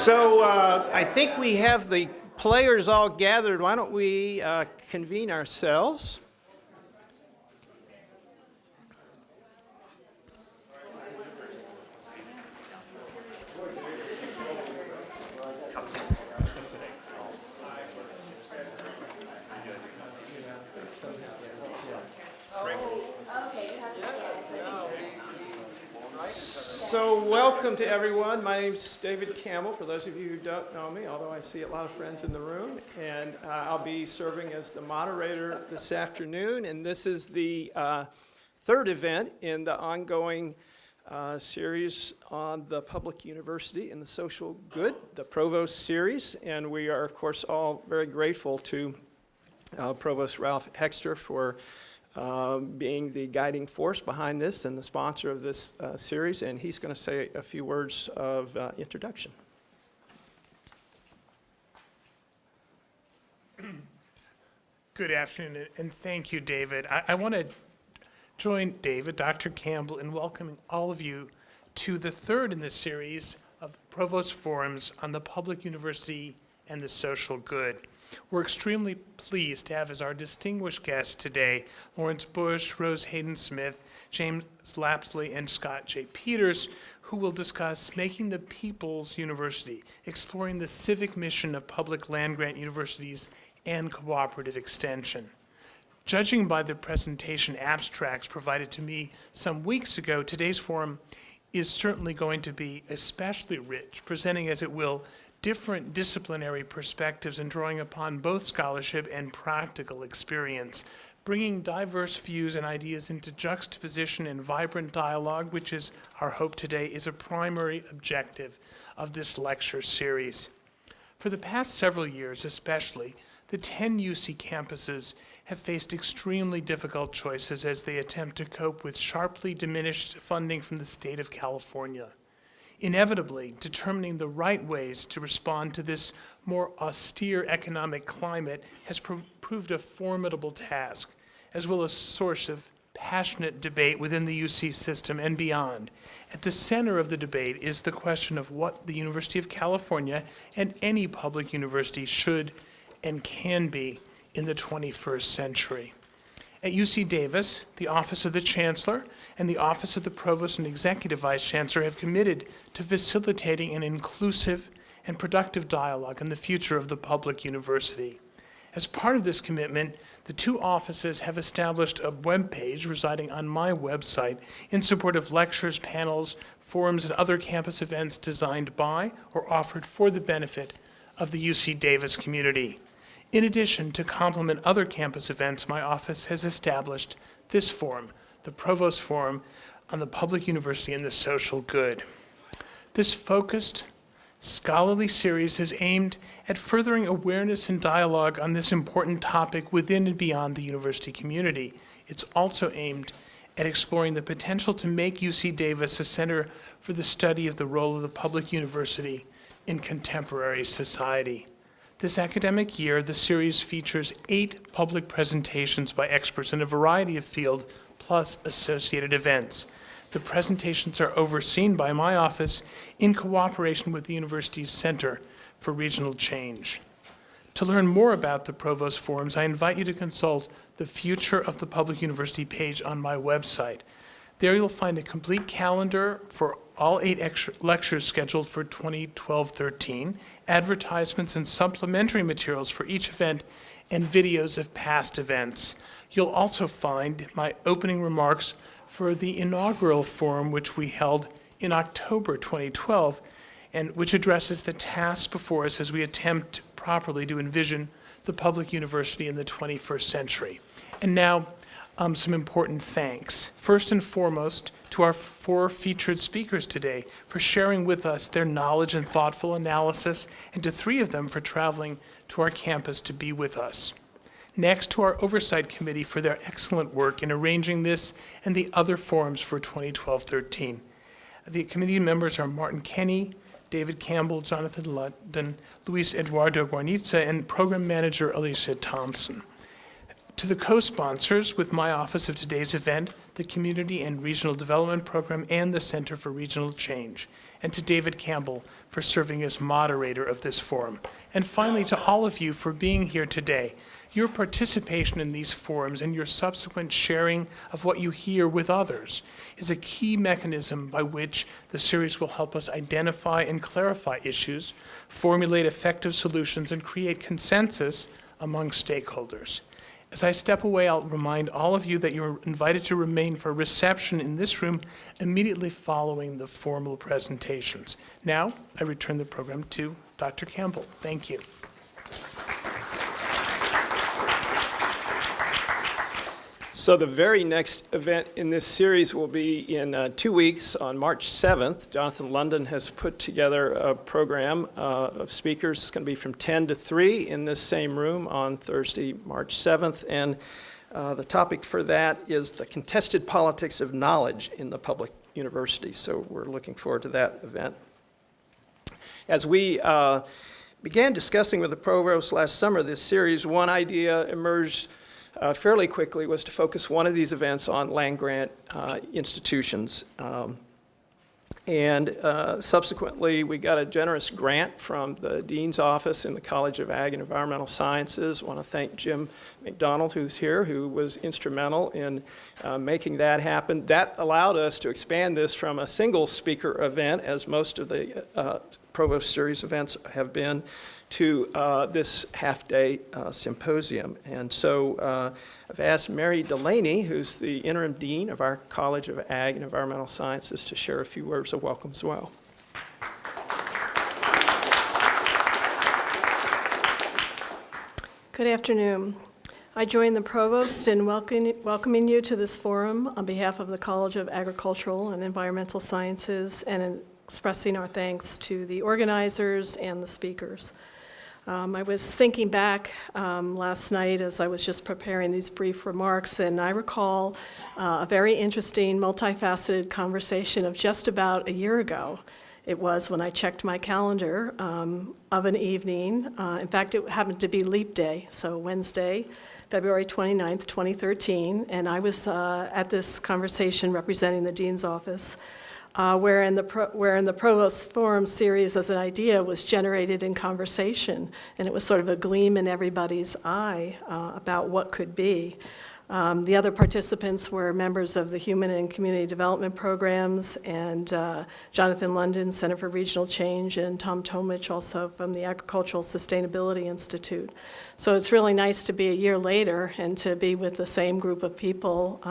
So I think we have the players all gathered. Why don't we convene ourselves? So welcome to everyone. My name's David Campbell, for those of you who don't know me, although I see a lot of friends in the room. And I'll be serving as the moderator this afternoon. And this is the third event in the ongoing series on the public university and the social good, the Provost series. And we are, of course, all very grateful to Provost Ralph Hexter for being the guiding force behind this and the sponsor of this series, and he's going to say a few words of introduction. Good afternoon, and thank you, David. I want to join David, Dr. Campbell, in welcoming all of you to the third in this series of Provost Forums on the public university and the social good. We're extremely pleased to have as our distinguished guests today Lawrence Bush, Rose Hayden-Smith, James Lapsley, and Scott J. Peters, who will discuss Making the People's University, exploring the civic mission of public land-grant universities and cooperative extension. Judging by the presentation abstracts provided to me some weeks ago, today's forum is certainly going to be especially rich, presenting as it will different disciplinary perspectives and drawing upon both scholarship and practical experience, bringing diverse views and ideas into juxtaposition and vibrant dialogue, which is our hope today, is a primary objective of this lecture series. For the past several years especially, the 10 UC campuses have faced extremely difficult choices as they attempt to cope with sharply diminished funding from the state of California. Inevitably, determining the right ways to respond to this more austere economic climate has proved a formidable task, as well as a source of passionate debate within the UC system and beyond. At the center of the debate is the question of what the University of California and any public university should and can be in the 21st century. At UC Davis, the Office of the Chancellor and the Office of the Provost and Executive Vice Chancellor have committed to facilitating an inclusive and productive dialogue on the future of the public university. As part of this commitment, the two offices have established a webpage residing on my website in support of lectures, panels, forums, and other campus events designed by or offered for the benefit of the UC Davis community. In addition, to complement other campus events, my office has established this forum, the Provost Forum on the Public University and the Social Good. This focused, scholarly series is aimed at furthering awareness and dialogue on this important topic within and beyond the university community. It's also aimed at exploring the potential to make UC Davis a center for the study of the role of the public university in contemporary society. This academic year, the series features 8 public presentations by experts in a variety of fields, plus associated events. The presentations are overseen by my office in cooperation with the university's Center for Regional Change. To learn more about the Provost Forums, I invite you to consult the Future of the Public University page on my website. There you'll find a complete calendar for all 8 lectures scheduled for 2012-13, advertisements and supplementary materials for each event, and videos of past events. You'll also find my opening remarks for the inaugural forum, which we held in October 2012, and which addresses the tasks before us as we attempt properly to envision the public university in the 21st century. And now, some important thanks. First and foremost, to our 4 featured speakers today for sharing with us their knowledge and thoughtful analysis, and to 3 of them for traveling to our campus to be with us. Next, to our Oversight Committee for their excellent work in arranging this and the other forums for 2012-13. The committee members are Martin Kenny, David Campbell, Jonathan London, Luis Eduardo Guarniza, and Program Manager Alicia Thompson. To the co-sponsors with my office of today's event, the Community and Regional Development Program and the Center for Regional Change, and to David Campbell for serving as moderator of this forum. And finally, to all of you for being here today. Your participation in these forums and your subsequent sharing of what you hear with others is a key mechanism by which the series will help us identify and clarify issues, formulate effective solutions, and create consensus among stakeholders. As I step away, I'll remind all of you that you're invited to remain for a reception in this room immediately following the formal presentations. Now, I return the program to Dr. Campbell. Thank you. So the very next event in this series will be in 2 weeks on March 7th. Jonathan London has put together a program of speakers. It's going to be from 10 to 3 in this same room on Thursday, March 7th. And the topic for that is the contested politics of knowledge in the public university. So we're looking forward to that event. As we began discussing with the provost last summer this series, one idea emerged fairly quickly was to focus one of these events on land-grant institutions. Subsequently, we got a generous grant from the Dean's Office in the College of Ag and Environmental Sciences. I want to thank Jim McDonald, who's here, who was instrumental in making that happen. That allowed us to expand this from a single speaker event, as most of the Provost Series events have been, to this half-day symposium. And so I've asked Mary Delaney, who's the interim dean of our College of Ag and Environmental Sciences, to share a few words of welcome as well. Good afternoon. I join the provost in welcoming you to this forum on behalf of the College of Agricultural and Environmental Sciences and in expressing our thanks to the organizers and the speakers. I was thinking back last night as I was just preparing these brief remarks, and I recall a very interesting, multifaceted conversation of just about a year ago. It was when I checked my calendar of an evening. In fact, it happened to be Leap Day, so Wednesday, February 29th, 2013, and I was at this conversation representing the Dean's Office, wherein the Provost Forum series as an idea was generated in conversation, and it was sort of a gleam in everybody's eye about what could be. The other participants were members of the Human and Community Development Programs, and Jonathan London, Center for Regional Change, and Tom Tomich, also from the Agricultural Sustainability Institute. So it's really nice to be a year later and to be with the same group of people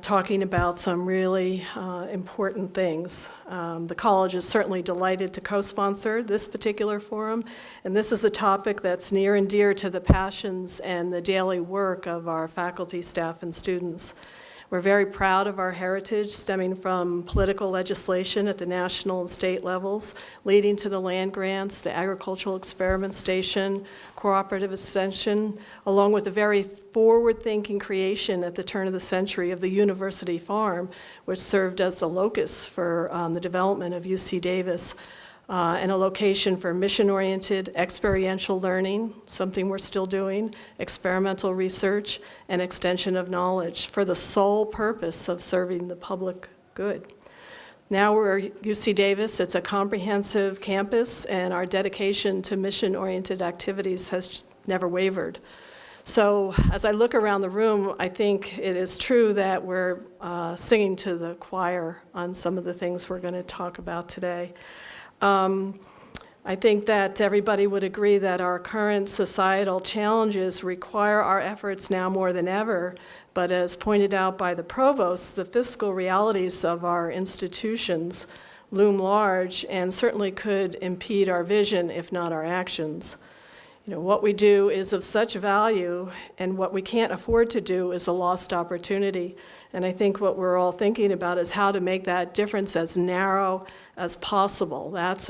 talking about some really important things. The college is certainly delighted to co-sponsor this particular forum, and this is a topic that's near and dear to the passions and the daily work of our faculty, staff, and students. We're very proud of our heritage stemming from political legislation at the national and state levels, leading to the land grants, the agricultural experiment station, cooperative extension, along with the very forward-thinking creation at the turn of the century of the university farm, which served as the locus for the development of UC Davis, and a location for mission-oriented experiential learning, something we're still doing, experimental research, and extension of knowledge for the sole purpose of serving the public good. Now we're UC Davis. It's a comprehensive campus, and our dedication to mission-oriented activities has never wavered. So as I look around the room, I think it is true that we're singing to the choir on some of the things we're going to talk about today. I think that everybody would agree that our current societal challenges require our efforts now more than ever, but as pointed out by the provost, the fiscal realities of our institutions loom large and certainly could impede our vision, if not our actions. You know, what we do is of such value, and what we can't afford to do is a lost opportunity. And I think what we're all thinking about is how to make that difference as narrow as possible. That's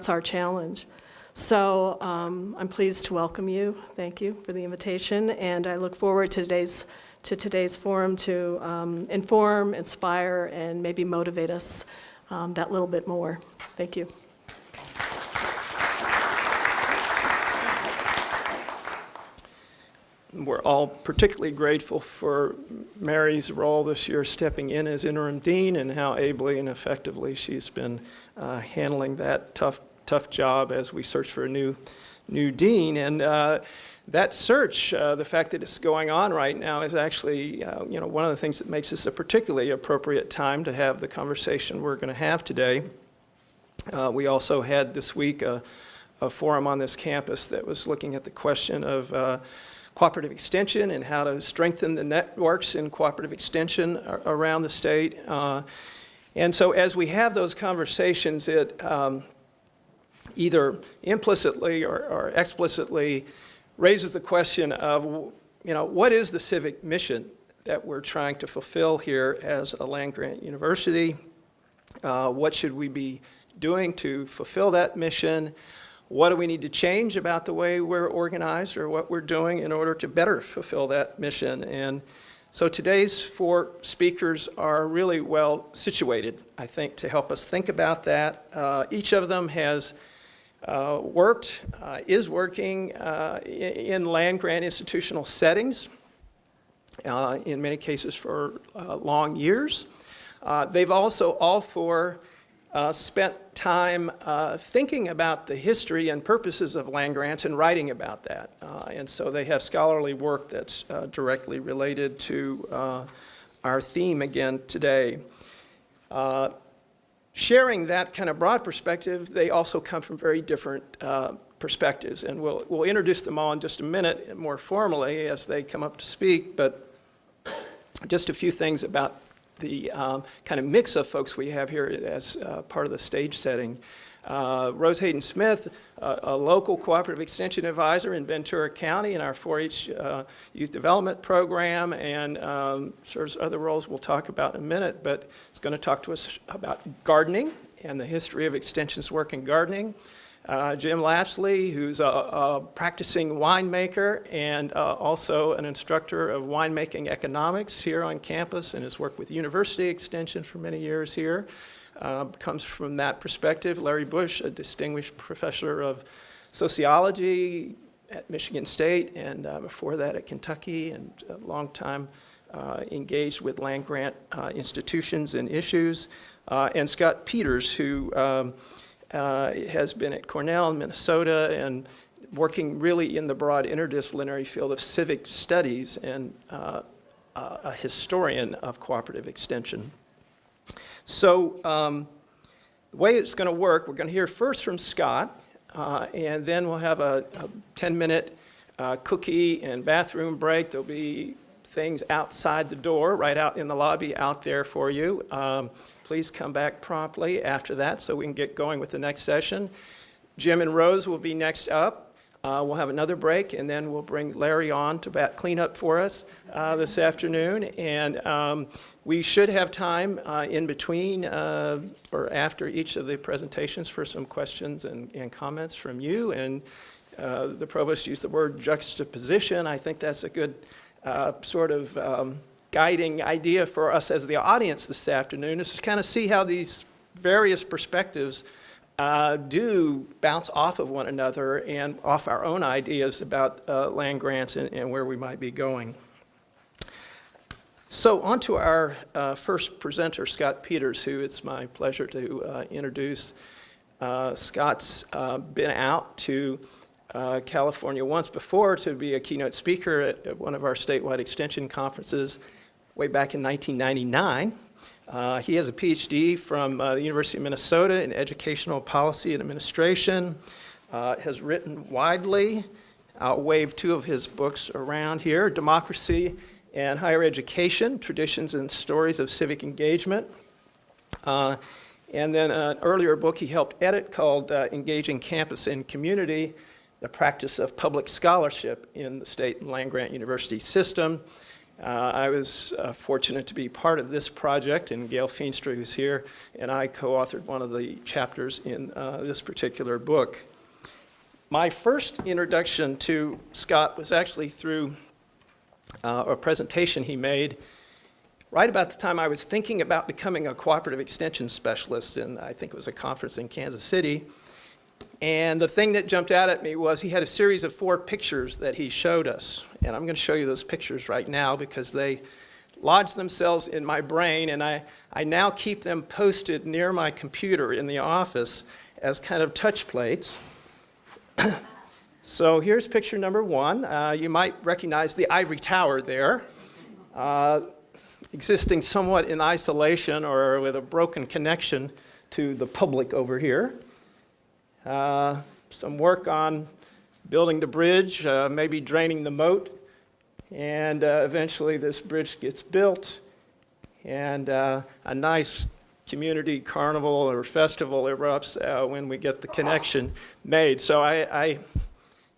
our challenge. So I'm pleased to welcome you. Thank you for the invitation, and I look forward to today's forum to inform, inspire, and maybe motivate us that little bit more. Thank you. we're all particularly grateful for Mary's role this year stepping in as interim dean and how ably and effectively she's been handling that tough job as we search for a new dean. And that search, the fact that it's going on right now, is actually one of the things that makes this a particularly appropriate time to have the conversation we're going to have today. We also had this week a forum on this campus that was looking at the question of cooperative extension and how to strengthen the networks in cooperative extension around the state. And so as we have those conversations, it either implicitly or explicitly raises the question of, what is the civic mission that we're trying to fulfill here as a land-grant university? What should we be doing to fulfill that mission? What do we need to change about the way we're organized or what we're doing in order to better fulfill that mission? And so today's 4 speakers are really well situated, I think, to help us think about that. Each of them has is working in land-grant institutional settings, in many cases for long years. They've also all 4 spent time thinking about the history and purposes of land grants and writing about that. And so they have scholarly work that's directly related to our theme again today. Sharing that kind of broad perspective, they also come from very different perspectives. And we'll introduce them all in just a minute more formally as they come up to speak. But just a few things about the kind of mix of folks we have here as part of the stage setting. Rose Hayden Smith, a local cooperative extension advisor in Ventura County in our 4-H youth development program, and serves other roles we'll talk about in a minute, but is going to talk to us about gardening and the history of extension's work in gardening. Jim Lapsley, who's a practicing winemaker and also an instructor of winemaking economics here on campus and has worked with University Extension for many years here, comes from that perspective. Larry Bush, a distinguished professor of sociology at Michigan State and before that at Kentucky, and a long time engaged with land-grant institutions and issues. And Scott Peters, who has been at Cornell in Minnesota and working really in the broad interdisciplinary field of civic studies and a historian of cooperative extension. So the way it's going to work, we're going to hear first from Scott, and then we'll have a 10-minute cookie and bathroom break. There'll be things outside the door, right out in the lobby out there for you. Please come back promptly after that so we can get going with the next session. Jim and Rose will be next up. We'll have another break, and then we'll bring Larry on to clean up for us this afternoon. And we should have time in between or after each of the presentations for some questions and comments from you. And the provost used the word juxtaposition. I think that's a good sort of guiding idea for us as the audience this afternoon, is to kind of see how these various perspectives do bounce off of one another and off our own ideas about land grants and where we might be going. So on to our first presenter, Scott Peters, who it's my pleasure to introduce. Scott's been out to California once before to be a keynote speaker at one of our statewide extension conferences way back in 1999. He has a PhD from the University of Minnesota in educational policy and administration, has written widely. I'll wave 2 of his books around here: Democracy and Higher Education, Traditions and Stories of Civic Engagement. And then an earlier book he helped edit called Engaging Campus and Community, the Practice of Public Scholarship in the State and Land-Grant University System. I was fortunate to be part of this project, and Gail Feenstra, who's here, and I co-authored one of the chapters in this particular book. My first introduction to Scott was actually through a presentation he made right about the time I was thinking about becoming a cooperative extension specialist, and I think it was a conference in Kansas City. And the thing that jumped out at me was he had a series of 4 pictures that he showed us. And I'm going to show you those pictures right now because they lodged themselves in my brain, and I now keep them posted near my computer in the office as kind of touch plates. So here's picture number 1. You might recognize the ivory tower there, existing somewhat in isolation or with a broken connection to the public over here. Some work on building the bridge, maybe draining the moat, and eventually this bridge gets built, and a nice community carnival or festival erupts when we get the connection made. So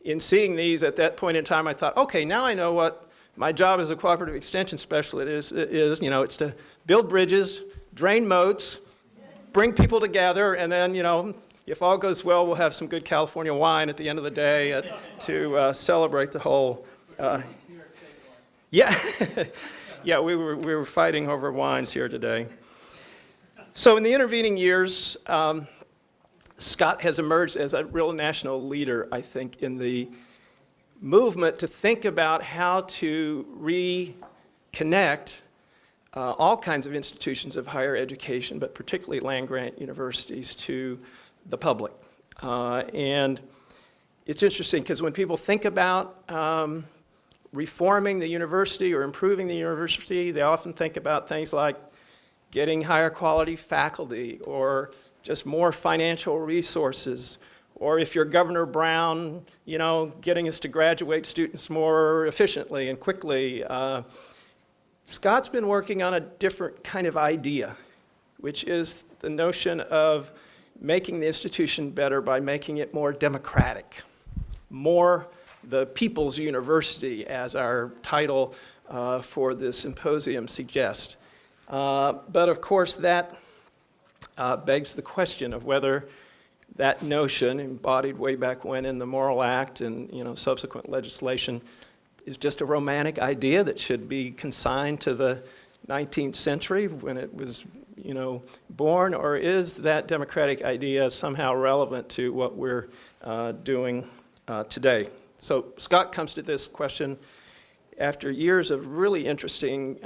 in seeing these at that point in time, I thought, okay, now I know what my job as a cooperative extension specialist is. You know, it's to build bridges, drain moats, bring people together, and then, you know, if all goes well, we'll have some good California wine at the end of the day to celebrate the whole. Yeah, yeah, we were fighting over wines here today. So in the intervening years, Scott has emerged as a real national leader, I think, in the movement to think about how to reconnect all kinds of institutions of higher education, but particularly land-grant universities, to the public. And it's interesting because when people think about reforming the university or improving the university, they often think about things like getting higher quality faculty or just more financial resources, or if you're Governor Brown, you know, getting us to graduate students more efficiently and quickly. Scott's been working on a different kind of idea, which is the notion of making the institution better by making it more democratic, more the people's university, as our title for this symposium suggests. But of course, that begs the question of whether that notion, embodied way back when in the Morrill Act and, you know, subsequent legislation, is just a romantic idea that should be consigned to the 19th century when it was, you know, born, or is that democratic idea somehow relevant to what we're doing today? So Scott comes to this question after years of really interesting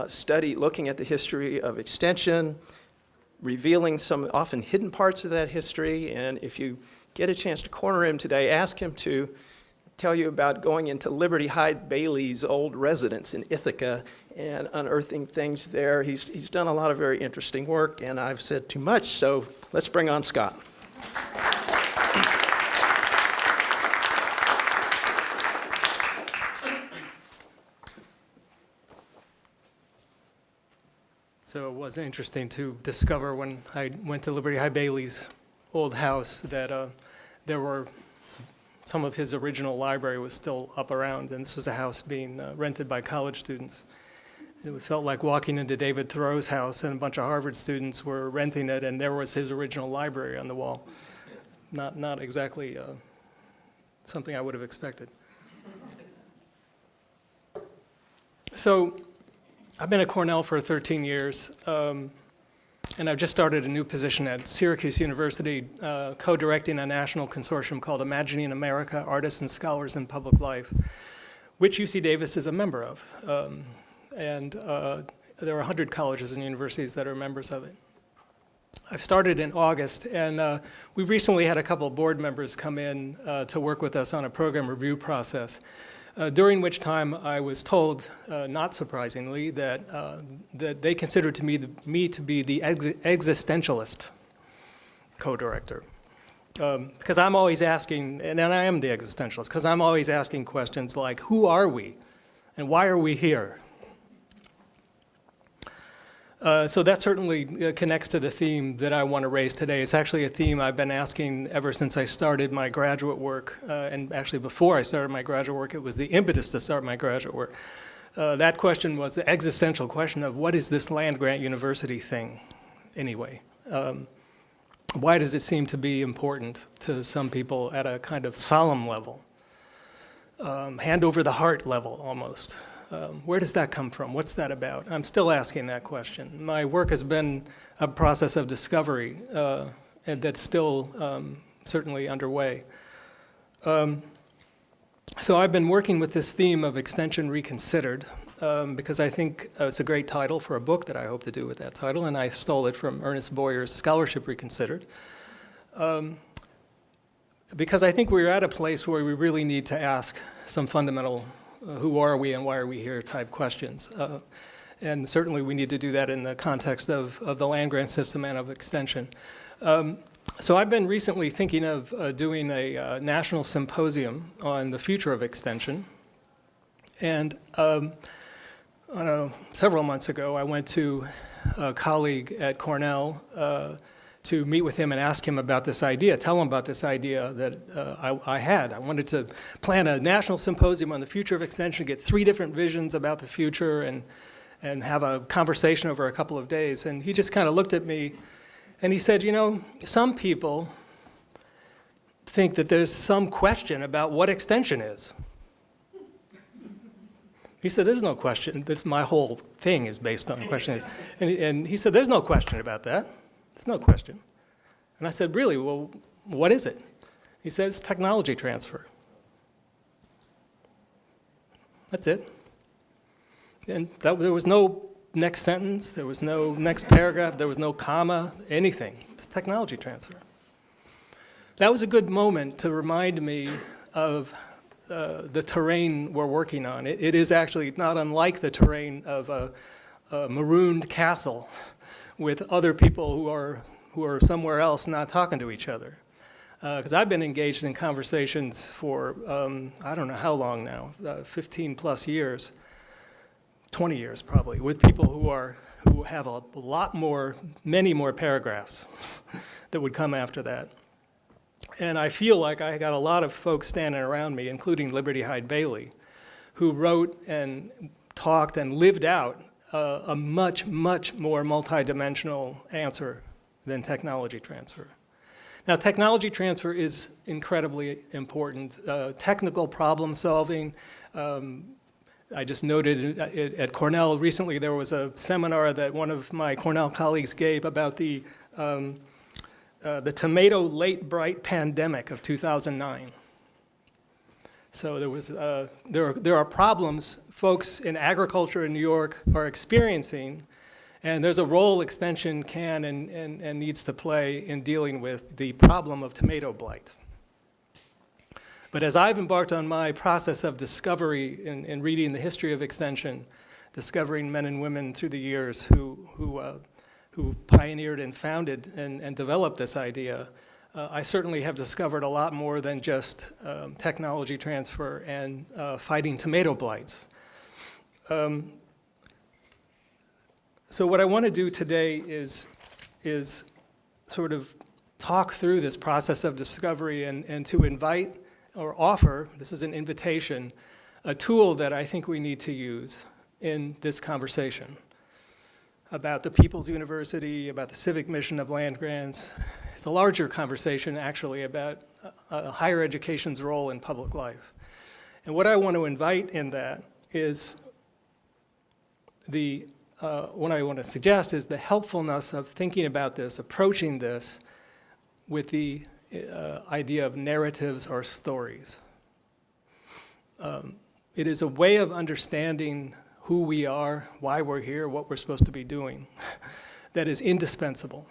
study looking at the history of extension, revealing some often hidden parts of that history, and if you get a chance to corner him today, ask him to tell you about going into Liberty Hyde Bailey's old residence in Ithaca and unearthing things there. He's done a lot of very interesting work, and I've said too much, so let's bring on Scott. So it was interesting to discover when I went to Liberty Hyde Bailey's old house that there were some of his original library was still up around, and this was a house being rented by college students. It felt like walking into David Thoreau's house, and a bunch of Harvard students were renting it, and there was his original library on the wall. Not exactly something I would have expected. So I've been at Cornell for 13 years, and I've just started a new position at Syracuse University, co-directing a national consortium called Imagining America, Artists and Scholars in Public Life, which UC Davis is a member of. And there are 100 colleges and universities that are members of it. I've started in August, and we recently had a couple of board members come in to work with us on a program review process. During which time I was told, not surprisingly, that they considered me to be the existentialist co-director. Because I'm always asking, and I am the existentialist, because I'm always asking questions like, who are we? And why are we here? So that certainly connects to the theme that I want to raise today. It's actually a theme I've been asking ever since I started my graduate work. And actually before I started my graduate work, it was the impetus to start my graduate work. That question was the existential question of what is this land-grant university thing anyway? Why does it seem to be important to some people at a kind of solemn level? Hand over the heart level almost. Where does that come from? What's that about? I'm still asking that question. My work has been a process of discovery and that's still certainly underway. So I've been working with this theme of extension reconsidered because I think it's a great title for a book that I hope to do with that title, and I stole it from Ernest Boyer's Scholarship Reconsidered. Because I think we're at a place where we really need to ask some fundamental who are we and why are we here type questions. And certainly we need to do that in the context of the land-grant system and of extension. So I've been recently thinking of doing a national symposium on the future of extension. And several months ago, I went to a colleague at Cornell to meet with him and ask him about this idea, tell him about this idea that I had. I wanted to plan a national symposium on the future of extension, get 3 different visions about the future, and have a conversation over a couple of days. And he just kind of looked at me and he said, you know, some people think that there's some question about what extension is. He said, there's no question. My whole thing is based on questions. And he said, there's no question about that. There's no question. And I said, really? Well, what is it? He said, it's technology transfer. That's it. And there was no next sentence, there was no next paragraph, there was no comma, anything. It's technology transfer. That was a good moment to remind me of the terrain we're working on. It is actually not unlike the terrain of a marooned castle with other people who are somewhere else not talking to each other. Because I've been engaged in conversations for, I don't know how long now, 15 plus years, 20 years probably, with people who have a lot more, many more paragraphs that would come after that. And I feel like I got a lot of folks standing around me, including Liberty Hyde Bailey, who wrote and talked and lived out a much, much more multidimensional answer than technology transfer. Now, technology transfer is incredibly important. Technical problem solving, I just noted at Cornell recently there was a seminar that one of my Cornell colleagues gave about the tomato late bright pandemic of 2009. So there are problems folks in agriculture in New York are experiencing, and there's a role extension can and needs to play in dealing with the problem of tomato blight. But as I've embarked on my process of discovery in reading the history of extension, discovering men and women through the years who pioneered and founded and developed this idea, I certainly have discovered a lot more than just technology transfer and fighting tomato blights. So what I want to do today is sort of talk through this process of discovery and to invite or offer, this is an invitation, a tool that I think we need to use in this conversation about the People's University, about the civic mission of land grants. It's a larger conversation, actually, about higher education's role in public life. And what I want to invite in that is what I want to suggest is the helpfulness of thinking about this, approaching this with the idea of narratives or stories. It is a way of understanding who we are, why we're here, what we're supposed to be doing, that is indispensable,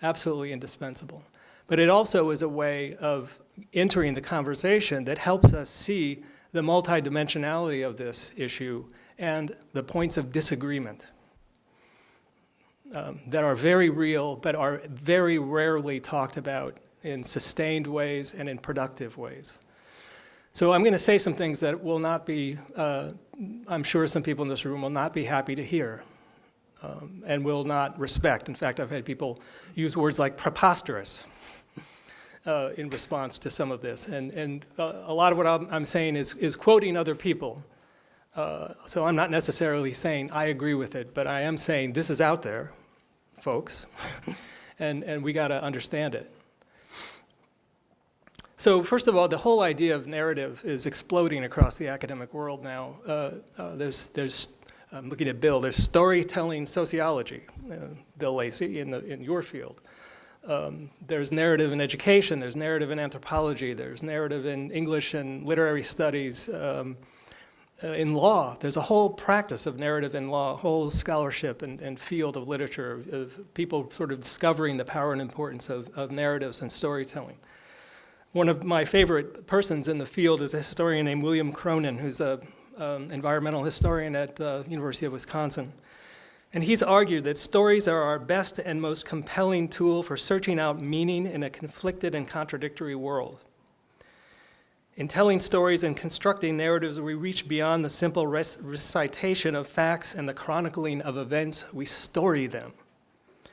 absolutely indispensable. But it also is a way of entering the conversation that helps us see the multidimensionality of this issue and the points of disagreement that are very real, but are very rarely talked about in sustained ways and in productive ways. So I'm going to say some things that will not be, I'm sure some people in this room will not be happy to hear and will not respect. In fact, I've had people use words like preposterous in response to some of this. And a lot of what I'm saying is quoting other people. So I'm not necessarily saying I agree with it, but I am saying this is out there, folks, and we got to understand it. So first of all, the whole idea of narrative is exploding across the academic world now. I'm looking at Bill, there's storytelling sociology, Bill Lacey, in your field. There's narrative in education, there's narrative in anthropology, there's narrative in English and literary studies, in law. There's a whole practice of narrative in law, a whole scholarship and field of literature, of people sort of discovering the power and importance of narratives and storytelling. One of my favorite persons in the field is a historian named William Cronin, who's an environmental historian at the University of Wisconsin. And he's argued that stories are our best and most compelling tool for searching out meaning in a conflicted and contradictory world. In telling stories and constructing narratives, we reach beyond the simple recitation of facts and the chronicling of events. We story them.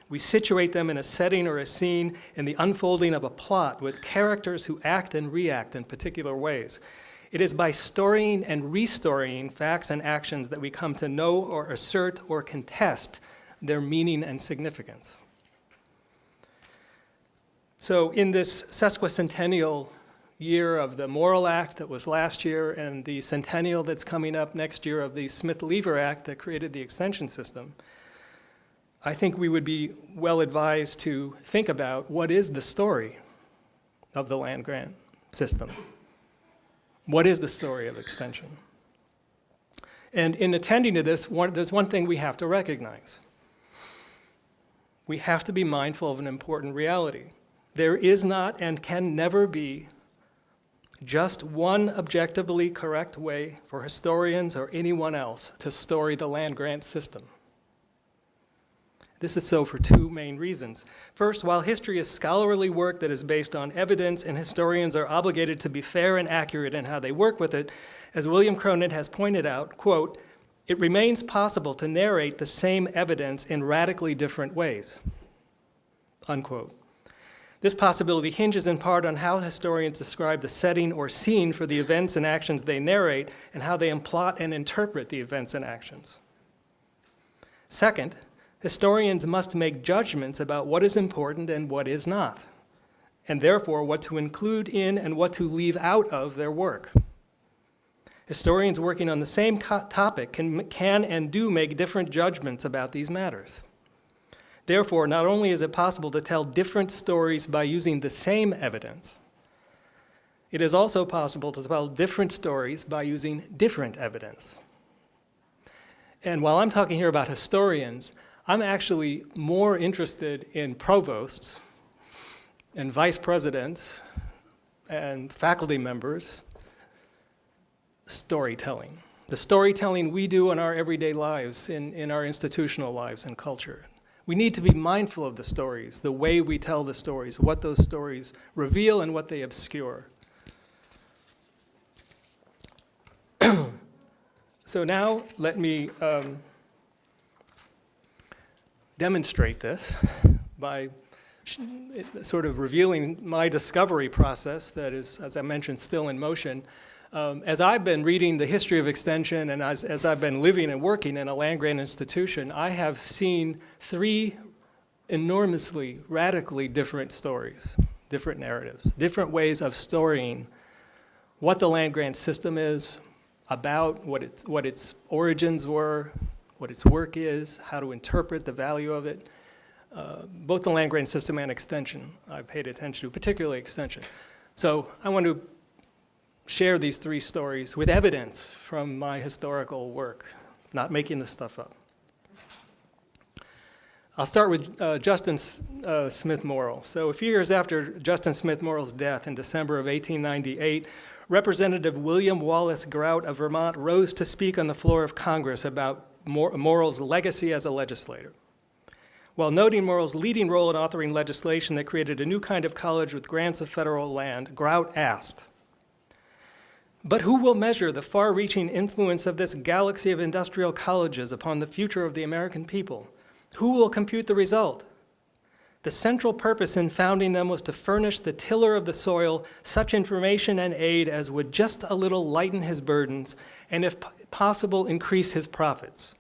We situate them in a setting or a scene in the unfolding of a plot with characters who act and react in particular ways. It is by storying and restorying facts and actions that we come to know or assert or contest their meaning and significance. So in this sesquicentennial year of the Morrill Act that was last year and the centennial that's coming up next year of the Smith-Lever Act that created the extension system, I think we would be well advised to think about what is the story of the land-grant system. What is the story of extension? And in attending to this, there's one thing we have to recognize. We have to be mindful of an important reality. There is not and can never be just one objectively correct way for historians or anyone else to story the land-grant system. This is so for two main reasons. First, while history is scholarly work that is based on evidence and historians are obligated to be fair and accurate in how they work with it, as William Cronin has pointed out, quote, it remains possible to narrate the same evidence in radically different ways, unquote. This possibility hinges in part on how historians describe the setting or scene for the events and actions they narrate and how they plot and interpret the events and actions. Second, historians must make judgments about what is important and what is not, and therefore what to include in and what to leave out of their work. Historians working on the same topic can and do make different judgments about these matters. Therefore, not only is it possible to tell different stories by using the same evidence, it is also possible to tell different stories by using different evidence. And while I'm talking here about historians, I'm actually more interested in provosts and vice presidents and faculty members storytelling. The storytelling we do in our everyday lives, in our institutional lives and culture. We need to be mindful of the stories, the way we tell the stories, what those stories reveal and what they obscure. So now let me demonstrate this by sort of revealing my discovery process that is, as I mentioned, still in motion. As I've been reading the history of extension and as I've been living and working in a land-grant institution, I have seen three enormously, radically different stories, different narratives, different ways of storying what the land-grant system is, about what its origins were, what its work is, how to interpret the value of it. Both the land-grant system and extension I paid attention to, particularly extension. So I want to share these three stories with evidence from my historical work, not making this stuff up. I'll start with Justin Smith Morrill. So a few years after Justin Smith Morrill's death in December of 1898, Representative William Wallace Grout of Vermont rose to speak on the floor of Congress about Morrill's legacy as a legislator. While noting Morrill's leading role in authoring legislation that created a new kind of college with grants of federal land, Grout asked, "But who will measure the far-reaching influence of this galaxy of industrial colleges upon the future of the American people? Who will compute the result? The central purpose in founding them was to furnish the tiller of the soil such information and aid as would just a little lighten his burdens and, if possible, increase his profits,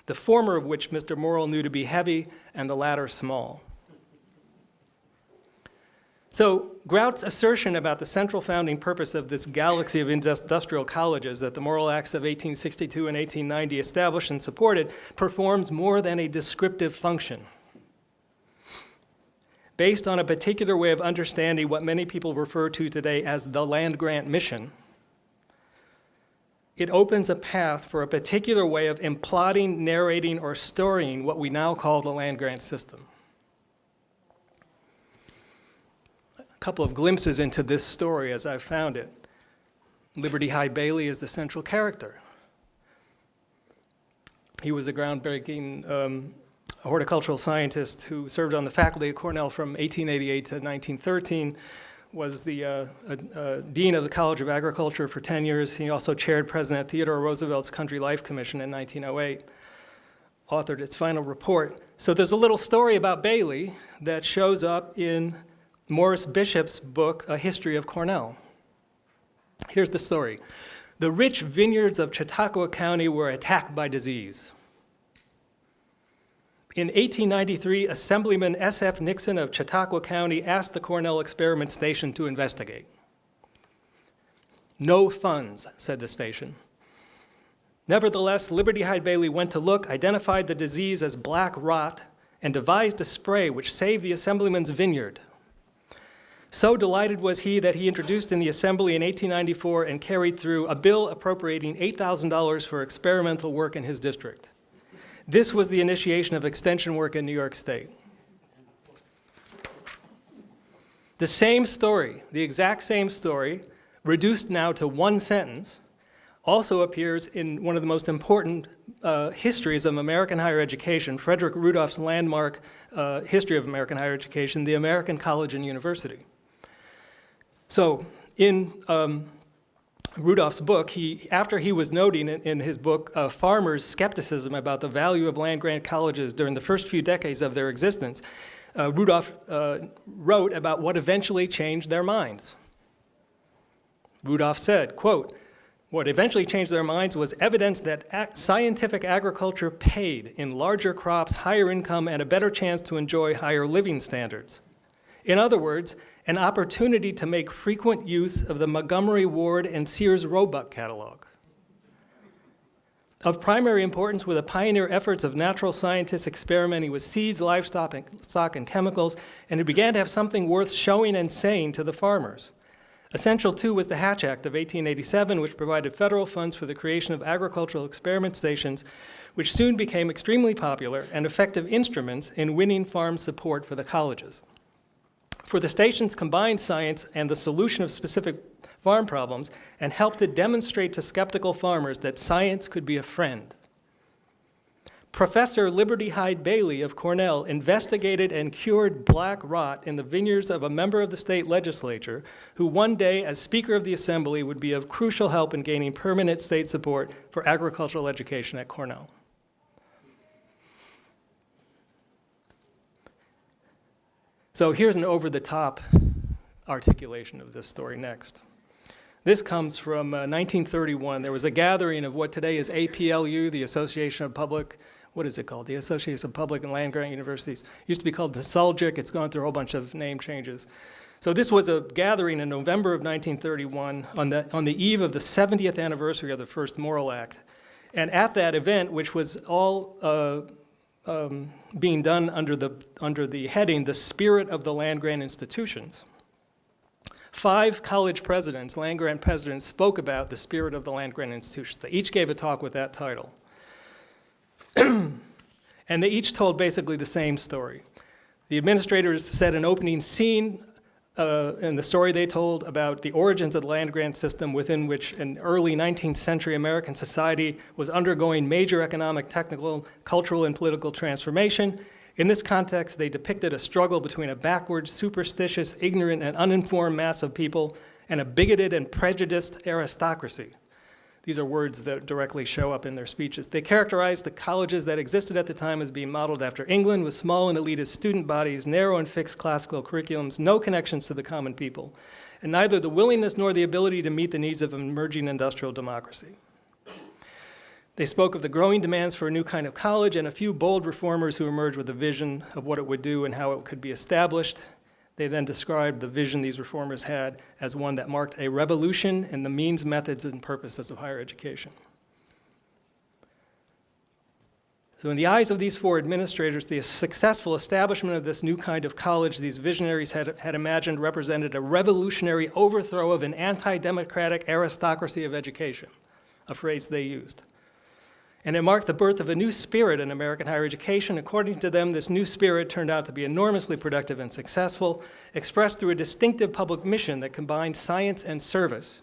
the former of which Mr. Morrill knew to be heavy and the latter small." So Grout's assertion about the central founding purpose of this galaxy of industrial colleges that the Morrill Acts of 1862 and 1890 established and supported performs more than a descriptive function. based on a particular way of understanding what many people refer to today as the land-grant mission, it opens a path for a particular way of imploding, narrating, or storing what we now call the land-grant system. A couple of glimpses into this story as I found it. Liberty Hyde Bailey is the central character. He was a groundbreaking horticultural scientist who served on the faculty at Cornell from 1888 to 1913, was the dean of the College of Agriculture for 10 years. He also chaired President Theodore Roosevelt's Country Life Commission in 1908, authored its final report. So there's a little story about Bailey that shows up in Morris Bishop's book, A History of Cornell. Here's the story. The rich vineyards of Chautauqua County were attacked by disease. In 1893, Assemblyman S.F. Nixon of Chautauqua County asked the Cornell Experiment Station to investigate. No funds, said the station. Nevertheless, Liberty Hyde Bailey went to look, identified the disease as black rot, and devised a spray which saved the Assemblyman's vineyard. So delighted was he that he introduced in the Assembly in 1894 and carried through a bill appropriating $8,000 for experimental work in his district. This was the initiation of extension work in New York State. The same story, the exact same story, reduced now to one sentence, also appears in one of the most important histories of American higher education, Frederick Rudolph's landmark history of American higher education, the American College and University. So in Rudolph's book, after he was noting in his book farmers' skepticism about the value of land-grant colleges during the first few decades of their existence, Rudolph wrote about what eventually changed their minds. Rudolph said, quote, "What eventually changed their minds was evidence that scientific agriculture paid in larger crops, higher income, and a better chance to enjoy higher living standards. In other words, an opportunity to make frequent use of the Montgomery Ward and Sears Roebuck catalog. Of primary importance were the pioneer efforts of natural scientists experimenting with seeds, livestock, and chemicals, and it began to have something worth showing and saying to the farmers. Essential, too, was the Hatch Act of 1887, which provided federal funds for the creation of agricultural experiment stations, which soon became extremely popular and effective instruments in winning farm support for the colleges. For the stations combined science and the solution of specific farm problems and helped to demonstrate to skeptical farmers that science could be a friend. Professor Liberty Hyde Bailey of Cornell investigated and cured black rot in the vineyards of a member of the state legislature who one day, as Speaker of the Assembly, would be of crucial help in gaining permanent state support for agricultural education at Cornell." So here's an over-the-top articulation of this story next. This comes from 1931. There was a gathering of what today is APLU, the Association of Public, what is it called? The Association of Public and Land-Grant Universities. It used to be called the SULGIC. It's gone through a whole bunch of name changes. So this was a gathering in November of 1931 on the eve of the 70th anniversary of the first Morrill Act. And at that event, which was all being done under the heading, The Spirit of the Land-Grant Institutions, 5 college presidents, land-grant presidents, spoke about the spirit of the land-grant institutions. They each gave a talk with that title. And they each told basically the same story. The administrators set an opening scene in the story they told about the origins of the land-grant system within which an early 19th century American society was undergoing major economic, technical, cultural, and political transformation. In this context, they depicted a struggle between a backward, superstitious, ignorant, and uninformed mass of people and a bigoted and prejudiced aristocracy. These are words that directly show up in their speeches. They characterized the colleges that existed at the time as being modeled after England, with small and elitist student bodies, narrow and fixed classical curriculums, no connections to the common people, and neither the willingness nor the ability to meet the needs of an emerging industrial democracy. They spoke of the growing demands for a new kind of college and a few bold reformers who emerged with a vision of what it would do and how it could be established. They then described the vision these reformers had as one that marked a revolution in the means, methods, and purposes of higher education. So in the eyes of these four administrators, the successful establishment of this new kind of college these visionaries had imagined represented a revolutionary overthrow of an anti-democratic aristocracy of education, a phrase they used. And it marked the birth of a new spirit in American higher education. According to them, this new spirit turned out to be enormously productive and successful, expressed through a distinctive public mission that combined science and service.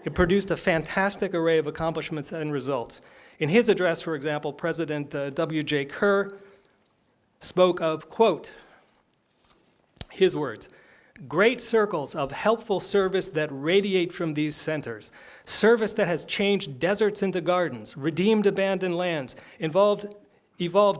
It produced a fantastic array of accomplishments and results. In his address, for example, President W.J. Kerr spoke of, quote, his words, "Great circles of helpful service that radiate from these centers, service that has changed deserts into gardens, redeemed abandoned lands, evolved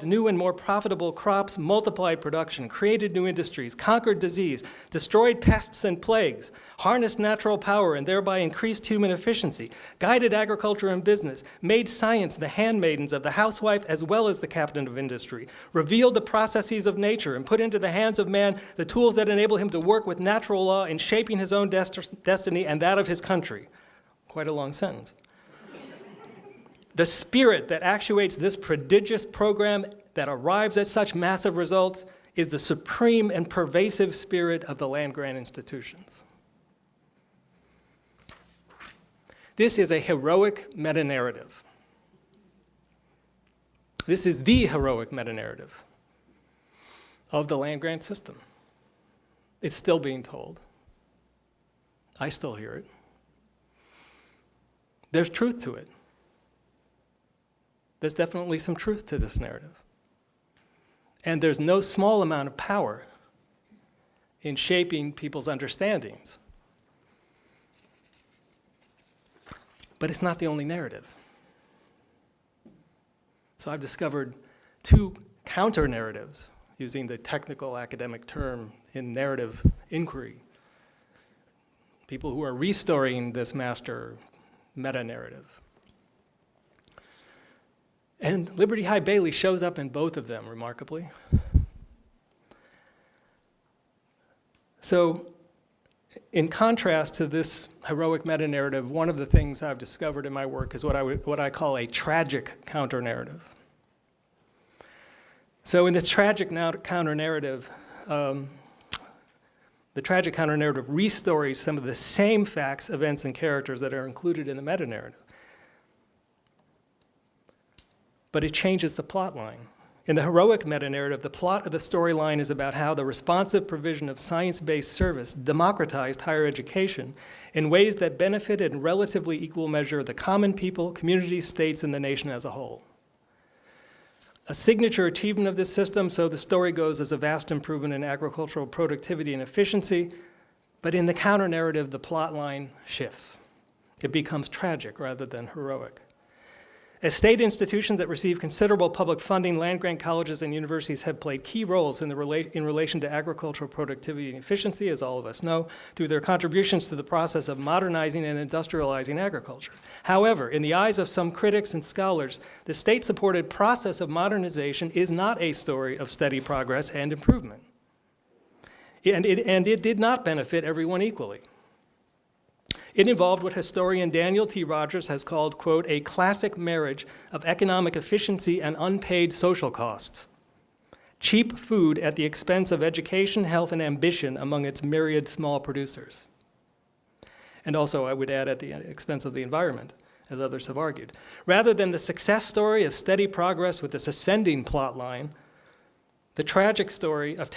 new and more profitable crops, multiplied production, created new industries, conquered disease, destroyed pests and plagues, harnessed natural power and thereby increased human efficiency, guided agriculture and business, made science the handmaidens of the housewife as well as the captain of industry, revealed the processes of nature and put into the hands of man the tools that enable him to work with natural law in shaping his own destiny and that of his country." Quite a long sentence. The spirit that actuates this prodigious program that arrives at such massive results is the supreme and pervasive spirit of the land-grant institutions. This is a heroic meta-narrative. This is the heroic meta-narrative of the land-grant system. It's still being told. I still hear it. There's truth to it. There's definitely some truth to this narrative. And there's no small amount of power in shaping people's understandings. But it's not the only narrative. So I've discovered two counter-narratives, using the technical academic term in narrative inquiry. People who are restoring this master meta-narrative. And Liberty Hyde Bailey shows up in both of them, remarkably. So, in contrast to this heroic meta-narrative, one of the things I've discovered in my work is what I call a tragic counter-narrative. So in this tragic counter-narrative, the tragic counter-narrative restories some of the same facts, events, and characters that are included in the meta-narrative. But it changes the plot line. In the heroic meta-narrative, the plot of the storyline is about how the responsive provision of science-based service democratized higher education in ways that benefited in relatively equal measure the common people, communities, states, and the nation as a whole. A signature achievement of this system, so the story goes, is a vast improvement in agricultural productivity and efficiency, but in the counter-narrative, the plot line shifts. It becomes tragic rather than heroic. As state institutions that receive considerable public funding, land-grant colleges and universities have played key roles in relation to agricultural productivity and efficiency, as all of us know, through their contributions to the process of modernizing and industrializing agriculture. However, in the eyes of some critics and scholars, the state-supported process of modernization is not a story of steady progress and improvement. And it did not benefit everyone equally. It involved what historian Daniel T. Rogers has called, quote, a classic marriage of economic efficiency and unpaid social costs. Cheap food at the expense of education, health, and ambition among its myriad small producers. And also, I would add, at the expense of the environment, as others have argued. Rather than the success story of steady progress with this ascending plot line, the tragic story of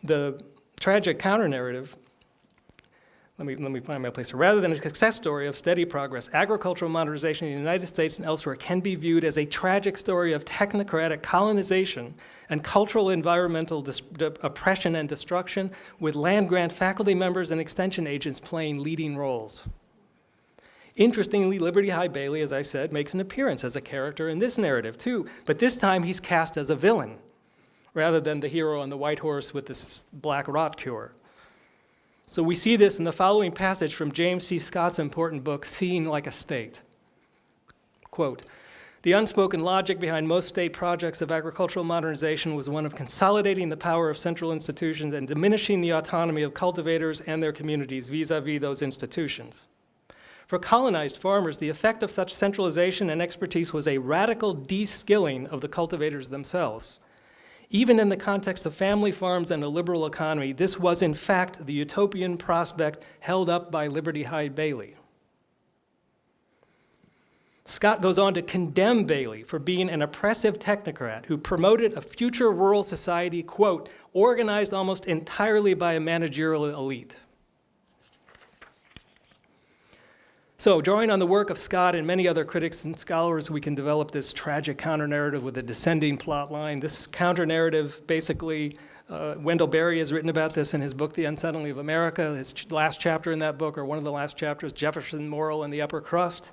the tragic counter-narrative. Let me find my place here. Rather than a success story of steady progress, agricultural modernization in the United States and elsewhere can be viewed as a tragic story of technocratic colonization and cultural environmental oppression and destruction, with land-grant faculty members and extension agents playing leading roles. Interestingly, Liberty Hyde Bailey, as I said, makes an appearance as a character in this narrative too, but this time he's cast as a villain, rather than the hero on the white horse with this black rot cure. So we see this in the following passage from James C. Scott's important book, Seeing Like a State. Quote, the unspoken logic behind most state projects of agricultural modernization was one of consolidating the power of central institutions and diminishing the autonomy of cultivators and their communities vis-a-vis those institutions. For colonized farmers, the effect of such centralization and expertise was a radical de-skilling of the cultivators themselves. Even in the context of family farms and a liberal economy, this was in fact the utopian prospect held up by Liberty Hyde Bailey. Scott goes on to condemn Bailey for being an oppressive technocrat who promoted a future rural society, quote, organized almost entirely by a managerial elite. So, drawing on the work of Scott and many other critics and scholars, we can develop this tragic counter-narrative with a descending plot line. This counter-narrative, basically, Wendell Berry has written about this in his book, The Unsettling of America. His last chapter in that book, or one of the last chapters, Jefferson, Moral, and the Upper Crust.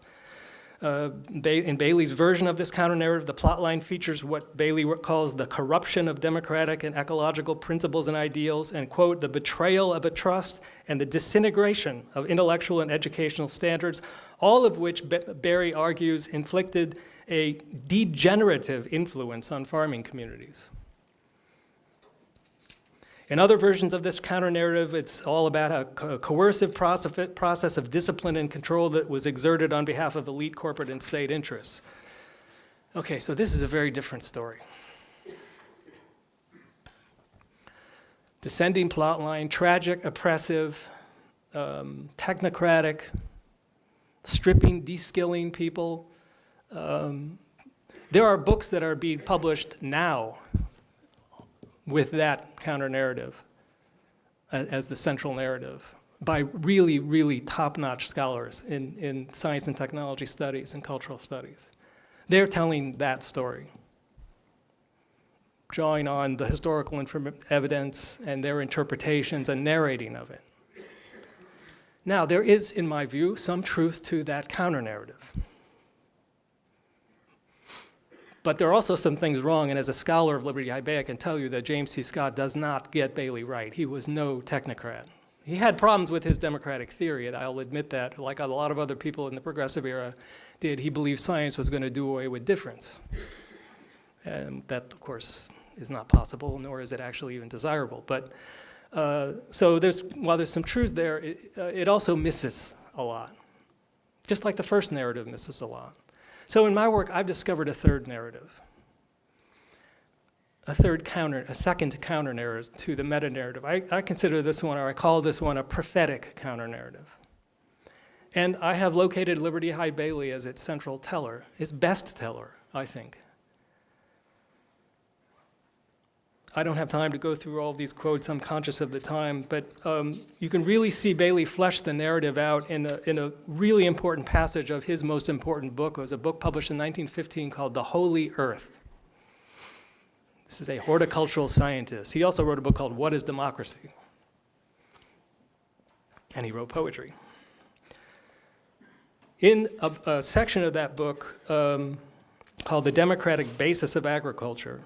In Bailey's version of this counter-narrative, the plotline features what Bailey calls the corruption of democratic and ecological principles and ideals, and, quote, the betrayal of a trust and the disintegration of intellectual and educational standards, all of which Berry argues inflicted a degenerative influence on farming communities. In other versions of this counter-narrative, it's all about a coercive process of discipline and control that was exerted on behalf of elite corporate and state interests. Okay, so this is a very different story. Descending plotline, tragic, oppressive, technocratic, stripping, de-skilling people. There are books that are being published now with that counter-narrative as the central narrative by really, really top-notch scholars in science and technology studies and cultural studies. They're telling that story, drawing on the historical evidence and their interpretations and narrating of it. Now, there is, in my view, some truth to that counter-narrative. But there are also some things wrong, and as a scholar of Liberty Hyde Bay, I can tell you that James C. Scott does not get Bailey right. He was no technocrat. He had problems with his democratic theory, and I'll admit that, like a lot of other people in the progressive era did. He believed science was going to do away with difference. And that, of course, is not possible, nor is it actually even desirable. But so while there's some truth there, it also misses a lot, just like the first narrative misses a lot. So in my work, I've discovered a third narrative, a second counter-narrative to the meta-narrative. I consider this one, or I call this one, a prophetic counter-narrative. And I have located Liberty Hyde Bailey as its central teller, its best teller, I think. I don't have time to go through all of these quotes, I'm conscious of the time, but you can really see Bailey flesh the narrative out in a really important passage of his most important book. It was a book published in 1915 called The Holy Earth. This is a horticultural scientist. He also wrote a book called What is Democracy? And he wrote poetry. In a section of that book called The Democratic Basis of Agriculture,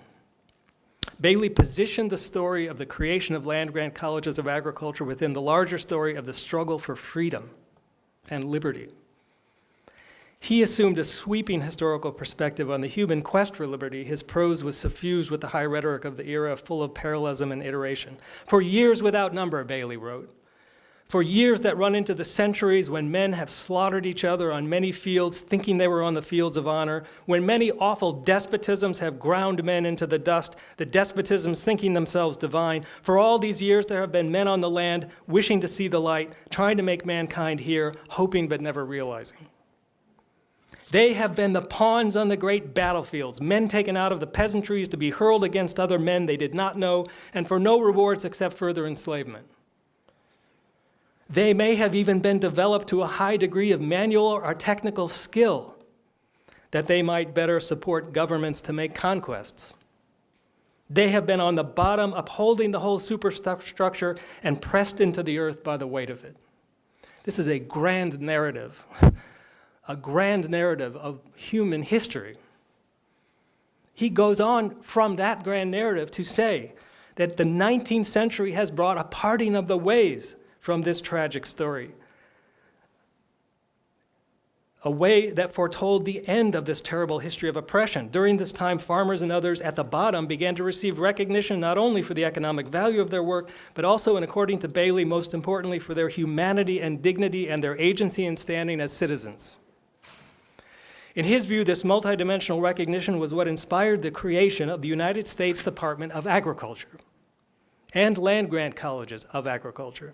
Bailey positioned the story of the creation of land-grant colleges of agriculture within the larger story of the struggle for freedom and liberty. He assumed a sweeping historical perspective on the human quest for liberty. His prose was suffused with the high rhetoric of the era, full of parallelism and iteration. For years without number, Bailey wrote, for years that run into the centuries when men have slaughtered each other on many fields, thinking they were on the fields of honor, when many awful despotisms have ground men into the dust, the despotisms thinking themselves divine, for all these years there have been men on the land wishing to see the light, trying to make mankind hear, hoping but never realizing. They have been the pawns on the great battlefields, men taken out of the peasantries to be hurled against other men they did not know, and for no rewards except further enslavement. They may have even been developed to a high degree of manual or technical skill that they might better support governments to make conquests. They have been on the bottom, upholding the whole superstructure and pressed into the earth by the weight of it. This is a grand narrative of human history. He goes on from that grand narrative to say that the 19th century has brought a parting of the ways from this tragic story a way that foretold the end of this terrible history of oppression. During this time, farmers and others at the bottom began to receive recognition not only for the economic value of their work, but also, and according to Bailey, most importantly, for their humanity and dignity and their agency and standing as citizens. In his view, this multidimensional recognition was what inspired the creation of the United States Department of Agriculture and land-grant colleges of agriculture.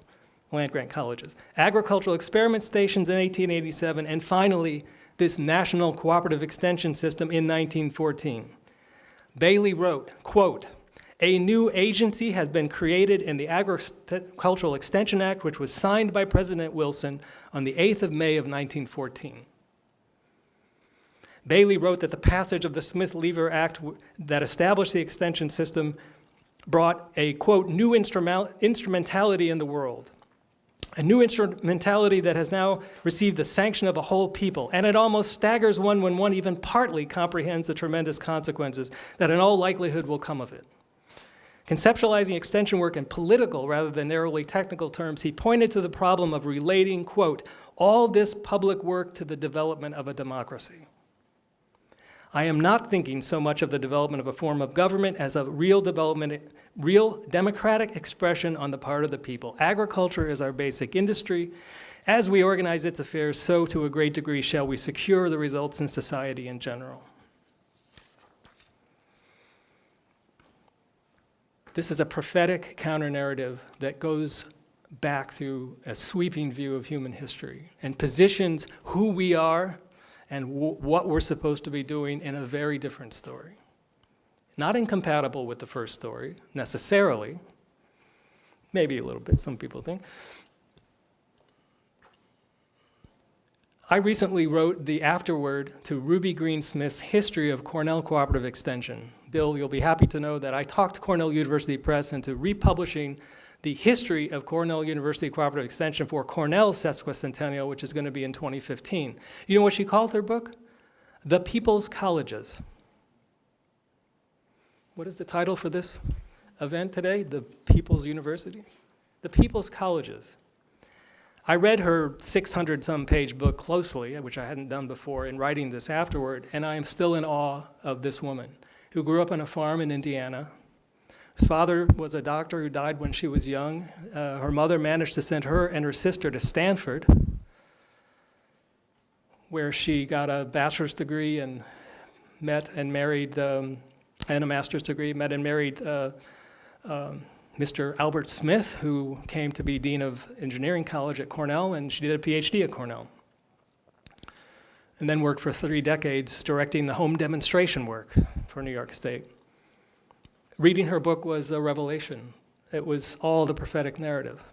Land-grant colleges, agricultural experiment stations in 1887, and finally, this National Cooperative Extension System in 1914. Bailey wrote, quote, "A new agency has been created in the Agricultural Extension Act, which was signed by President Wilson on the 8th of May of 1914. Bailey wrote that the passage of the Smith-Lever Act that established the extension system brought a, quote, new instrumentality in the world. A new instrumentality that has now received the sanction of a whole people, and it almost staggers one when one even partly comprehends the tremendous consequences that in all likelihood will come of it. Conceptualizing extension work in political rather than narrowly technical terms, he pointed to the problem of relating, quote, all this public work to the development of a democracy. I am not thinking so much of the development of a form of government as a real development, real democratic expression on the part of the people. Agriculture is our basic industry. As we organize its affairs, so to a great degree shall we secure the results in society in general." This is a prophetic counter-narrative that goes back through a sweeping view of human history and positions who we are and what we're supposed to be doing in a very different story. Not incompatible with the first story, necessarily. Maybe a little bit, some people think. I recently wrote the afterword to Ruby Greensmith's History of Cornell Cooperative Extension. Bill, you'll be happy to know that I talked Cornell University Press into republishing the history of Cornell University Cooperative Extension for Cornell's sesquicentennial, which is going to be in 2015. You know what she called her book? The People's Colleges. What is the title for this event today? The People's University? The People's Colleges. I read her 600-some page book closely, which I hadn't done before, in writing this afterward, and I am still in awe of this woman who grew up on a farm in Indiana. His father was a doctor who died when she was young. Her mother managed to send her and her sister to Stanford, where she got a bachelor's degree and met and married, and a master's degree, met and married Mr. Albert Smith, who came to be Dean of Engineering College at Cornell, and she did a PhD at Cornell. And then worked for 3 decades directing the home demonstration work for New York State. Reading her book was a revelation. It was all the prophetic narrative.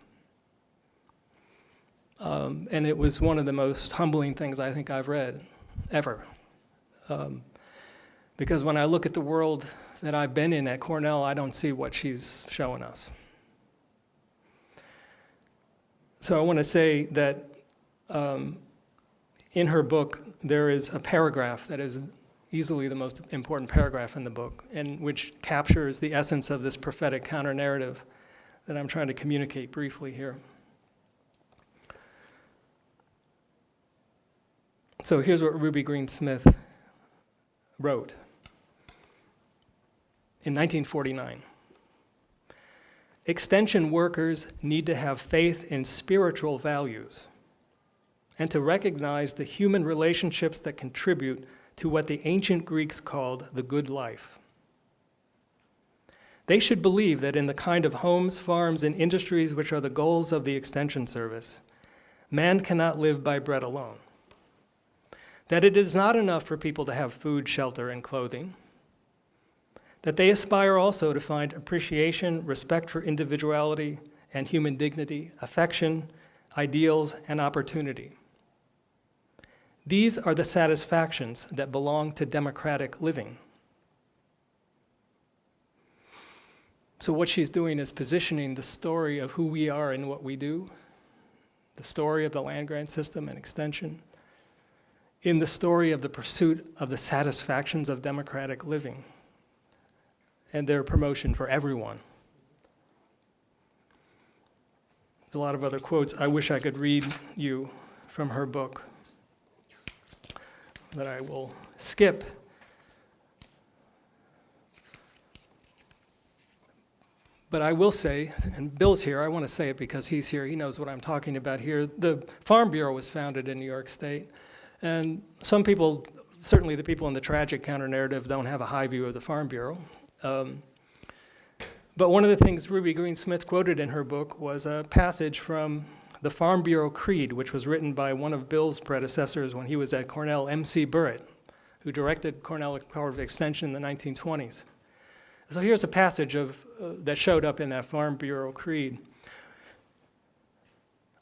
And it was one of the most humbling things I think I've read, ever. Because when I look at the world that I've been in at Cornell, I don't see what she's showing us. So I want to say that in her book, there is a paragraph that is easily the most important paragraph in the book, and which captures the essence of this prophetic counter-narrative that I'm trying to communicate briefly here. So here's what Ruby Greensmith wrote in 1949. Extension workers need to have faith in spiritual values and to recognize the human relationships that contribute to what the ancient Greeks called the good life. They should believe that in the kind of homes, farms, and industries which are the goals of the Extension Service, man cannot live by bread alone. That it is not enough for people to have food, shelter, and clothing. That they aspire also to find appreciation, respect for individuality and human dignity, affection, ideals, and opportunity. These are the satisfactions that belong to democratic living. So what she's doing is positioning the story of who we are and what we do, the story of the land-grant system and extension, in the story of the pursuit of the satisfactions of democratic living and their promotion for everyone. A lot of other quotes I wish I could read you from her book. that I will skip. But I will say, and Bill's here, I want to say it because he's here, he knows what I'm talking about here. The Farm Bureau was founded in New York State, and some people, certainly the people in the tragic counter-narrative, don't have a high view of the Farm Bureau. But one of the things Ruby Green-Smith quoted in her book was a passage from the Farm Bureau Creed, which was written by one of Bill's predecessors when he was at Cornell, M.C. Burritt, who directed Cornell College of Extension in the 1920s. So here's a passage that showed up in that Farm Bureau Creed.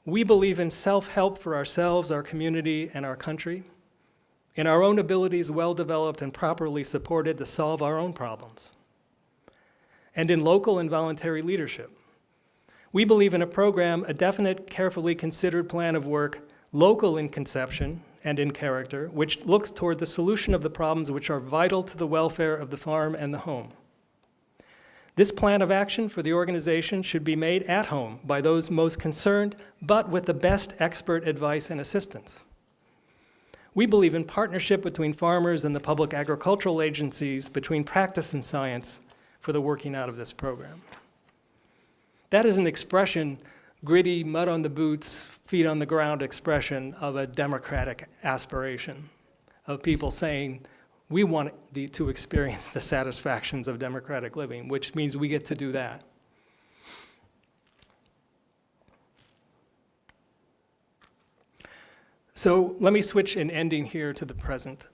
We believe in self-help for ourselves, our community, and our country, in our own abilities well-developed and properly supported to solve our own problems, and in local and voluntary leadership. We believe in a program, a definite, carefully considered plan of work, local in conception and in character, which looks toward the solution of the problems which are vital to the welfare of the farm and the home. This plan of action for the organization should be made at home by those most concerned, but with the best expert advice and assistance. We believe in partnership between farmers and the public agricultural agencies, between practice and science, for the working out of this program. That is an expression, gritty, mud on the boots, feet on the ground expression of a democratic aspiration, of people saying, we want to experience the satisfactions of democratic living, which means we get to do that. So let me switch in ending here to the present.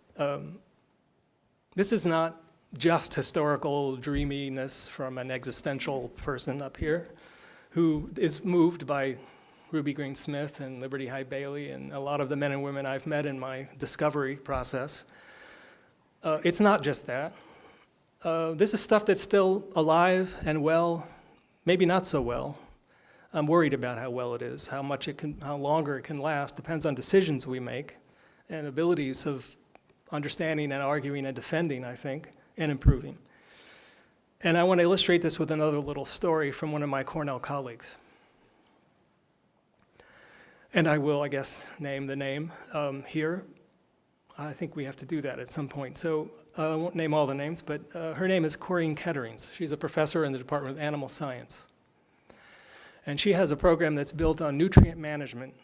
This is not just historical dreaminess from an existential person up here who is moved by Ruby Green-Smith and Liberty Hyde Bailey and a lot of the men and women I've met in my discovery process. It's not just that. This is stuff that's still alive and well, maybe not so well. I'm worried about how well it is, how longer it can last, depends on decisions we make and abilities of understanding and arguing and defending, I think, and improving. And I want to illustrate this with another little story from one of my Cornell colleagues. And I will, I guess, name the name here. I think we have to do that at some point. So I won't name all the names, but her name is Corinne Ketterings. She's a professor in the Department of Animal Science. And she has a program that's built on nutrient management,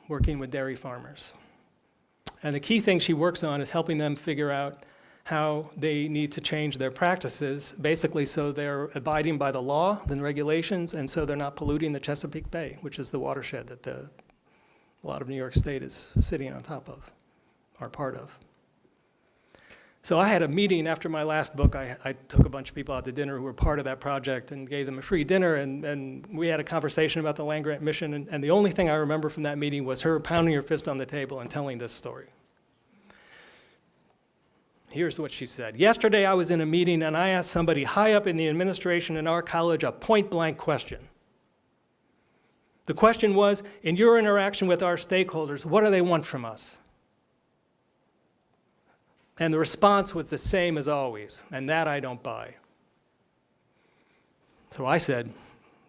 working with dairy farmers. And the key thing she works on is helping them figure out how they need to change their practices, basically so they're abiding by the law and regulations, and so they're not polluting the Chesapeake Bay, which is the watershed that a lot of New York State is sitting on top of, or part of. So I had a meeting after my last book. I took a bunch of people out to dinner who were part of that project and gave them a free dinner, and we had a conversation about the LandGrant Mission, and the only thing I remember from that meeting was her pounding her fist on the table and telling this story. Here's what she said. Yesterday I was in a meeting and I asked somebody high up in the administration in our college a point-blank question. The question was, in your interaction with our stakeholders, what do they want from us? And the response was the same as always, and that I don't buy. So I said,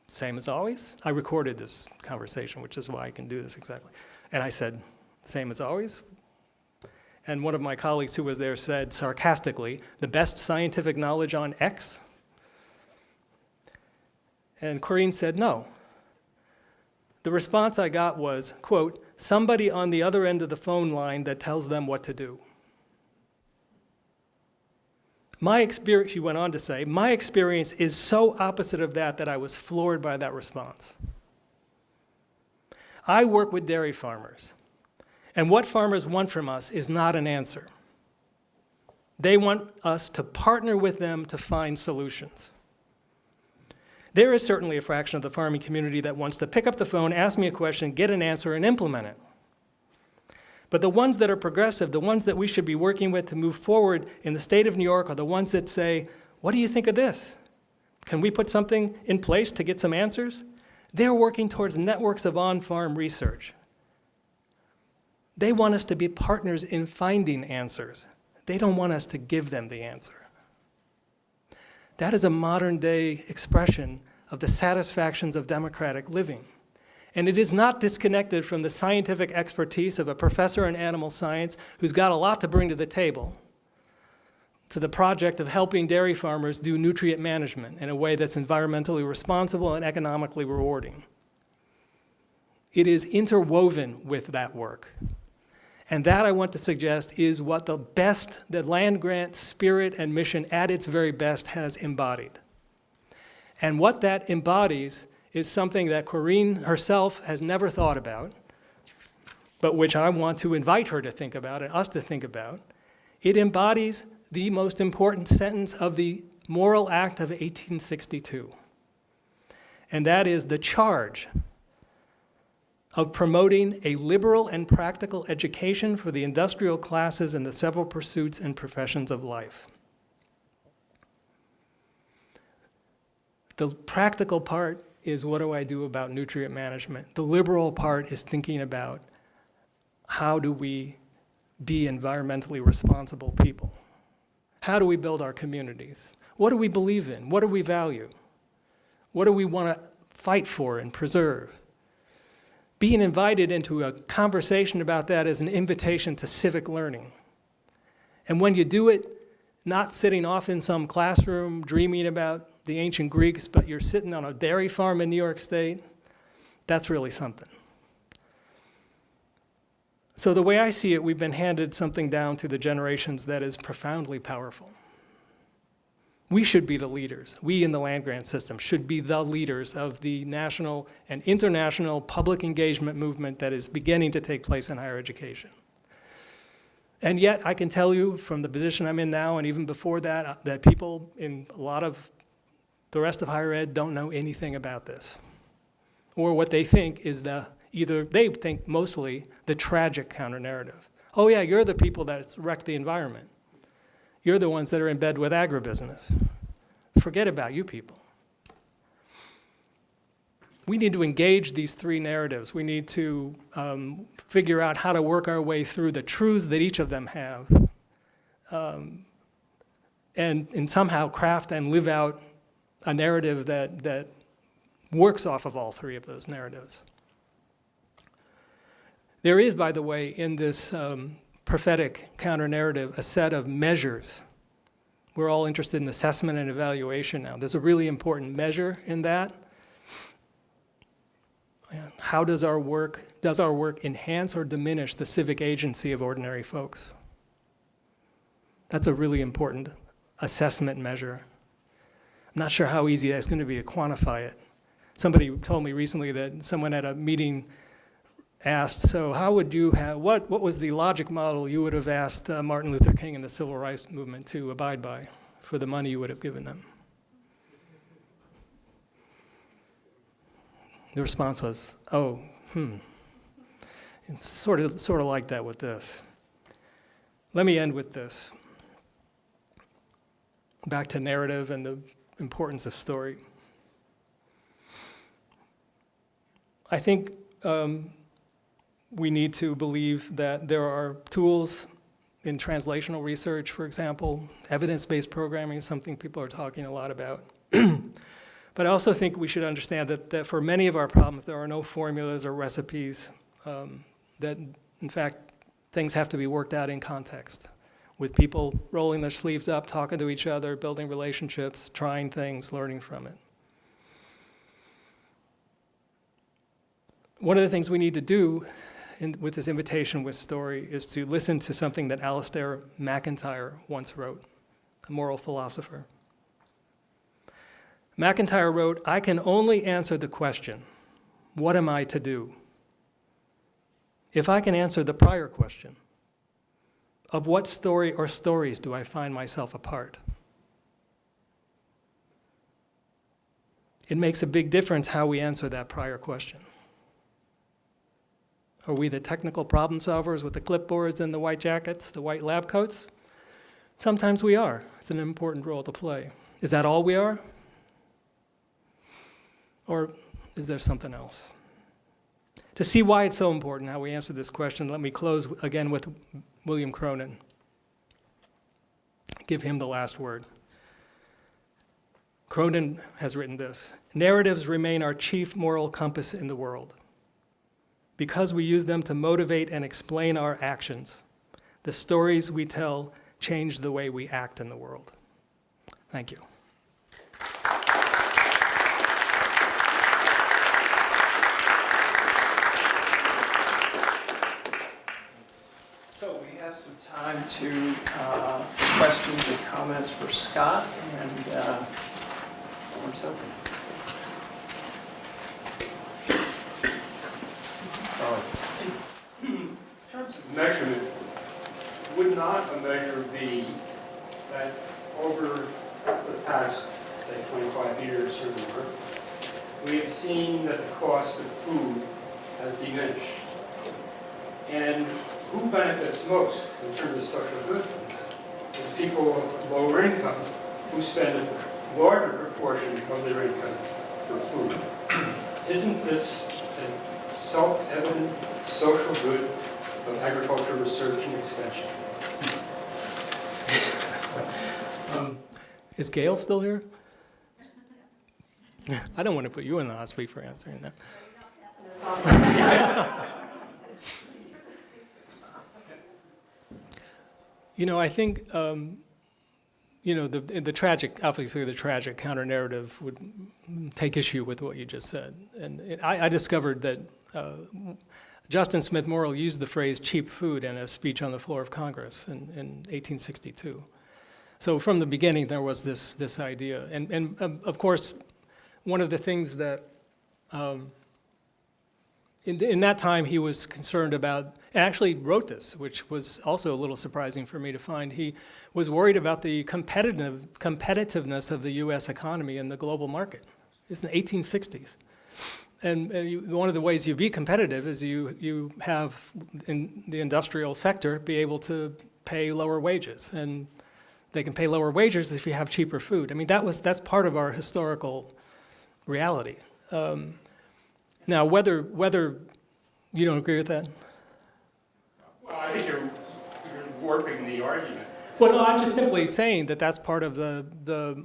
same as always? I recorded this conversation, which is why I can do this exactly. And I said, same as always? And one of my colleagues who was there said sarcastically, the best scientific knowledge on X? And Corinne said, no. The response I got was, quote, somebody on the other end of the phone line that tells them what to do. My experience, she went on to say, my experience is so opposite of that I was floored by that response. I work with dairy farmers, and what farmers want from us is not an answer. They want us to partner with them to find solutions. There is certainly a fraction of the farming community that wants to pick up the phone, ask me a question, get an answer, and implement it. But the ones that are progressive, the ones that we should be working with to move forward in the state of New York are the ones that say, what do you think of this? Can we put something in place to get some answers? They're working towards networks of on-farm research. They want us to be partners in finding answers. They don't want us to give them the answer. That is a modern day expression of the satisfactions of democratic living. And it is not disconnected from the scientific expertise of a professor in animal science who's got a lot to bring to the table, to the project of helping dairy farmers do nutrient management in a way that's environmentally responsible and economically rewarding. It is interwoven with that work. And that, I want to suggest, is what the LandGrant spirit and mission at its very best has embodied. And what that embodies is something that Corinne herself has never thought about, but which I want to invite her to think about and us to think about. It embodies the most important sentence of the Moral Act of 1862. And that is the charge of promoting a liberal and practical education for the industrial classes in the several pursuits and professions of life. The practical part is, what do I do about nutrient management? The liberal part is thinking about, how do we be environmentally responsible people? How do we build our communities? What do we believe in? What do we value? What do we want to fight for and preserve? Being invited into a conversation about that is an invitation to civic learning. And when you do it, not sitting off in some classroom dreaming about the ancient Greeks, but you're sitting on a dairy farm in New York State, that's really something. So the way I see it, we've been handed something down through the generations that is profoundly powerful. We should be the leaders. We in the land-grant system should be the leaders of the national and international public engagement movement that is beginning to take place in higher education. And yet, I can tell you from the position I'm in now, and even before that, that people in a lot of the rest of higher ed don't know anything about this. Or what they think is they think mostly the tragic counter-narrative. Oh yeah, you're the people that wreck the environment. You're the ones that are in bed with agribusiness. Forget about you people. We need to engage these three narratives. We need to figure out how to work our way through the truths that each of them have, and somehow craft and live out a narrative that works off of all three of those narratives. There is, by the way, in this prophetic counter-narrative, a set of measures. We're all interested in assessment and evaluation now. There's a really important measure in that. How does our work enhance or diminish the civic agency of ordinary folks? That's a really important assessment measure. I'm not sure how easy that's going to be to quantify it. Somebody told me recently that someone at a meeting asked, so how would you have, what was the logic model you would have asked Martin Luther King and the Civil Rights Movement to abide by for the money you would have given them? The response was, It's sort of like that with this. Let me end with this. Back to narrative and the importance of story. I think we need to believe that there are tools in translational research, for example. Evidence-based programming is something people are talking a lot about. But I also think we should understand that for many of our problems, there are no formulas or recipes, that in fact, things have to be worked out in context, with people rolling their sleeves up, talking to each other, building relationships, trying things, learning from it. One of the things we need to do with this invitation with story is to listen to something that Alistair MacIntyre once wrote, a moral philosopher. MacIntyre wrote, "I can only answer the question, what am I to do? If I can answer the prior question, of what story or stories do I find myself a part?" It makes a big difference how we answer that prior question. Are we the technical problem solvers with the clipboards and the white jackets, the white lab coats? Sometimes we are. It's an important role to play. Is that all we are? Or is there something else? To see why it's so important how we answer this question, let me close again with William Cronin. Give him the last word. Cronin has written this: "Narratives remain our chief moral compass in the world. because we use them to motivate and explain our actions. The stories we tell change the way we act in the world. Thank you. So we have some time to questions and comments for Scott, and floor's open. In terms of measurement, would not a measure be that over the past, say, 25 years or more, we have seen that the cost of food has diminished? And who benefits most in terms of social good from that? Is people of lower income who spend a larger proportion of their income for food. Isn't this a self-evident social good of agricultural research and extension? Is Gail still here? I don't want to put you in the hot seat for answering that. You know, I think, the tragic, obviously the tragic counter-narrative would take issue with what you just said. And I discovered that Justin Smith Morrill used the phrase cheap food in a speech on the floor of Congress in 1862. So from the beginning, there was this idea. And of course, one of the things that in that time he was concerned about, and actually wrote this, which was also a little surprising for me to find. He was worried about the competitiveness of the U.S. economy in the global market. It's in the 1860s. And one of the ways you be competitive is you have, in the industrial sector, be able to pay lower wages. And they can pay lower wages if you have cheaper food. I mean, that's part of our historical reality. Now, whether you don't agree with that? Well, I think you're warping the argument. Well, no, I'm just simply saying that that's part of the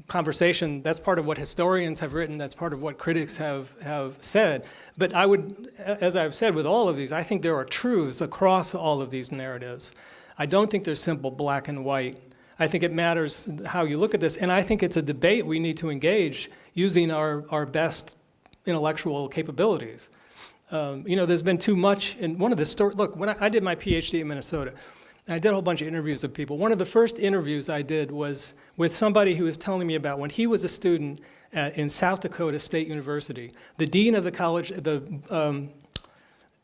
conversation. That's part of what historians have written. That's part of what critics have said. But I would, as I've said with all of these, I think there are truths across all of these narratives. I don't think there's simple black and white. I think it matters how you look at this. And I think it's a debate we need to engage using our best intellectual capabilities. There's been too much, and one of the stories, look, when I did my PhD in Minnesota, I did a whole bunch of interviews with people. One of the first interviews I did was with somebody who was telling me about when he was a student in South Dakota State University. The dean of the college,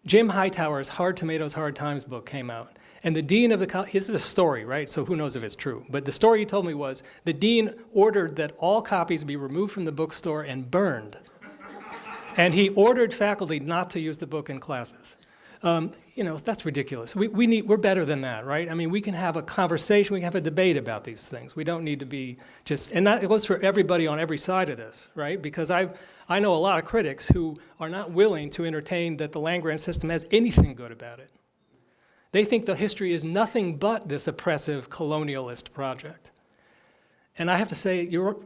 Jim Hightower's Hard Tomatoes, Hard Times book came out. And the dean of the college, this is a story, right? So who knows if it's true. But the story he told me was the dean ordered that all copies be removed from the bookstore and burned. And he ordered faculty not to use the book in classes. That's ridiculous. We're better than that, right? I mean, we can have a conversation, we can have a debate about these things. We don't need to be just, and that goes for everybody on every side of this, right? Because I know a lot of critics who are not willing to entertain that the land-grant system has anything good about it. They think the history is nothing but this oppressive colonialist project. And I have to say, you're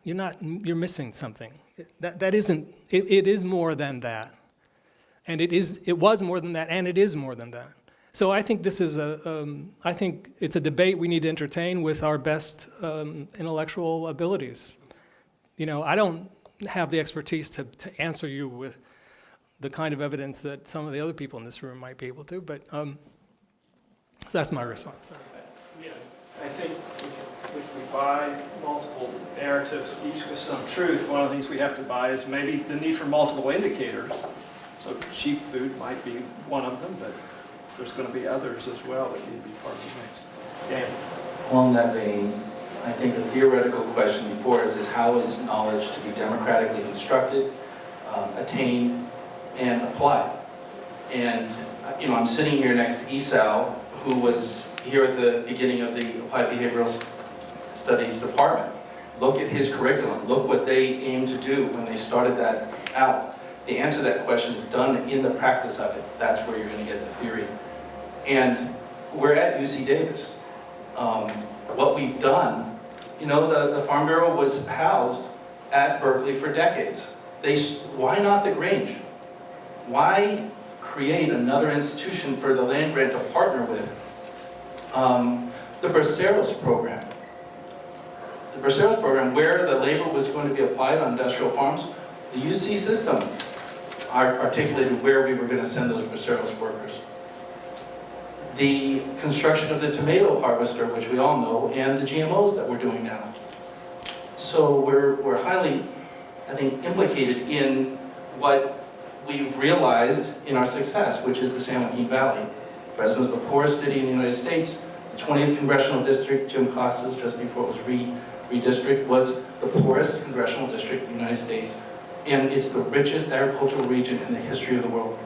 missing something. That isn't, it is more than that. And it was more than that, and it is more than that. So I think this is I think it's a debate we need to entertain with our best intellectual abilities. I don't have the expertise to answer you with the kind of evidence that some of the other people in this room might be able to, but so that's my response. Yeah, I think if we buy multiple narratives, each with some truth, one of the things we have to buy is maybe the need for multiple indicators. So cheap food might be one of them, but there's going to be others as well that need to be part of the mix. Dan? Along that vein, I think the theoretical question before us is how is knowledge to be democratically constructed, attained, and applied? And I'm sitting here next to Esau, who was here at the beginning of the Applied Behavioral Studies department. Look at his curriculum. Look what they aimed to do when they started that out. The answer to that question is done in the practice of it. That's where you're going to get the theory. And we're at UC Davis. What we've done, the Farm Bureau was housed at Berkeley for decades. Why not the Grange? Why create another institution for the land grant to partner with. The Braceros program. The Braceros program, where the labor was going to be applied on industrial farms, the UC system articulated where we were going to send those Braceros workers. The construction of the tomato harvester, which we all know, and the GMOs that we're doing now. So we're highly, I think, implicated in what we've realized in our success, which is the San Joaquin Valley. Fresno's the poorest city in the United States. The 20th Congressional District, Jim Costas, just before it was redistricted, was the poorest congressional district in the United States. And it's the richest agricultural region in the history of the world.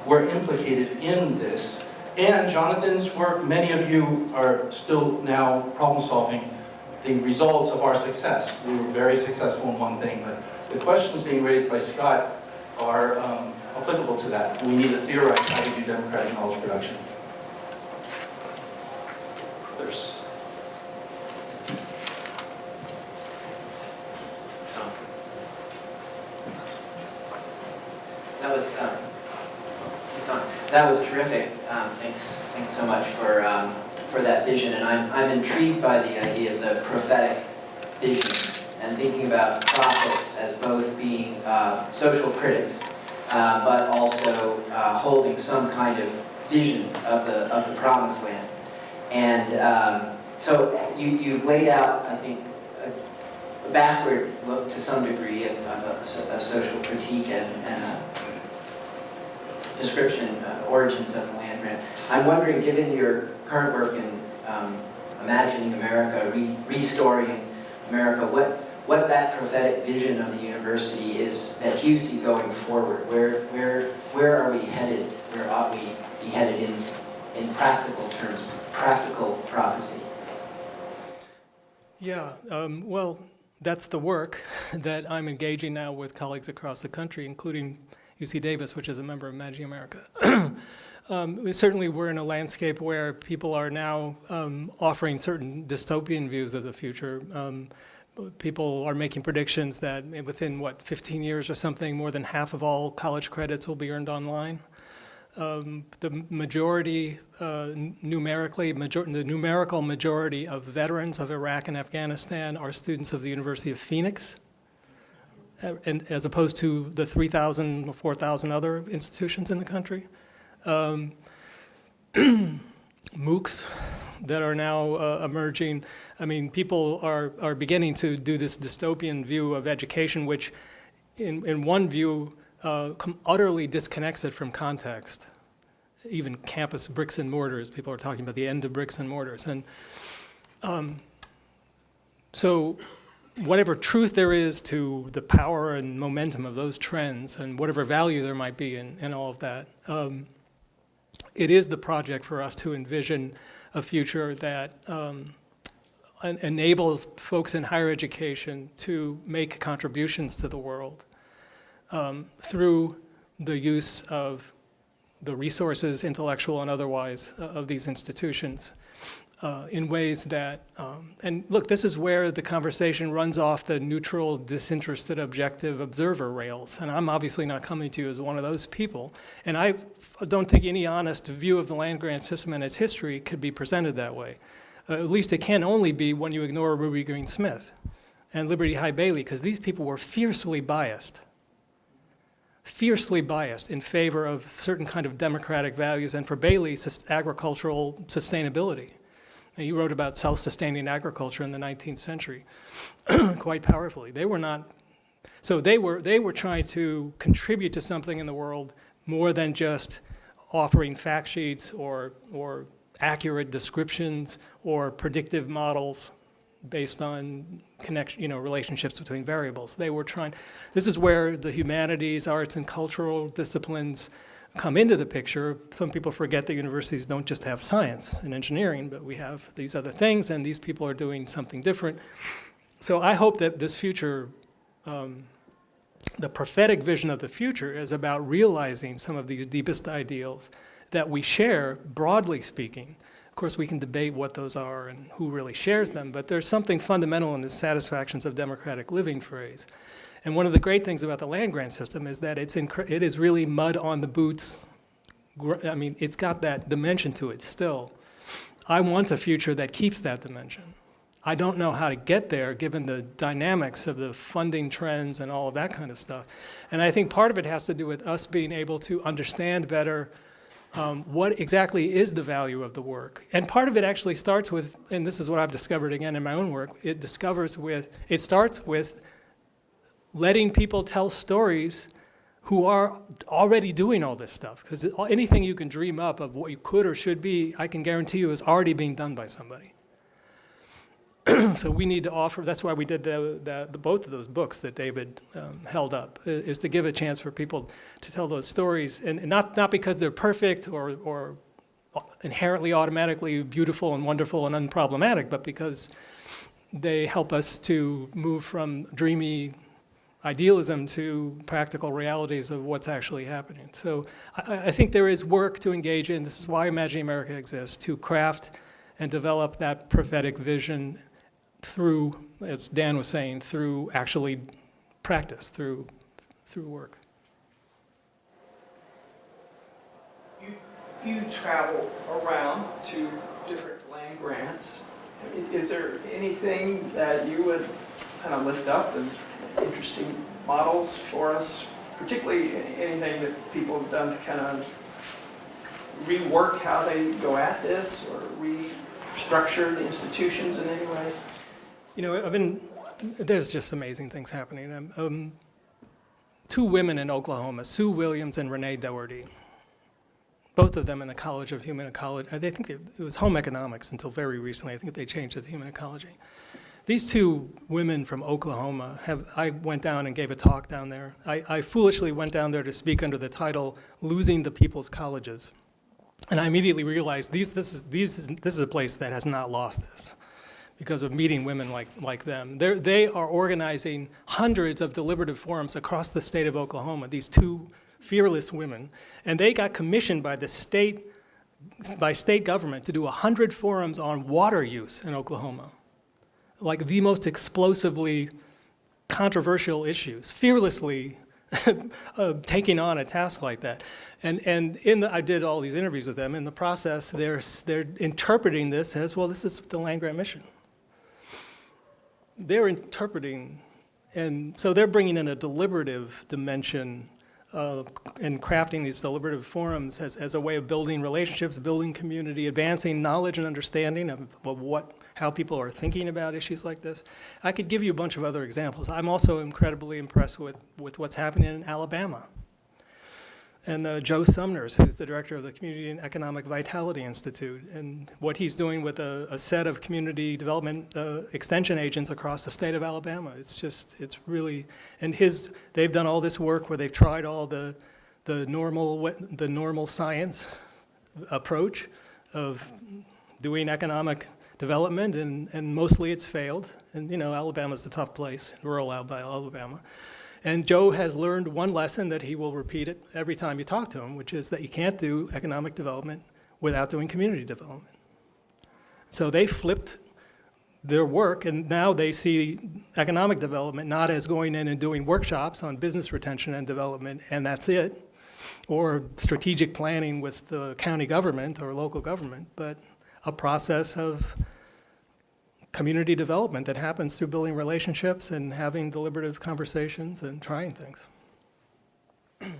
We're implicated in this. And Jonathan's work, many of you are still now problem solving the results of our success. We were very successful in one thing, but the questions being raised by Scott are applicable to that. We need to theorize how to do democratic knowledge production. Others? That was terrific. Thanks so much for that vision. And I'm intrigued by the idea of the prophetic vision and thinking about prophets as both being social critics, but also holding some kind of vision of the promised land. And so you've laid out, I think, a backward look to some degree of a social critique and a description, origins of the land grant. I'm wondering, given your current work in imagining America, restoring America, what that prophetic vision of the university is that you see going forward. Where are we headed? Where ought we be headed in practical terms, practical prophecy? Yeah, well, that's the work that I'm engaging now with colleagues across the country, including UC Davis, which is a member of Imagining America. Certainly we're in a landscape where people are now offering certain dystopian views of the future. People are making predictions that within, 15 years or something, more than half of all college credits will be earned online. The majority, the numerical majority of veterans of Iraq and Afghanistan are students of the University of Phoenix, and as opposed to the 3,000 or 4,000 other institutions in the country. MOOCs that are now emerging. I mean, people are beginning to do this dystopian view of education, which in one view utterly disconnects it from context. Even campus bricks and mortars, people are talking about the end of bricks and mortars. And so whatever truth there is to the power and momentum of those trends and whatever value there might be in all of that, it is the project for us to envision a future that enables folks in higher education to make contributions to the world through the use of the resources, intellectual and otherwise, of these institutions in ways that, and look, this is where the conversation runs off the neutral, disinterested, objective observer rails. And I'm obviously not coming to you as one of those people. And I don't think any honest view of the land-grant system and its history could be presented that way. At least it can only be when you ignore Ruby Green Smith and Liberty Hyde Bailey, because these people were fiercely biased in favor of certain kind of democratic values, and for Bailey, agricultural sustainability. And he wrote about self-sustaining agriculture in the 19th century quite powerfully. They were not, so they were trying to contribute to something in the world more than just offering fact sheets or accurate descriptions or predictive models based on relationships between variables. They were trying, this is where the humanities, arts, and cultural disciplines come into the picture. Some people forget that universities don't just have science and engineering, but we have these other things, and these people are doing something different. So I hope that this future, the prophetic vision of the future, is about realizing some of these deepest ideals that we share, broadly speaking. Of course, we can debate what those are and who really shares them, but there's something fundamental in the satisfactions of democratic living phrase. And one of the great things about the land-grant system is that it is really mud on the boots I mean, it's got that dimension to it still. I want a future that keeps that dimension. I don't know how to get there given the dynamics of the funding trends and all of that kind of stuff. And I think part of it has to do with us being able to understand better what exactly is the value of the work. And part of it actually starts with, and this is what I've discovered again in my own work, it starts with letting people tell stories who are already doing all this stuff. Because anything you can dream up of what you could or should be, I can guarantee you is already being done by somebody. So we need to offer, that's why we did both of those books that David held up, is to give a chance for people to tell those stories, and not because they're perfect or inherently automatically beautiful and wonderful and unproblematic, but because they help us to move from dreamy idealism to practical realities of what's actually happening. So I think there is work to engage in. This is why Imagining America exists, to craft and develop that prophetic vision through, as Dan was saying, through actually practice, through work. You travel around to different land grants. Is there anything that you would kind of lift up as interesting models for us, particularly anything that people have done to kind of rework how they go at this or restructure the institutions in any way? You know, there's just amazing things happening. Two women in Oklahoma, Sue Williams and Renee Doherty, both of them in the College of Human Ecology. I think it was home economics until very recently. I think they changed it to human ecology. These two women from Oklahoma I went down and gave a talk down there. I foolishly went down there to speak under the title, Losing the People's Colleges. And I immediately realized this is a place that has not lost this because of meeting women like them. They are organizing hundreds of deliberative forums across the state of Oklahoma, these two fearless women, and they got commissioned by state government to do 100 forums on water use in Oklahoma. Like the most explosively controversial issues, fearlessly taking on a task like that. And I did all these interviews with them. In the process, they're interpreting this as, well, this is the LandGrant Mission. They're interpreting, and so they're bringing in a deliberative dimension and crafting these deliberative forums as a way of building relationships, building community, advancing knowledge and understanding of how people are thinking about issues like this. I could give you a bunch of other examples. I'm also incredibly impressed with what's happening in Alabama. And Joe Sumners, who's the director of the Community and Economic Vitality Institute, and what he's doing with a set of community development extension agents across the state of Alabama. It's really, and they've done all this work where they've tried all the normal science approach of doing economic development, and mostly it's failed. And you know, Alabama's a tough place, rural Alabama. And Joe has learned one lesson that he will repeat it every time you talk to him, which is that you can't do economic development without doing community development. So they flipped their work, and now they see economic development not as going in and doing workshops on business retention and development, and that's it, or strategic planning with the county government or local government, but a process of community development that happens through building relationships and having deliberative conversations and trying things. All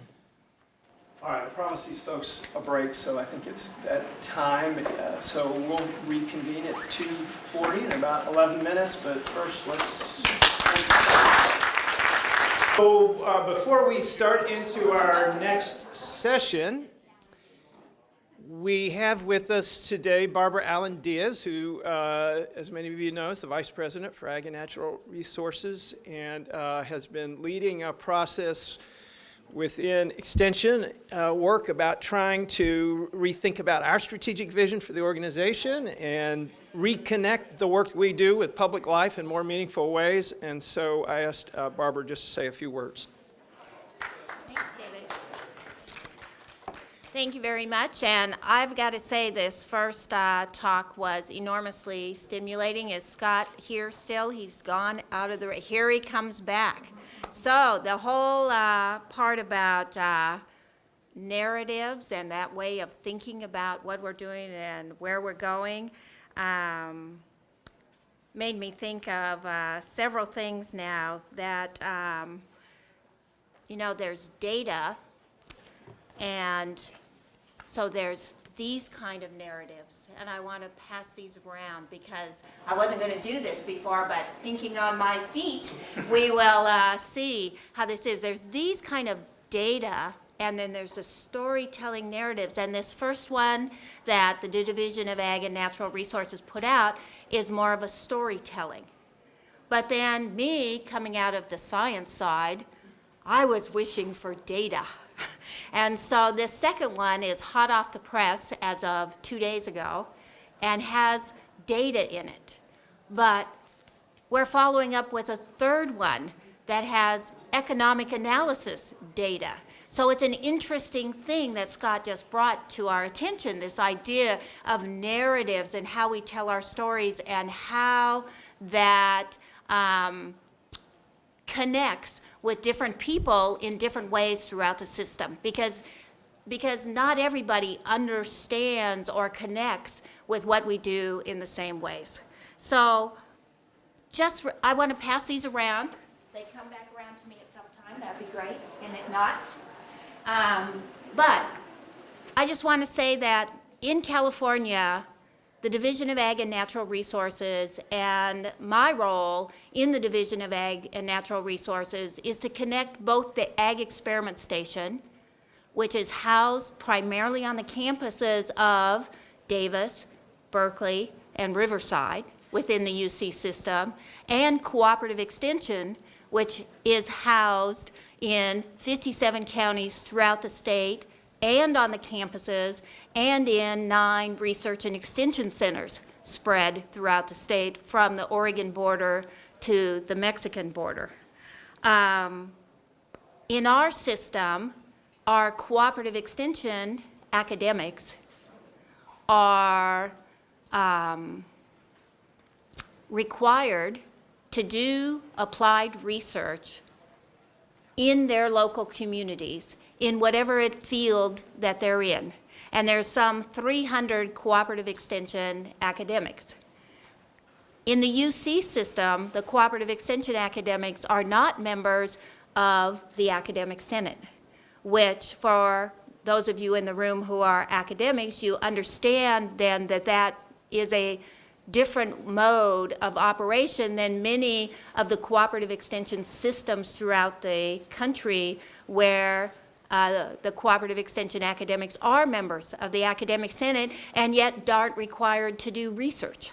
right, I promised these folks a break, so I think it's that time. So we'll reconvene at 2:40 in about 11 minutes, but first let's... So before we start into our next session, we have with us today Barbara Allen Diaz, who, as many of you know, is the Vice President for Ag and Natural Resources and has been leading a process within Extension work about trying to rethink about our strategic vision for the organization and reconnect the work that we do with public life in more meaningful ways. And so I asked Barbara just to say a few words. Thanks, David. Thank you very much, and I've got to say this first talk was enormously stimulating. Is Scott here still? He's gone out of the, here he comes back. So the whole part about narratives and that way of thinking about what we're doing and where we're going made me think of several things now that, there's data, and so there's these kind of narratives, and I want to pass these around because I wasn't going to do this before, but thinking on my feet, we will see how this is. There's these kind of data, and then there's the storytelling narratives, and this first one that the Division of Ag and Natural Resources put out is more of a storytelling. But then me, coming out of the science side, I was wishing for data. And so this second one is hot off the press as of 2 days ago and has data in it. But we're following up with a third one that has economic analysis data. So it's an interesting thing that Scott just brought to our attention, this idea of narratives and how we tell our stories and how that connects with different people in different ways throughout the system. Because not everybody understands or connects with what we do in the same ways. So I want to pass these around. They come back around to me at some time, that'd be great, and if not. But I just want to say that in California, the Division of Ag and Natural Resources and my role in the Division of Ag and Natural Resources is to connect both the Ag Experiment Station, which is housed primarily on the campuses of Davis, Berkeley, and Riverside within the UC system, and Cooperative Extension, which is housed in 57 counties throughout the state and on the campuses and in 9 research and extension centers spread throughout the state from the Oregon border to the Mexican border. In our system, our cooperative extension academics are required to do applied research in their local communities in whatever field that they're in. And there's some 300 cooperative extension academics. In the UC system, the cooperative extension academics are not members of the Academic Senate, which for those of you in the room who are academics, you understand then that that is a different mode of operation than many of the cooperative extension systems throughout the country where the cooperative extension academics are members of the Academic Senate and yet aren't required to do research.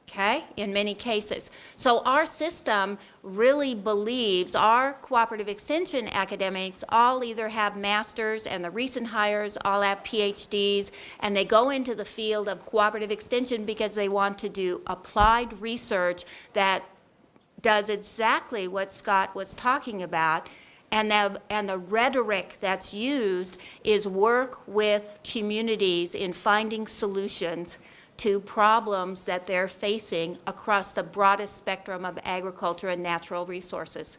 Okay, in many cases. So our system really believes our cooperative extension academics all either have masters, and the recent hires all have PhDs, and they go into the field of cooperative extension because they want to do applied research that does exactly what Scott was talking about. And the rhetoric that's used is work with communities in finding solutions to problems that they're facing across the broadest spectrum of agriculture and natural resources.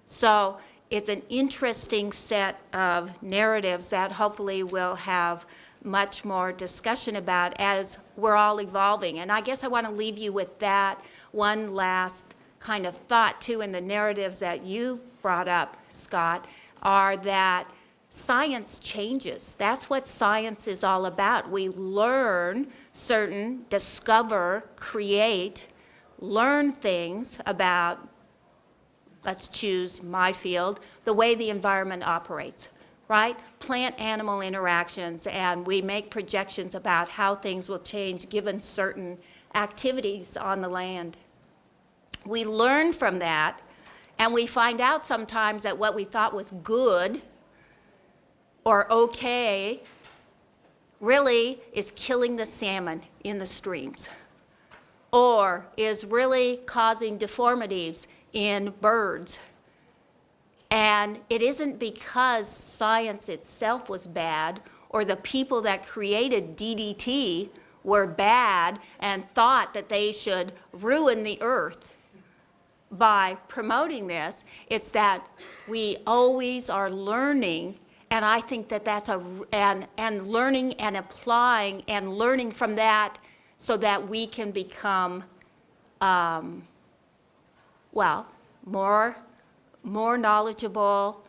So it's an interesting set of narratives that hopefully we'll have much more discussion about as we're all evolving. And I guess I want to leave you with that one last kind of thought too, in the narratives that you brought up, Scott, are that science changes. That's what science is all about. We learn certain, discover, create, learn things about, let's choose my field, the way the environment operates, right? Plant-animal interactions, and we make projections about how things will change given certain activities on the land. We learn from that, and we find out sometimes that what we thought was good or okay really is killing the salmon in the streams, or is really causing deformities in birds. And it isn't because science itself was bad or the people that created DDT were bad and thought that they should ruin the earth. by promoting this. It's that we always are learning, and I think that that's and learning and applying and learning from that so that we can become, well, more knowledgeable,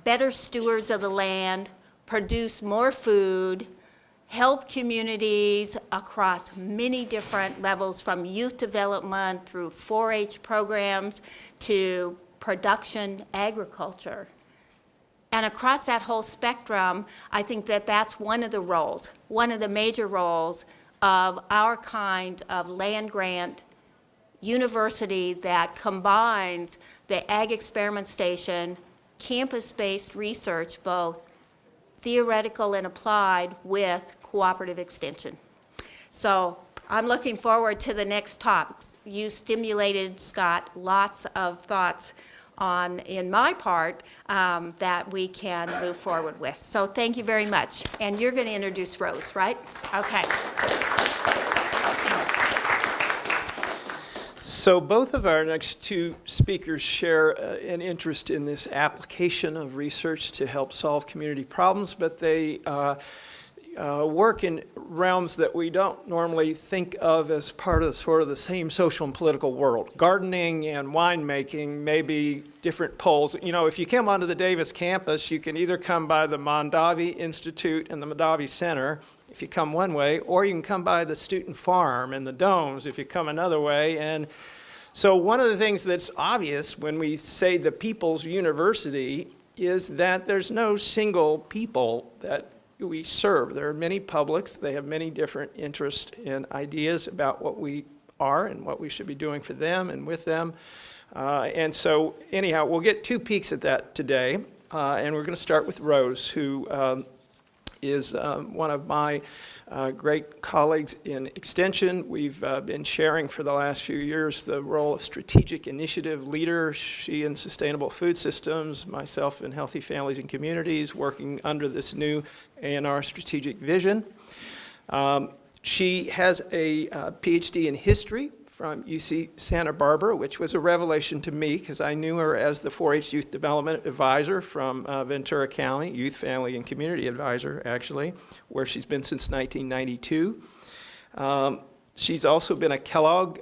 better stewards of the land, produce more food, help communities across many different levels, from youth development through 4-H programs to production agriculture. And across that whole spectrum, I think that that's one of the roles, one of the major roles of our kind of land-grant university that combines the Ag Experiment Station, campus-based research, both theoretical and applied, with cooperative extension. So I'm looking forward to the next talk. You stimulated, Scott, lots of thoughts in my part, that we can move forward with. So thank you very much. And you're going to introduce Rose, right? Okay. So both of our next two speakers share an interest in this application of research to help solve community problems, but they work in realms that we don't normally think of as part of sort of the same social and political world. Gardening and winemaking may be different poles. You know, if you come onto the Davis campus, you can either come by the Mondavi Institute and the Mondavi Center if you come one way, or you can come by the student farm and the domes if you come another way. And so one of the things that's obvious when we say the People's University is that there's no single people that we serve. There are many publics. They have many different interests and ideas about what we are and what we should be doing for them and with them. And so anyhow, we'll get two peeks at that today. And we're going to start with Rose, who is one of my great colleagues in Extension. We've been sharing for the last few years the role of strategic initiative leader, she in sustainable food systems, myself in healthy families and communities, working under this new A&R strategic vision. She has a PhD in history from UC Santa Barbara, which was a revelation to me because I knew her as the 4-H Youth Development Advisor from Ventura County, Youth, Family, and Community Advisor, actually, where she's been since 1992. She's also been a Kellogg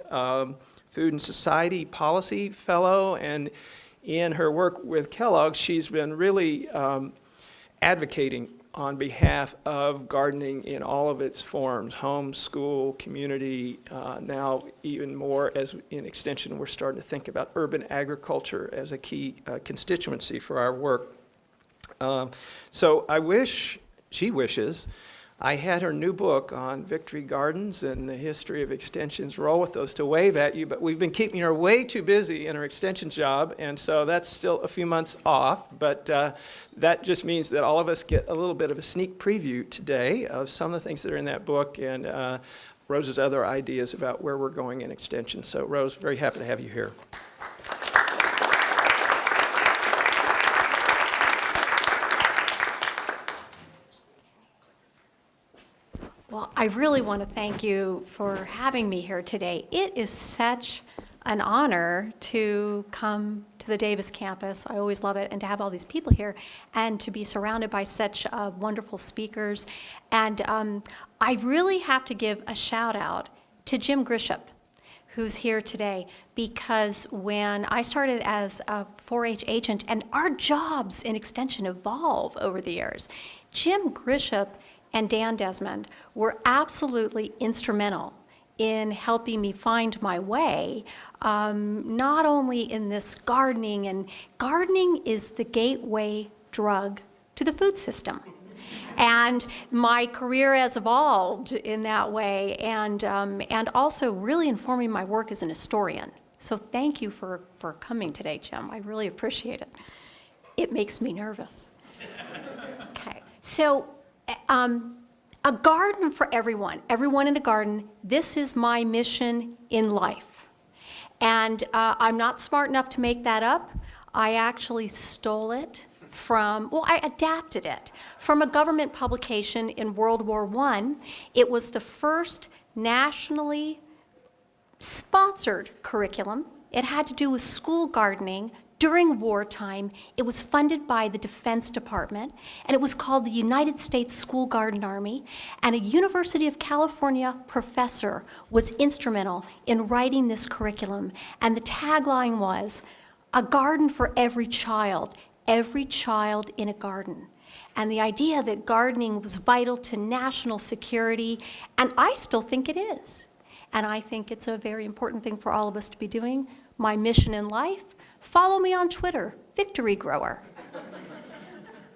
Food and Society Policy Fellow, and in her work with Kellogg, she's been really advocating on behalf of gardening in all of its forms, home, school, community, now even more as in Extension we're starting to think about urban agriculture as a key constituency for our work. So she wishes, I had her new book on Victory Gardens and the history of Extension's role with those to wave at you, but we've been keeping her way too busy in her Extension job, and so that's still a few months off, but that just means that all of us get a little bit of a sneak preview today of some of the things that are in that book and Rose's other ideas about where we're going in Extension. So Rose, very happy to have you here. Well, I really want to thank you for having me here today. It is such an honor to come to the Davis campus. I always love it, and to have all these people here and to be surrounded by such wonderful speakers. And I really have to give a shout out to Jim Grisham, who's here today, because when I started as a 4-H agent, and our jobs in Extension evolve over the years, Jim Grisham and Dan Desmond were absolutely instrumental in helping me find my way, not only in this gardening, and gardening is the gateway drug to the food system. And my career has evolved in that way, and also really informing my work as an historian. So thank you for coming today, Jim. I really appreciate it. It makes me nervous. Okay, so a garden for everyone in a garden. This is my mission in life. And I'm not smart enough to make that up. I actually stole it I adapted it from a government publication in World War I. It was the first nationally sponsored curriculum It had to do with school gardening during wartime. It was funded by the Defense Department, and it was called the United States School Garden Army, and a University of California professor was instrumental in writing this curriculum, and the tagline was, "A garden for every child in a garden." And the idea that gardening was vital to national security, and I still think it is. And I think it's a very important thing for all of us to be doing. My mission in life, follow me on Twitter, Victory Grower.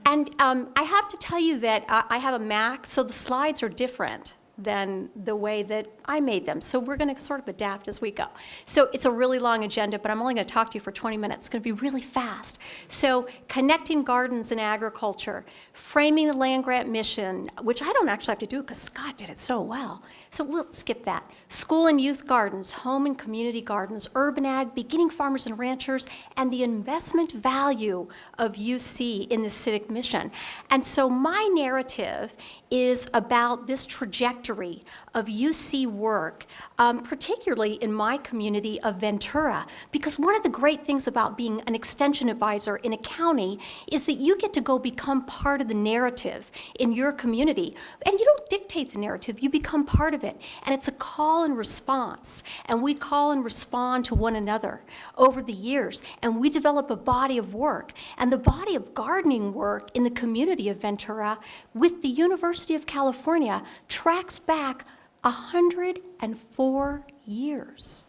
And I have to tell you that I have a Mac, so the slides are different than the way that I made them. So we're going to sort of adapt as we go. So it's a really long agenda, but I'm only going to talk to you for 20 minutes. It's going to be really fast. So connecting gardens and agriculture, framing the land-grant mission, which I don't actually have to do because Scott did it so well. So we'll skip that. School and youth gardens, home and community gardens, urban ag, beginning farmers and ranchers, and the investment value of UC in the civic mission. And so my narrative is about this trajectory of UC work, particularly in my community of Ventura, because one of the great things about being an extension advisor in a county is that you get to go become part of the narrative in your community. And you don't dictate the narrative, you become part of it. And it's a call and response. And we call and respond to one another over the years. And we develop a body of work. And the body of gardening work in the community of Ventura with the University of California tracks back 104 years.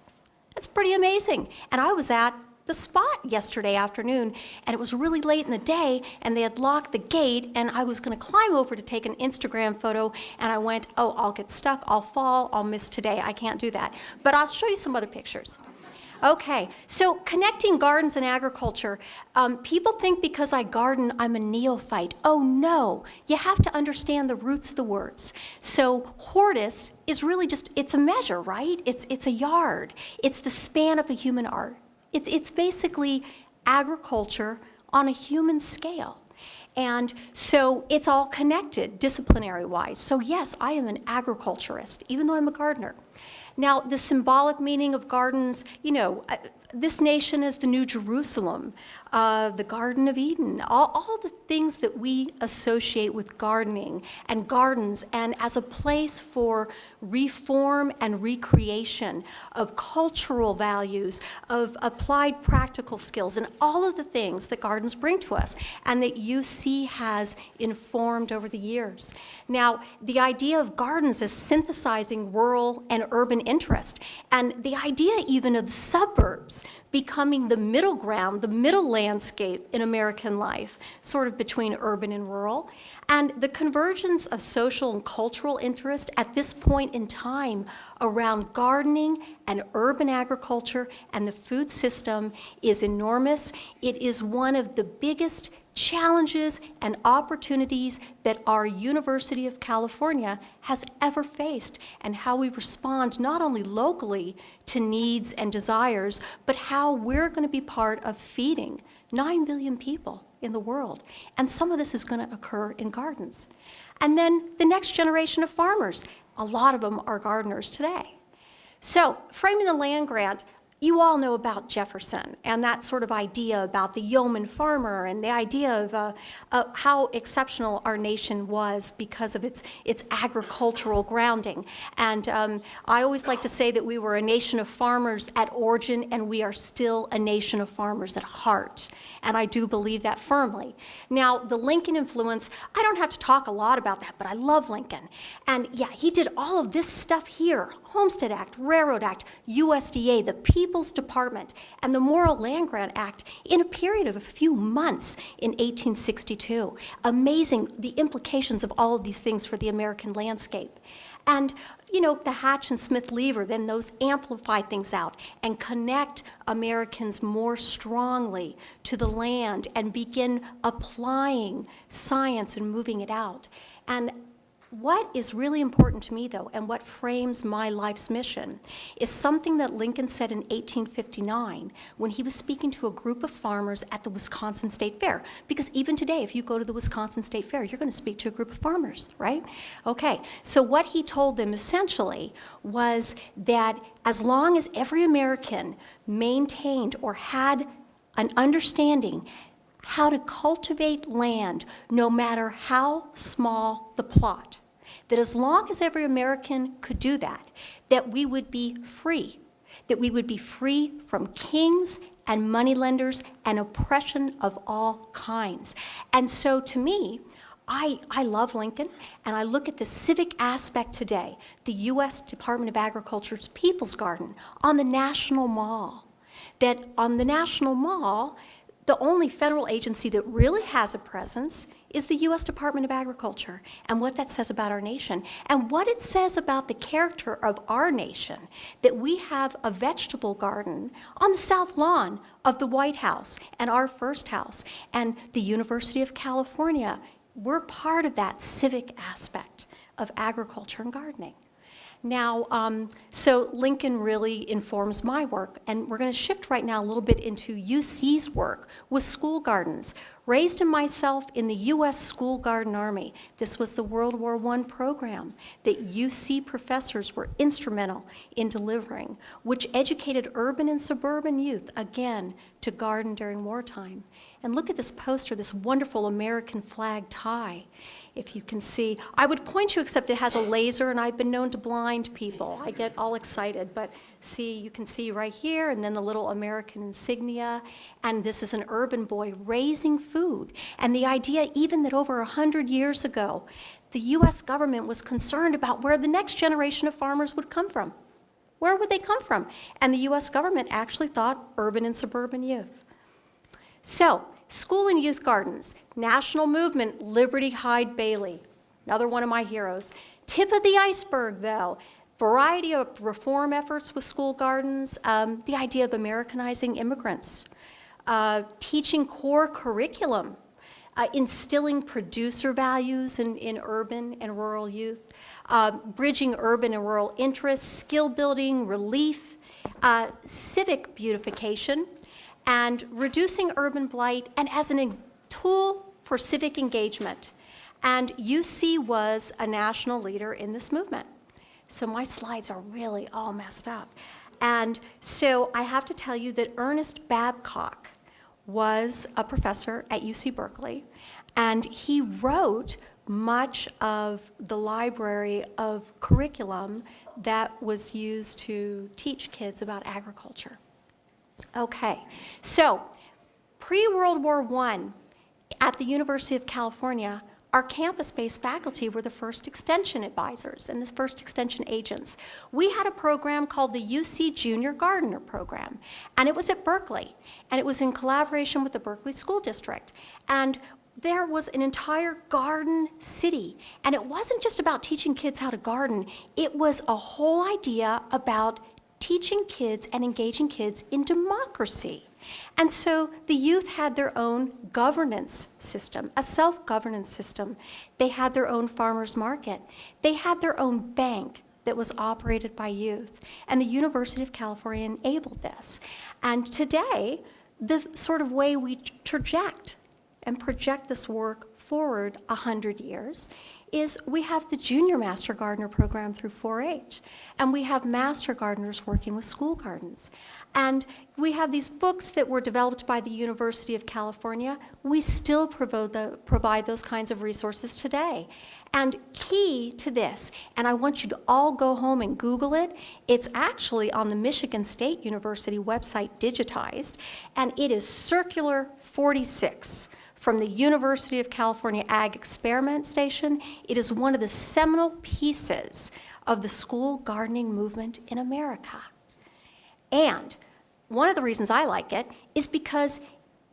That's pretty amazing. And I was at the spot yesterday afternoon, and it was really late in the day, and they had locked the gate, and I was going to climb over to take an Instagram photo, and I went, oh, I'll get stuck, I'll fall, I'll miss today. I can't do that. But I'll show you some other pictures. Okay, so connecting gardens and agriculture. People think because I garden, I'm a neophyte. Oh no, you have to understand the roots of the words. So hortus is really just, it's a measure, right? It's a yard. It's the span of a human art. It's basically agriculture on a human scale. And so it's all connected disciplinary-wise. So yes, I am an agriculturist, even though I'm a gardener. Now, the symbolic meaning of gardens, you know, this nation is the New Jerusalem, the Garden of Eden, all the things that we associate with gardening and gardens, and as a place for reform and recreation of cultural values, of applied practical skills, and all of the things that gardens bring to us, and that UC has informed over the years. Now, the idea of gardens as synthesizing rural and urban interest, and the idea even of the suburbs becoming the middle ground, the middle landscape in American life, sort of between urban and rural, and the convergence of social and cultural interest at this point in time around gardening and urban agriculture and the food system is enormous. It is one of the biggest challenges and opportunities that our University of California has ever faced, and how we respond not only locally to needs and desires, but how we're going to be part of feeding 9 billion people in the world. And some of this is going to occur in gardens. And then the next generation of farmers, a lot of them are gardeners today. So, framing the land grant, you all know about Jefferson and that sort of idea about the yeoman farmer, and the idea of how exceptional our nation was because of its agricultural grounding. And I always like to say that we were a nation of farmers at origin, and we are still a nation of farmers at heart. And I do believe that firmly. Now, the Lincoln influence, I don't have to talk a lot about that, but I love Lincoln. And yeah, he did all of this stuff here: Homestead Act, Railroad Act, USDA, the People's Department, and the Morrill Land Grant Act in a period of a few months in 1862. Amazing, the implications of all of these things for the American landscape. And you know, the Hatch and Smith lever, then those amplify things out and connect Americans more strongly to the land and begin applying science and moving it out. And What is really important to me, though, and what frames my life's mission, is something that Lincoln said in 1859 when he was speaking to a group of farmers at the Wisconsin State Fair. Because even today, if you go to the Wisconsin State Fair, you're going to speak to a group of farmers, right? Okay, so what he told them essentially was that as long as every American maintained or had an understanding how to cultivate land, no matter how small the plot, that as long as every American could do that, that we would be free, that we would be free from kings and moneylenders and oppression of all kinds. And so to me, I love Lincoln, and I look at the civic aspect today, the U.S. Department of Agriculture's People's Garden on the National Mall, that on the National Mall, the only federal agency that really has a presence is the U.S. Department of Agriculture, and what that says about our nation, and what it says about the character of our nation, that we have a vegetable garden on the south lawn of the White House and our first house, and the University of California. We're part of that civic aspect of agriculture and gardening. Now, so Lincoln really informs my work, and we're going to shift right now a little bit into UC's work with school gardens. Raised in myself in the U.S. School Garden Army. This was the World War I program that UC professors were instrumental in delivering, which educated urban and suburban youth, again, to garden during wartime. And look at this poster, this wonderful American flag tie. If you can see, I would point you, except it has a laser, and I've been known to blind people. I get all excited, but see, you can see right here, and then the little American insignia, and this is an urban boy raising food. And the idea even that over 100 years ago, the U.S. government was concerned about where the next generation of farmers would come from. Where would they come from? And the U.S. government actually thought urban and suburban youth. So, school and youth gardens, national movement, Liberty Hyde Bailey, another one of my heroes. Tip of the iceberg, though, variety of reform efforts with school gardens, the idea of Americanizing immigrants, teaching core curriculum, instilling producer values in urban and rural youth, bridging urban and rural interests, skill building, relief, civic beautification, and reducing urban blight, and as a tool for civic engagement. And UC was a national leader in this movement. So my slides are really all messed up. And so I have to tell you that Ernest Babcock was a professor at UC Berkeley, and he wrote much of the library of curriculum that was used to teach kids about agriculture. Okay, so pre-World War I, at the University of California, our campus-based faculty were the first extension advisors and the first extension agents. We had a program called the UC Junior Gardener Program, and it was at Berkeley, and it was in collaboration with the Berkeley School District. And there was an entire garden city, and it wasn't just about teaching kids how to garden, it was a whole idea about teaching kids and engaging kids in democracy. And so the youth had their own governance system, a self-governance system. They had their own farmers market. They had their own bank that was operated by youth. And the University of California enabled this. And today, the sort of way we project this work forward 100 years is we have the Junior Master Gardener program through 4-H, and we have Master Gardeners working with school gardens. And we have these books that were developed by the University of California. We still provide those kinds of resources today. And key to this, and I want you to all go home and Google it, it's actually on the Michigan State University website digitized, and it is Circular 46. From the University of California Ag Experiment Station. It is one of the seminal pieces of the school gardening movement in America. And one of the reasons I like it is because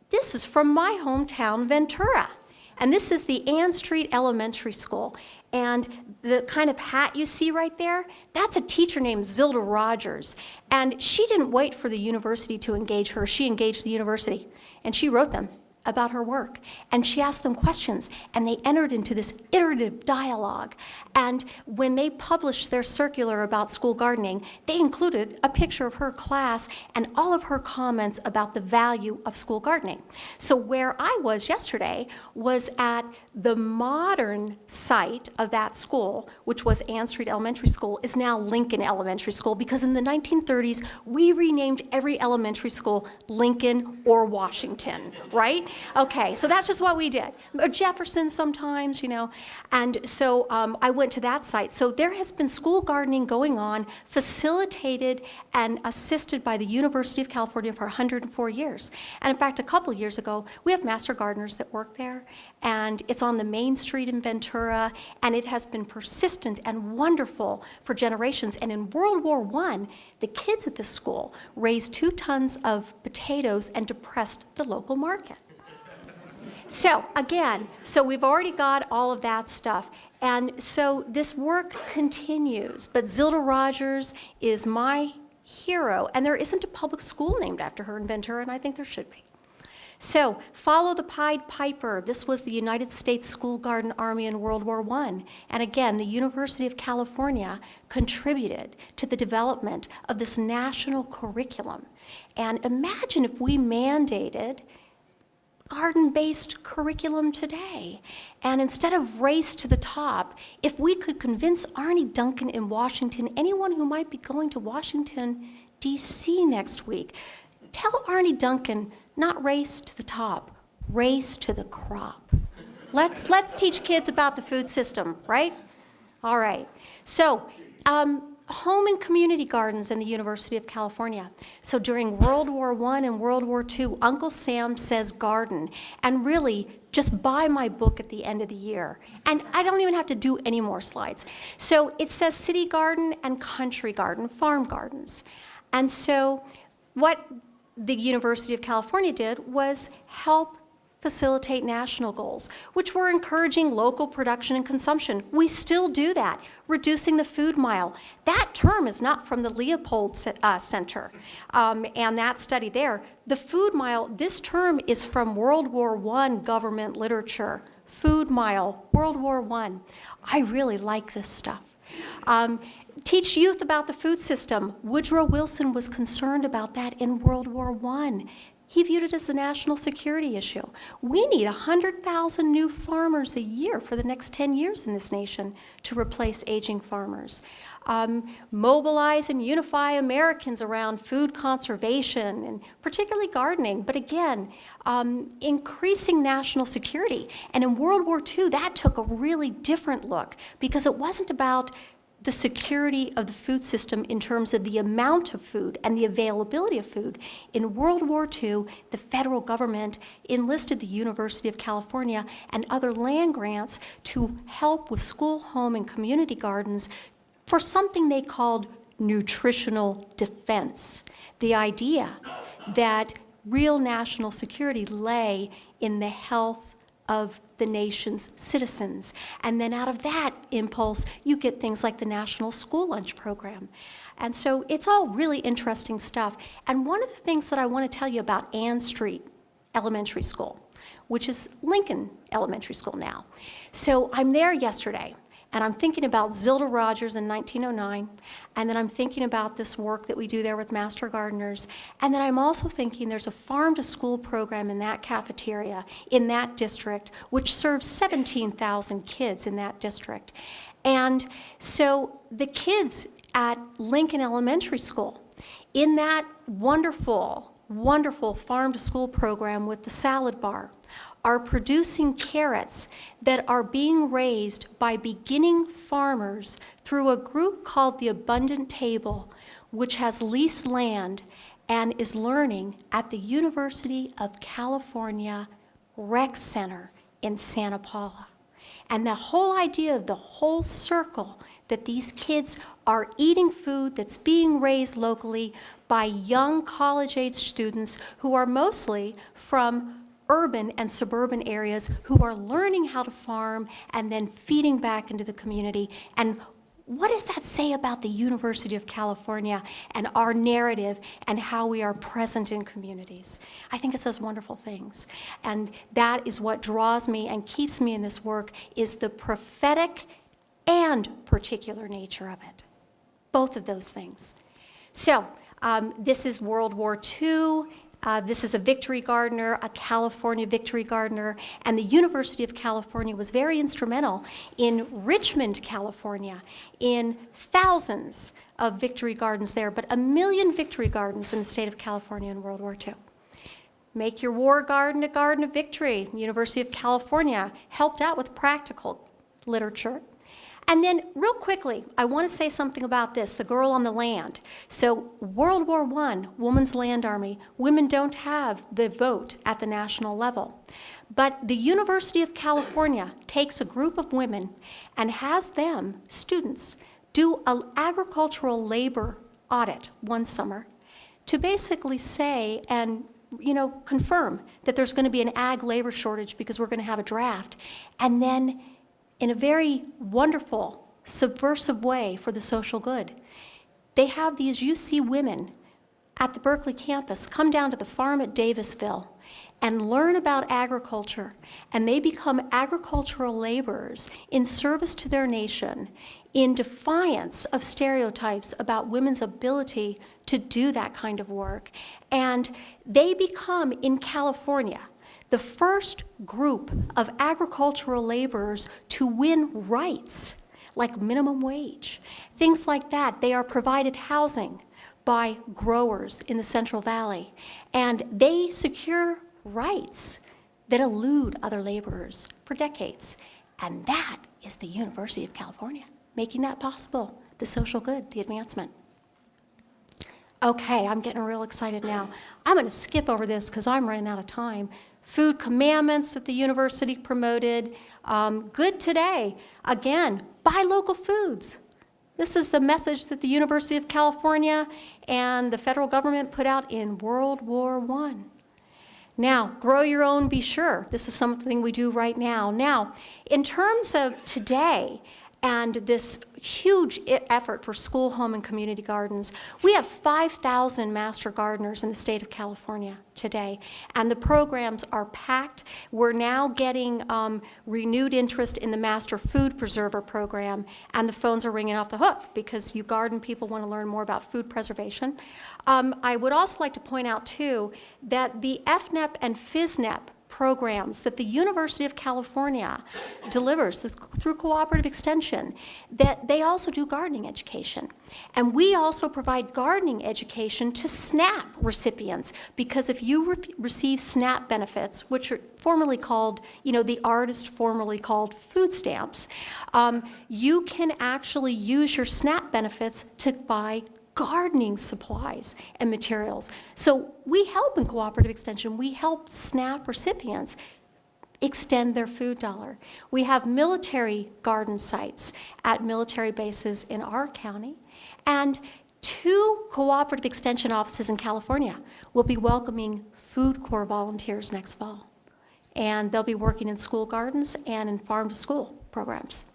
this is from my hometown, Ventura. And this is the Ann Street Elementary School. And the kind of hat you see right there, that's a teacher named Zilda Rogers. And she didn't wait for the university to engage her. She engaged the university, and she wrote them. about her work, and she asked them questions, and they entered into this iterative dialogue. And when they published their circular about school gardening, they included a picture of her class and all of her comments about the value of school gardening. So where I was yesterday was at the modern site of that school, which was Ann Street Elementary School, is now Lincoln Elementary School, because in the 1930s, we renamed every elementary school Lincoln or Washington, right? Okay, so that's just what we did. Or Jefferson sometimes, you know. And so I went to that site. So there has been school gardening going on, facilitated and assisted by the University of California for 104 years. And in fact, a couple years ago, we have master gardeners that work there, and it's on the main street in Ventura, and it has been persistent and wonderful for generations. And in World War I, the kids at this school raised 2 tons of potatoes and depressed the local market. So again, so we've already got all of that stuff. And so this work continues, but Zilda Rogers is my hero, and there isn't a public school named after her in Ventura, and I think there should be. So, follow the Pied Piper. This was the United States School Garden Army in World War I. And again, the University of California contributed to the development of this national curriculum. And imagine if we mandated garden-based curriculum today. And instead of race to the top, if we could convince Arnie Duncan in Washington, anyone who might be going to Washington, D.C. next week, tell Arnie Duncan, not race to the top, race to the crop. Let's teach kids about the food system, right? All right. So, home and community gardens in the University of California. So during World War I and World War II, Uncle Sam says garden, and really just buy my book at the end of the year. And I don't even have to do any more slides. So it says city garden and country garden, farm gardens. And so what the University of California did was help facilitate national goals, which were encouraging local production and consumption. We still do that, reducing the food mile. That term is not from the Leopold Center and that study there. The food mile, this term is from World War I government literature. Food mile, World War I. I really like this stuff. Teach youth about the food system. Woodrow Wilson was concerned about that in World War I. He viewed it as a national security issue. We need 100,000 new farmers a year for the next 10 years in this nation to replace aging farmers. Mobilize and unify Americans around food conservation, and particularly gardening, but again, increasing national security. And in World War II, that took a really different look, because it wasn't about the security of the food system in terms of the amount of food and the availability of food. In World War II, the federal government enlisted the University of California and other land grants to help with school, home, and community gardens for something they called nutritional defense. The idea that real national security lay in the health of the nation's citizens. And then out of that impulse, you get things like the National School Lunch Program. And so it's all really interesting stuff. And one of the things that I want to tell you about Ann Street Elementary School, which is Lincoln Elementary School now. So I'm there yesterday, and I'm thinking about Zilda Rogers in 1909, and then I'm thinking about this work that we do there with master gardeners, and then I'm also thinking there's a farm-to-school program in that cafeteria, in that district, which serves 17,000 kids in that district. And so the kids at Lincoln Elementary School, in that wonderful, wonderful farm-to-school program with the salad bar, are producing carrots that are being raised by beginning farmers through a group called the Abundant Table, which has leased land and is learning at the University of California Rec Center in Santa Paula. And the whole idea of the whole circle, that these kids are eating food that's being raised locally by young college-age students who are mostly from urban and suburban areas, who are learning how to farm and then feeding back into the community. And what does that say about the University of California and our narrative and how we are present in communities? I think it says wonderful things. And that is what draws me and keeps me in this work, is the prophetic and particular nature of it. Both of those things. So this is World War II. This is a Victory Gardener, a California Victory Gardener, and the University of California was very instrumental in Richmond, California, in thousands of Victory Gardens there, but 1 million Victory Gardens in the state of California in World War II. Make your war garden a garden of victory. The University of California helped out with practical literature. And then real quickly, I want to say something about this, the girl on the land. So World War I, Women's Land Army, women don't have the vote at the national level. But the University of California takes a group of women and has them, students, do an agricultural labor audit one summer to basically say and confirm that there's going to be an ag labor shortage because we're going to have a draft. And then in a very wonderful, subversive way for the social good, they have these UC women at the Berkeley campus come down to the farm at Davisville and learn about agriculture, and they become agricultural laborers in service to their nation in defiance of stereotypes about women's ability to do that kind of work. And they become, in California, the first group of agricultural laborers to win rights, like minimum wage, things like that. They are provided housing by growers in the Central Valley, and they secure rights that elude other laborers for decades. And that is the University of California, making that possible, the social good, the advancement. Okay, I'm getting real excited now. I'm going to skip over this because I'm running out of time. Food commandments that the university promoted. Good today. Again, buy local foods. This is the message that the University of California and the federal government put out in World War I. Now, grow your own, be sure. This is something we do right now. Now, in terms of today, and this huge effort for school, home, and community gardens. We have 5,000 master gardeners in the state of California today, and the programs are packed. We're now getting renewed interest in the Master Food Preserver program, and the phones are ringing off the hook because you garden people want to learn more about food preservation. I would also like to point out, too, that the FNEP and FISNEP programs that the University of California delivers through cooperative extension, that they also do gardening education. And we also provide gardening education to SNAP recipients, because if you receive SNAP benefits, which are formerly called, the artist formerly called food stamps, you can actually use your SNAP benefits to buy gardening supplies and materials. So we help in cooperative extension. We help SNAP recipients extend their food dollar. We have military garden sites at military bases in our county, and 2 cooperative extension offices in California will be welcoming Food Corps volunteers next fall. And they'll be working in school gardens and in farm-to-school programs.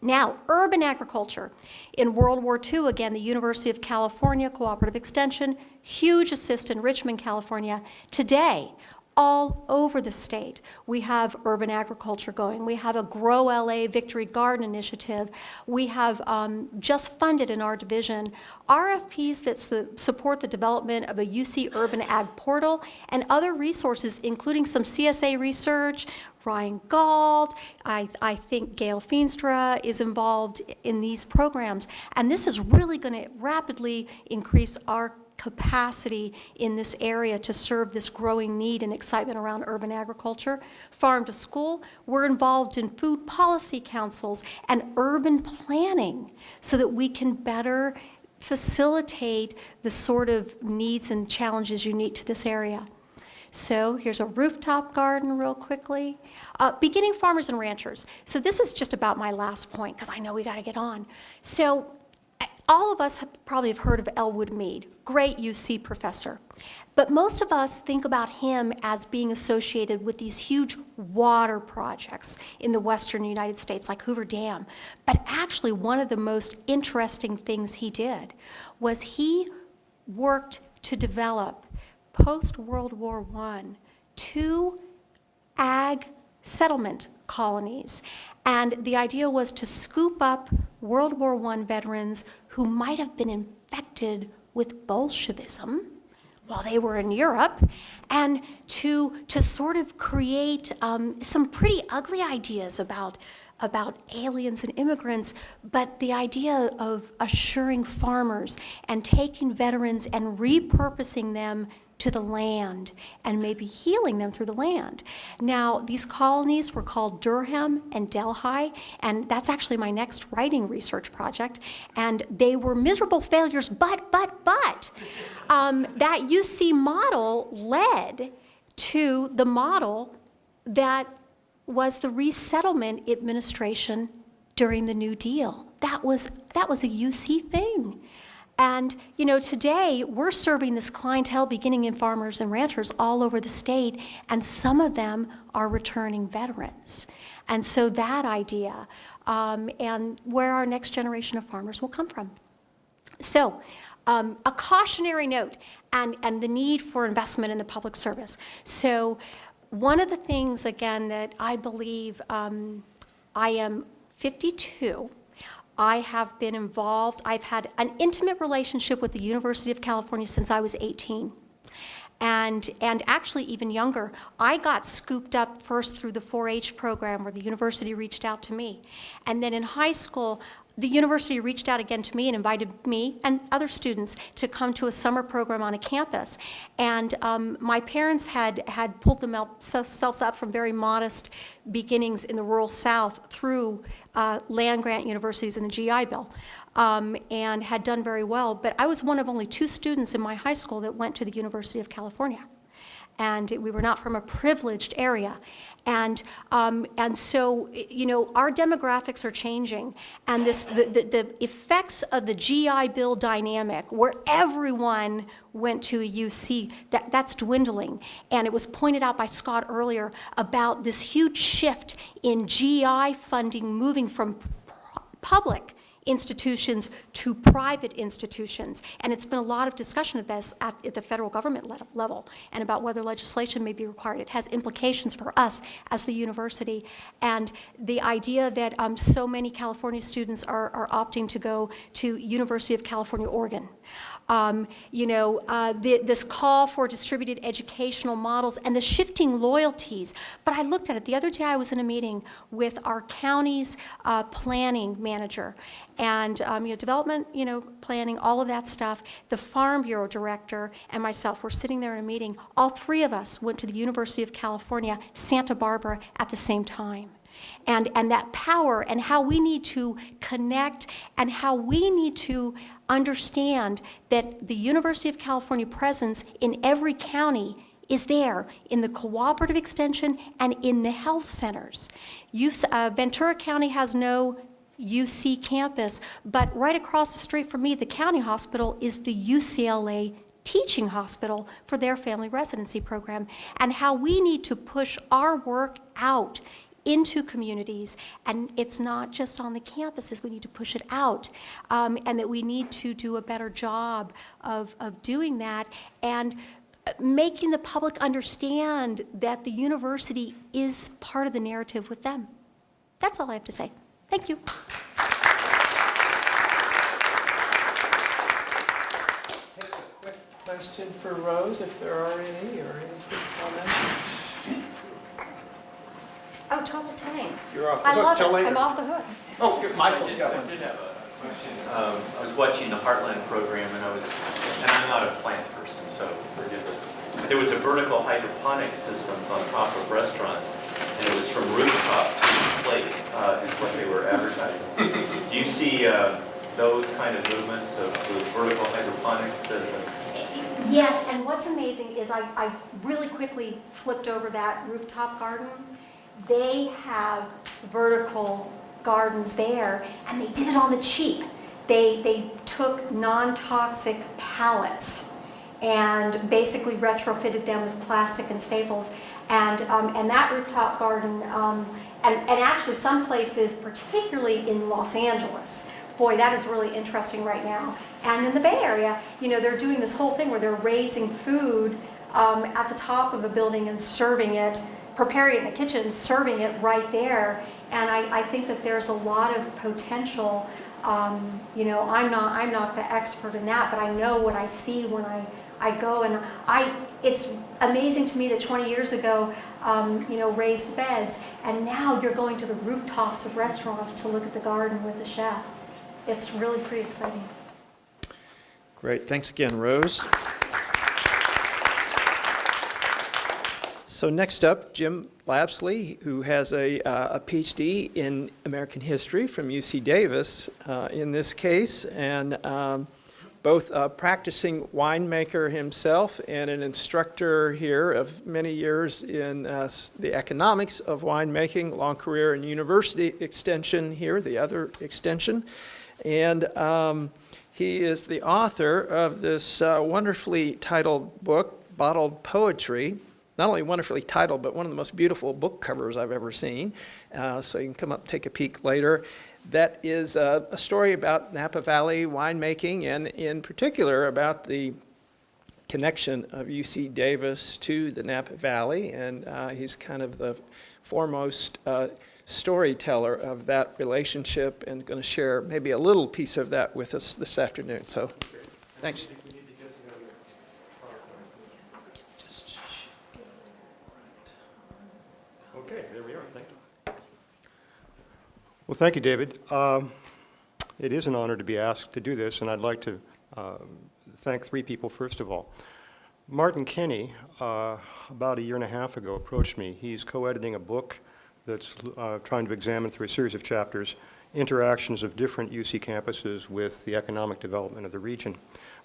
Now, urban agriculture. In World War II, again, the University of California Cooperative Extension, huge assist in Richmond, California. Today, all over the state, we have urban agriculture going. We have a Grow LA Victory Garden Initiative. We have just funded in our division RFPs that support the development of a UC Urban Ag Portal and other resources, including some CSA research. Ryan Gauld, I think Gail Feenstra is involved in these programs. And this is really going to rapidly increase our capacity in this area to serve this growing need and excitement around urban agriculture. Farm to school, we're involved in food policy councils and urban planning so that we can better facilitate the sort of needs and challenges unique to this area. So here's a rooftop garden real quickly. Beginning farmers and ranchers. So this is just about my last point because I know we got to get on. So all of us probably have heard of Elwood Mead, great UC professor. But most of us think about him as being associated with these huge water projects in the western United States, like Hoover Dam. But actually, one of the most interesting things he did was he worked to develop, post-World War I, 2 ag settlement colonies. And the idea was to scoop up World War I veterans who might have been infected with Bolshevism while they were in Europe, and to sort of create some pretty ugly ideas about aliens and immigrants, but the idea of assuring farmers and taking veterans and repurposing them to the land and maybe healing them through the land. Now, these colonies were called Durham and Delhi, and that's actually my next writing research project, and they were miserable failures, but that UC model led to the model that was the resettlement administration during the New Deal. That was a UC thing. And, you know, today we're serving this clientele beginning in farmers and ranchers all over the state, and some of them are returning veterans. And so that idea, and where our next generation of farmers will come from. So, a cautionary note and the need for investment in the public service. So, one of the things, again, that I believe, I am 52. I have been involved, I've had an intimate relationship with the University of California since I was 18. And actually even younger. I got scooped up first through the 4-H program where the university reached out to me. And then in high school, the university reached out again to me and invited me and other students to come to a summer program on a campus. And my parents had pulled themselves up from very modest beginnings in the rural South through land-grant universities in the GI Bill, and had done very well. But I was one of only 2 students in my high school that went to the University of California. And we were not from a privileged area. And so, you know, our demographics are changing, and the effects of the GI Bill dynamic, where everyone went to a UC, that's dwindling. And it was pointed out by Scott earlier about this huge shift in GI funding moving from public institutions to private institutions. And it's been a lot of discussion of this at the federal government level and about whether legislation may be required. It has implications for us as the university. And the idea that so many California students are opting to go to University of California, Oregon. This call for distributed educational models and the shifting loyalties. But I looked at it. The other day I was in a meeting with our county's planning manager and development, planning, all of that stuff. The Farm Bureau director and myself were sitting there in a meeting. All 3 of us went to the University of California, Santa Barbara at the same time. And that power and how we need to connect and how we need to understand that the University of California presence in every county is there in the cooperative extension and in the health centers. Ventura County has no UC campus, but right across the street from me, the county hospital is the UCLA teaching hospital for their family residency program, and how we need to push our work out into communities, and it's not just on the campuses, we need to push it out, and that we need to do a better job of doing that, and making the public understand that the university is part of the narrative with them. That's all I have to say. Thank you. Take a quick question for Rose, if there are any, or any quick comments. Oh, total tank. You're off the I hook love till it. later. I'm off the hook. Oh, Michael's got I one. did have a question. I was watching the Heartland program, and I'm not a plant person, so forgive it. There was a vertical hydroponic systems on top of restaurants, and it was from rooftop to plate, is what they were advertising. Do you see those kind of movements of those vertical hydroponics as a... Yes, and what's amazing is I really quickly flipped over that rooftop garden. They have vertical gardens there, and they did it on the cheap. They took non-toxic pallets and basically retrofitted them with plastic and staples. And that rooftop garden, and actually some places, particularly in Los Angeles, boy, that is really interesting right now. And in the Bay Area, you know, they're doing this whole thing where they're raising food at the top of a building and serving it, preparing it in the kitchen, serving it right there. And I think that there's a lot of potential. You know, I'm not the expert in that, but I know what I see when I go, and it's amazing to me that 20 years ago, you know, raised beds, and now you're going to the rooftops of restaurants to look at the garden with the chef. It's really pretty exciting. Great, thanks again, Rose. So next up, Jim Lapsley, who has a PhD in American history from UC Davis in this case, and both a practicing winemaker himself and an instructor here of many years in the economics of winemaking, long career in university extension here, the other extension. And he is the author of this wonderfully titled book, Bottled Poetry. Not only wonderfully titled, but one of the most beautiful book covers I've ever seen. So you can come up and take a peek later. That is a story about Napa Valley winemaking, and in particular about the connection of UC Davis to the Napa Valley. And he's kind of the foremost storyteller of that relationship, and going to share maybe a little piece of that with us this afternoon. So thanks. Okay, there we are. Thank you. Well, thank you, David. It is an honor to be asked to do this, and I'd like to thank three people, first of all. Martin Kenny, about a year and a half ago, approached me. He's co-editing a book that's trying to examine through a series of chapters interactions of different UC campuses with the economic development of the region.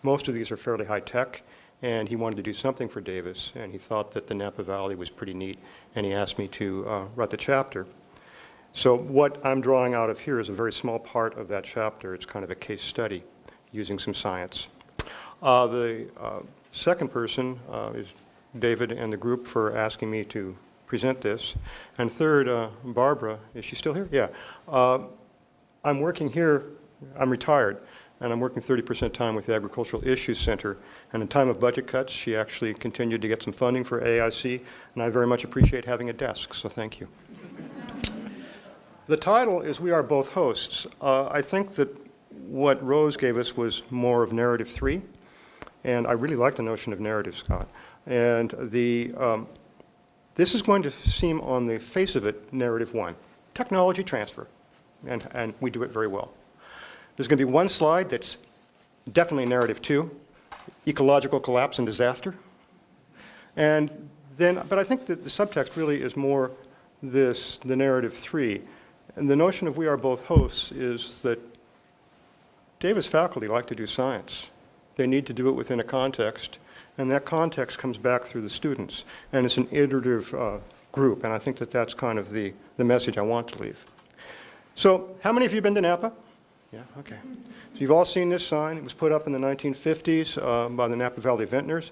Most of these are fairly high-tech, and he wanted to do something for Davis, and he thought that the Napa Valley was pretty neat, and he asked me to write the chapter. So what I'm drawing out of here is a very small part of that chapter. It's kind of a case study using some science. The second person is David and the group for asking me to present this. And third, Barbara, is she still here? Yeah. I'm working here, I'm retired, and I'm working 30% time with the Agricultural Issues Center. And in time of budget cuts, she actually continued to get some funding for AIC, and I very much appreciate having a desk, so thank you. The title is We Are Both Hosts. I think that what Rose gave us was more of narrative 3, and I really like the notion of narrative, Scott. And this is going to seem on the face of it narrative 1, technology transfer, and we do it very well. There's going to be one slide that's definitely narrative 2, ecological collapse and disaster. And then, but I think that the subtext really is more the narrative 3. And the notion of we are both hosts is that Davis faculty like to do science. They need to do it within a context, and that context comes back through the students. And it's an iterative group, and I think that that's kind of the message I want to leave. So how many of you have been to Napa? Yeah, okay. So you've all seen this sign. It was put up in the 1950s by the Napa Valley Vintners.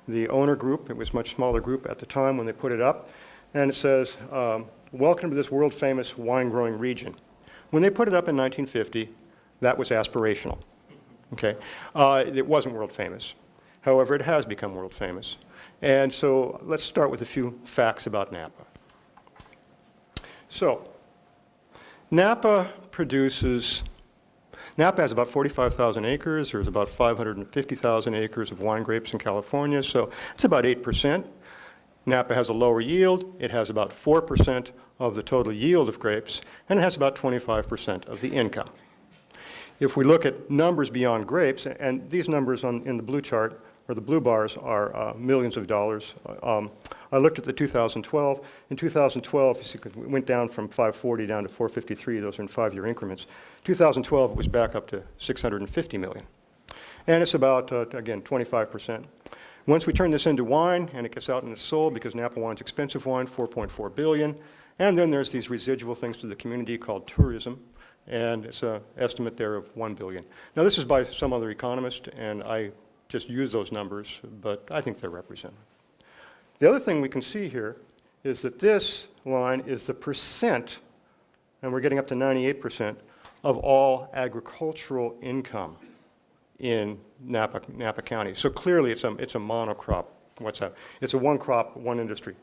The owner group, it was a much smaller group at the time when they put it up, and it says, welcome to this world-famous wine-growing region. When they put it up in 1950, that was aspirational, okay? It wasn't world-famous. However, it has become world-famous. And so let's start with a few facts about Napa. So Napa has about 45,000 acres. There's about 550,000 acres of wine grapes in California, so it's about 8%. Napa has a lower yield. It has about 4% of the total yield of grapes, and it has about 25% of the income. If we look at numbers beyond grapes, and these numbers in the blue chart, or the blue bars, are millions of dollars. I looked at the 2012. In 2012, you see, it went down from 540 down to 453. Those are in 5-year increments. 2012, it was back up to 650 million. And it's about, again, 25%. Once we turn this into wine, and it gets out and it's sold, because Napa wine's expensive wine, $4.4 billion. And then there's these residual things to the community called tourism. And it's an estimate there of 1 billion. Now, this is by some other economist, and I just use those numbers, but I think they're representative. The other thing we can see here is that this line is the percent, and we're getting up to 98%, of all agricultural income in Napa County. So clearly it's a monocrop. What's that? It's a one crop, one industry.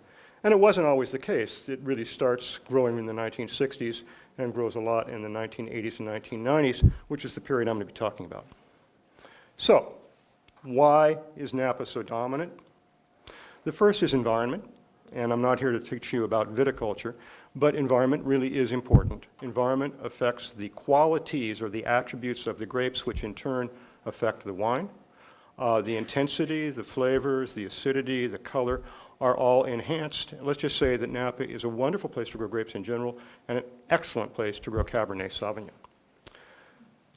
And it wasn't always the case. It really starts growing in the 1960s and grows a lot in the 1980s and 1990s, which is the period I'm going to be talking about. So, why is Napa so dominant? The first is environment, and I'm not here to teach you about viticulture, but environment really is important. Environment affects the qualities or the attributes of the grapes, which in turn affect the wine. The intensity, the flavors, the acidity, the color are all enhanced. Let's just say that Napa is a wonderful place to grow grapes in general and an excellent place to grow Cabernet Sauvignon.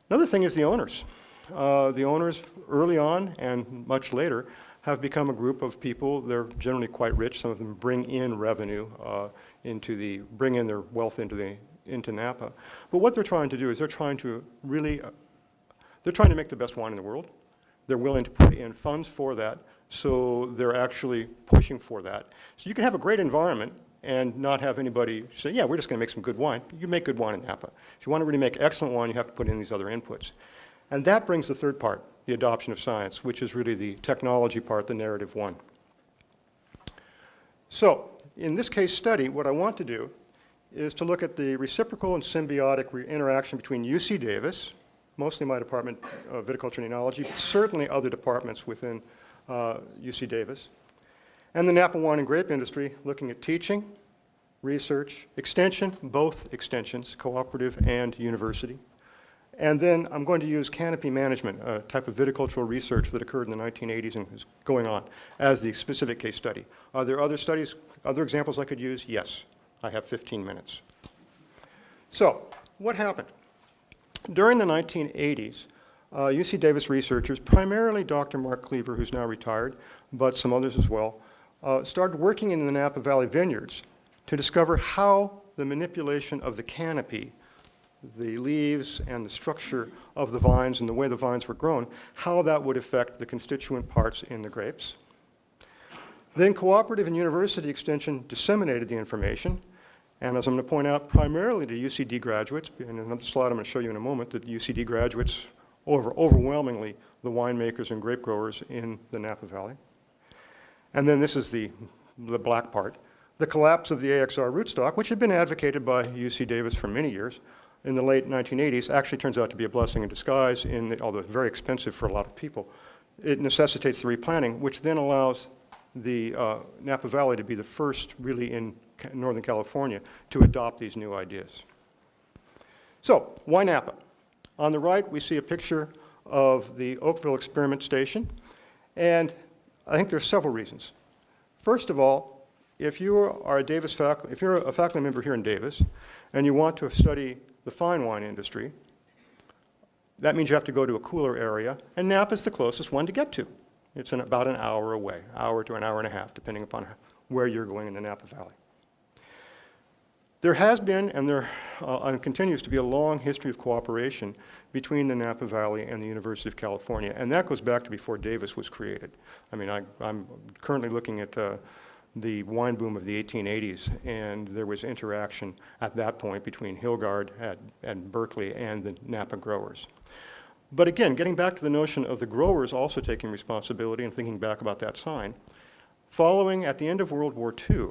Another thing is the owners. The owners early on and much later have become a group of people. They're generally quite rich. Some of them bring in revenue, bring in their wealth into Napa. But what they're trying to do is they're trying to make the best wine in the world. They're willing to put in funds for that, so they're actually pushing for that. So you can have a great environment and not have anybody say, yeah, we're just going to make some good wine. You make good wine in Napa. If you want to really make excellent wine, you have to put in these other inputs. And that brings the third part, the adoption of science, which is really the technology part, the narrative one. So in this case study, what I want to do is to look at the reciprocal and symbiotic interaction between UC Davis, mostly my department of viticulture and enology, but certainly other departments within UC Davis, and the Napa wine and grape industry, looking at teaching, research, extension, both extensions, cooperative and university. And then I'm going to use canopy management, a type of viticultural research that occurred in the 1980s and is going on, as the specific case study. Are there other studies, other examples I could use? Yes. I have 15 minutes. So, what happened? During the 1980s, UC Davis researchers, primarily Dr. Mark Cleaver, who's now retired, but some others as well, started working in the Napa Valley vineyards to discover how the manipulation of the canopy, the leaves and the structure of the vines and the way the vines were grown, how that would affect the constituent parts in the grapes. Then cooperative and university extension disseminated the information, and as I'm going to point out, primarily to UCD graduates. In another slide I'm going to show you in a moment that UCD graduates overwhelmingly the winemakers and grape growers in the Napa Valley. And then this is the black part. The collapse of the AXR rootstock, which had been advocated by UC Davis for many years, in the late 1980s, actually turns out to be a blessing in disguise, although very expensive for a lot of people. It necessitates the replanting, which then allows the Napa Valley to be the first really in Northern California to adopt these new ideas. So, why Napa? On the right, we see a picture of the Oakville Experiment Station, and I think there's several reasons. First of all, if you are a Davis faculty, if you're a faculty member here in Davis, and you want to study the fine wine industry, that means you have to go to a cooler area, and Napa is the closest one to get to. It's about an hour away, hour to an hour and a half, depending upon where you're going in the Napa Valley. There has been, and there continues to be, a long history of cooperation between the Napa Valley and the University of California, and that goes back to before Davis was created. I mean, I'm currently looking at the wine boom of the 1880s, and there was interaction at that point between Hildegard and Berkeley and the Napa growers. But again, getting back to the notion of the growers also taking responsibility and thinking back about that sign, following at the end of World War II,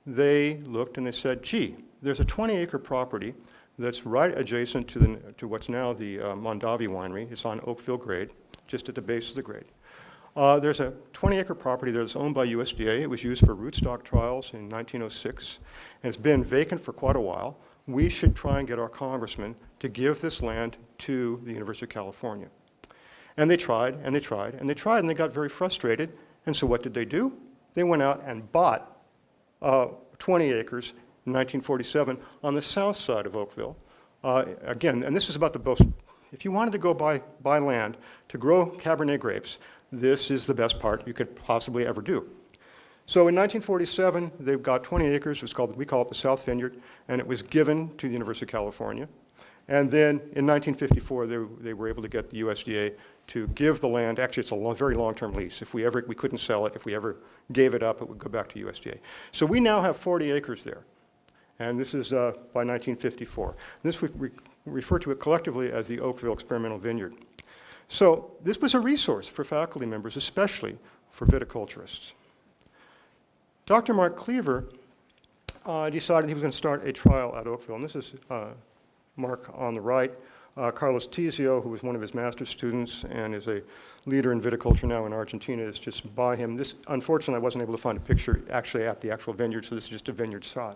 they looked and they said, gee, there's a 20-acre property that's right adjacent to what's now the Mondavi winery. It's on Oakville grade, just at the base of the grade. There's a 20-acre property there that's owned by USDA. It was used for rootstock trials in 1906, and it's been vacant for quite a while. We should try and get our congressman to give this land to the University of California. And they tried, and they tried, and they tried, and they got very frustrated. And so what did they do? They went out and bought 20 acres in 1947 on the south side of Oakville. Again, and this is about the most, if you wanted to go buy land to grow Cabernet grapes, this is the best part you could possibly ever do. So in 1947, they got 20 acres. We call it the South Vineyard, and it was given to the University of California. And then in 1954, they were able to get the USDA to give the land. Actually, it's a very long-term lease. If we couldn't sell it. If we ever gave it up, it would go back to USDA. So we now have 40 acres there. And this is by 1954. This we refer to it collectively as the Oakville Experimental Vineyard. So this was a resource for faculty members, especially for viticulturists. Dr. Mark Cleaver decided he was going to start a trial at Oakville. And this is Mark on the right. Carlos Tizio, who was one of his master's students and is a leader in viticulture now in Argentina, is just by him. This, unfortunately, I wasn't able to find a picture actually at the actual vineyard, so this is just a vineyard shot.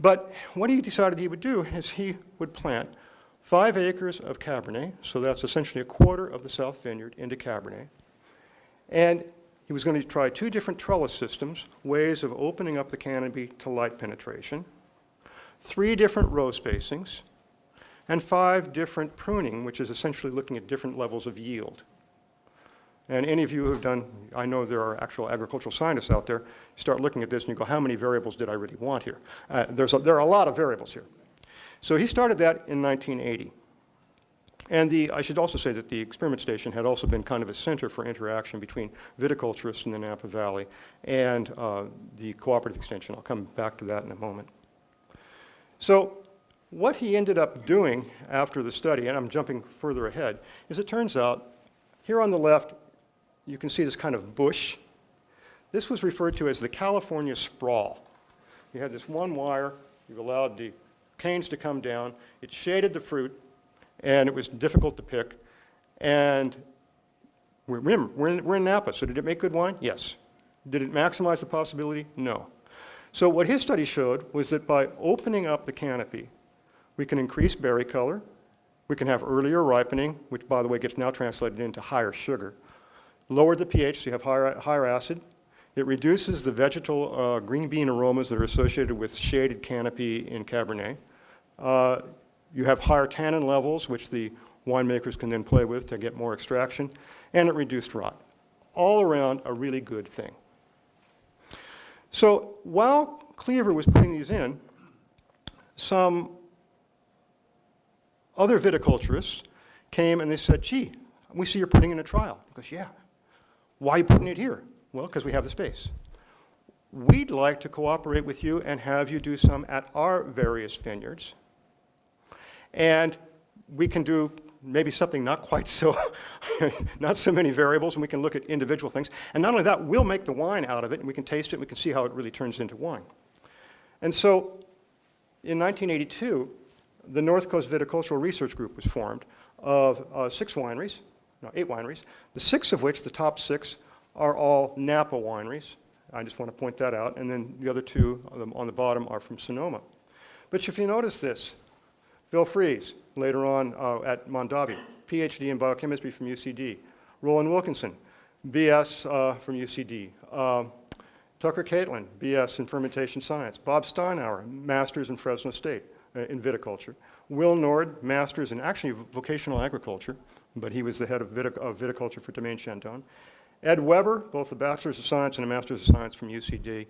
But what he decided he would do is he would plant 5 acres of Cabernet, so that's essentially a quarter of the South Vineyard into Cabernet. And he was going to try 2 different trellis systems, ways of opening up the canopy to light penetration, 3 different row spacings, and 5 different pruning, which is essentially looking at different levels of yield. And any of you who have done, I know there are actual agricultural scientists out there, you start looking at this and you go, how many variables did I really want here? There are a lot of variables here. So he started that in 1980. And I should also say that the experiment station had also been kind of a center for interaction between viticulturists in the Napa Valley and the cooperative extension. I'll come back to that in a moment. So what he ended up doing after the study, and I'm jumping further ahead, is it turns out here on the left, you can see this kind of bush. This was referred to as the California sprawl. You had this one wire, you've allowed the canes to come down, it shaded the fruit, and it was difficult to pick. And remember, we're in Napa, so did it make good wine? Yes. Did it maximize the possibility? No. So what his study showed was that by opening up the canopy, we can increase berry color, we can have earlier ripening, which by the way gets now translated into higher sugar, lower the pH, so you have higher acid. It reduces the vegetal green bean aromas that are associated with shaded canopy in Cabernet. You have higher tannin levels, which the winemakers can then play with to get more extraction, and it reduced rot. All around, a really good thing. So while Cleaver was putting these in, some other viticulturists came and they said, gee, we see you're putting in a trial. He goes, yeah. Why are you putting it here? Well, because we have the space. We'd like to cooperate with you and have you do some at our various vineyards. And we can do maybe something not quite so, not so many variables, and we can look at individual things. And not only that, we'll make the wine out of it, and we can taste it, and we can see how it really turns into wine. And so in 1982, the North Coast Viticultural Research Group was formed of 8 wineries, the 6 of which, the top 6, are all Napa wineries. I just want to point that out. And then the other 2 on the bottom are from Sonoma. But if you notice this, Bill Fries, later on at Mondavi, PhD in biochemistry from UCD. Roland Wilkinson, BS from UCD. Tucker Caitlin, BS in fermentation science. Bob Steinauer, master's in Fresno State in viticulture. Will Nord, master's in actually vocational agriculture, but he was the head of viticulture for Domaine Chandon. Ed Weber, both a bachelor's of science and a master's of science from UCD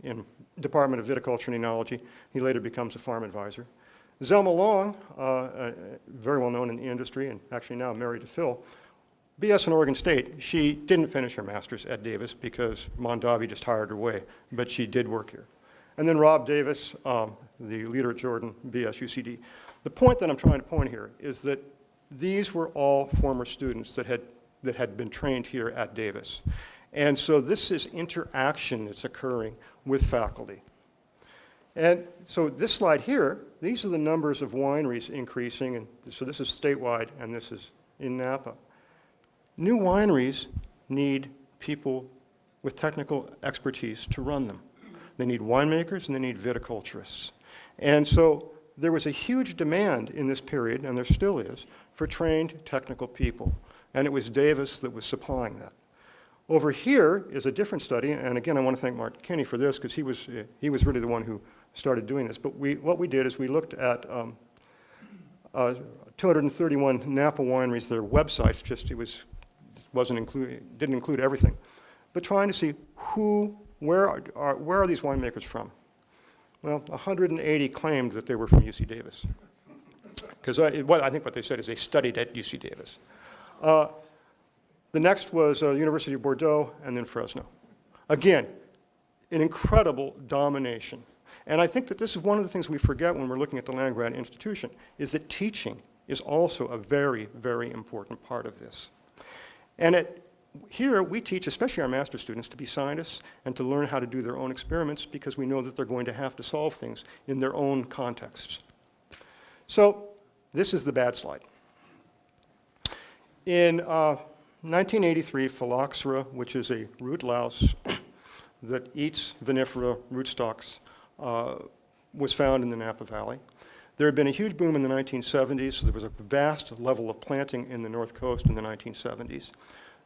in Department of Viticulture and Enology. He later becomes a farm advisor. Zelma Long, very well known in the industry and actually now married to Phil, BS in Oregon State. She didn't finish her master's at Davis because Mondavi just hired her away, but she did work here. And then Rob Davis, the leader at Jordan, BS UCD. The point that I'm trying to point here is that these were all former students that had been trained here at Davis. And so this is interaction that's occurring with faculty. And so this slide here, these are the numbers of wineries increasing, and so this is statewide and this is in Napa. New wineries need people with technical expertise to run them. They need winemakers and they need viticulturists. And so there was a huge demand in this period, and there still is, for trained technical people. And it was Davis that was supplying that. Over here is a different study, and again, I want to thank Mark Kinney for this because he was really the one who started doing this. But what we did is we looked at 231 Napa wineries, their websites, didn't include everything. but trying to see where are these winemakers from? Well, 180 claimed that they were from UC Davis. Because I think what they said is they studied at UC Davis. The next was University of Bordeaux and then Fresno. Again, an incredible domination. And I think that this is one of the things we forget when we're looking at the land-grant institution, is that teaching is also a very, very important part of this. And here we teach, especially our master's students, to be scientists and to learn how to do their own experiments because we know that they're going to have to solve things in their own contexts. So this is the bad slide. In 1983, phylloxera, which is a root louse that eats vinifera rootstocks, was found in the Napa Valley. There had been a huge boom in the 1970s, so there was a vast level of planting in the North Coast in the 1970s.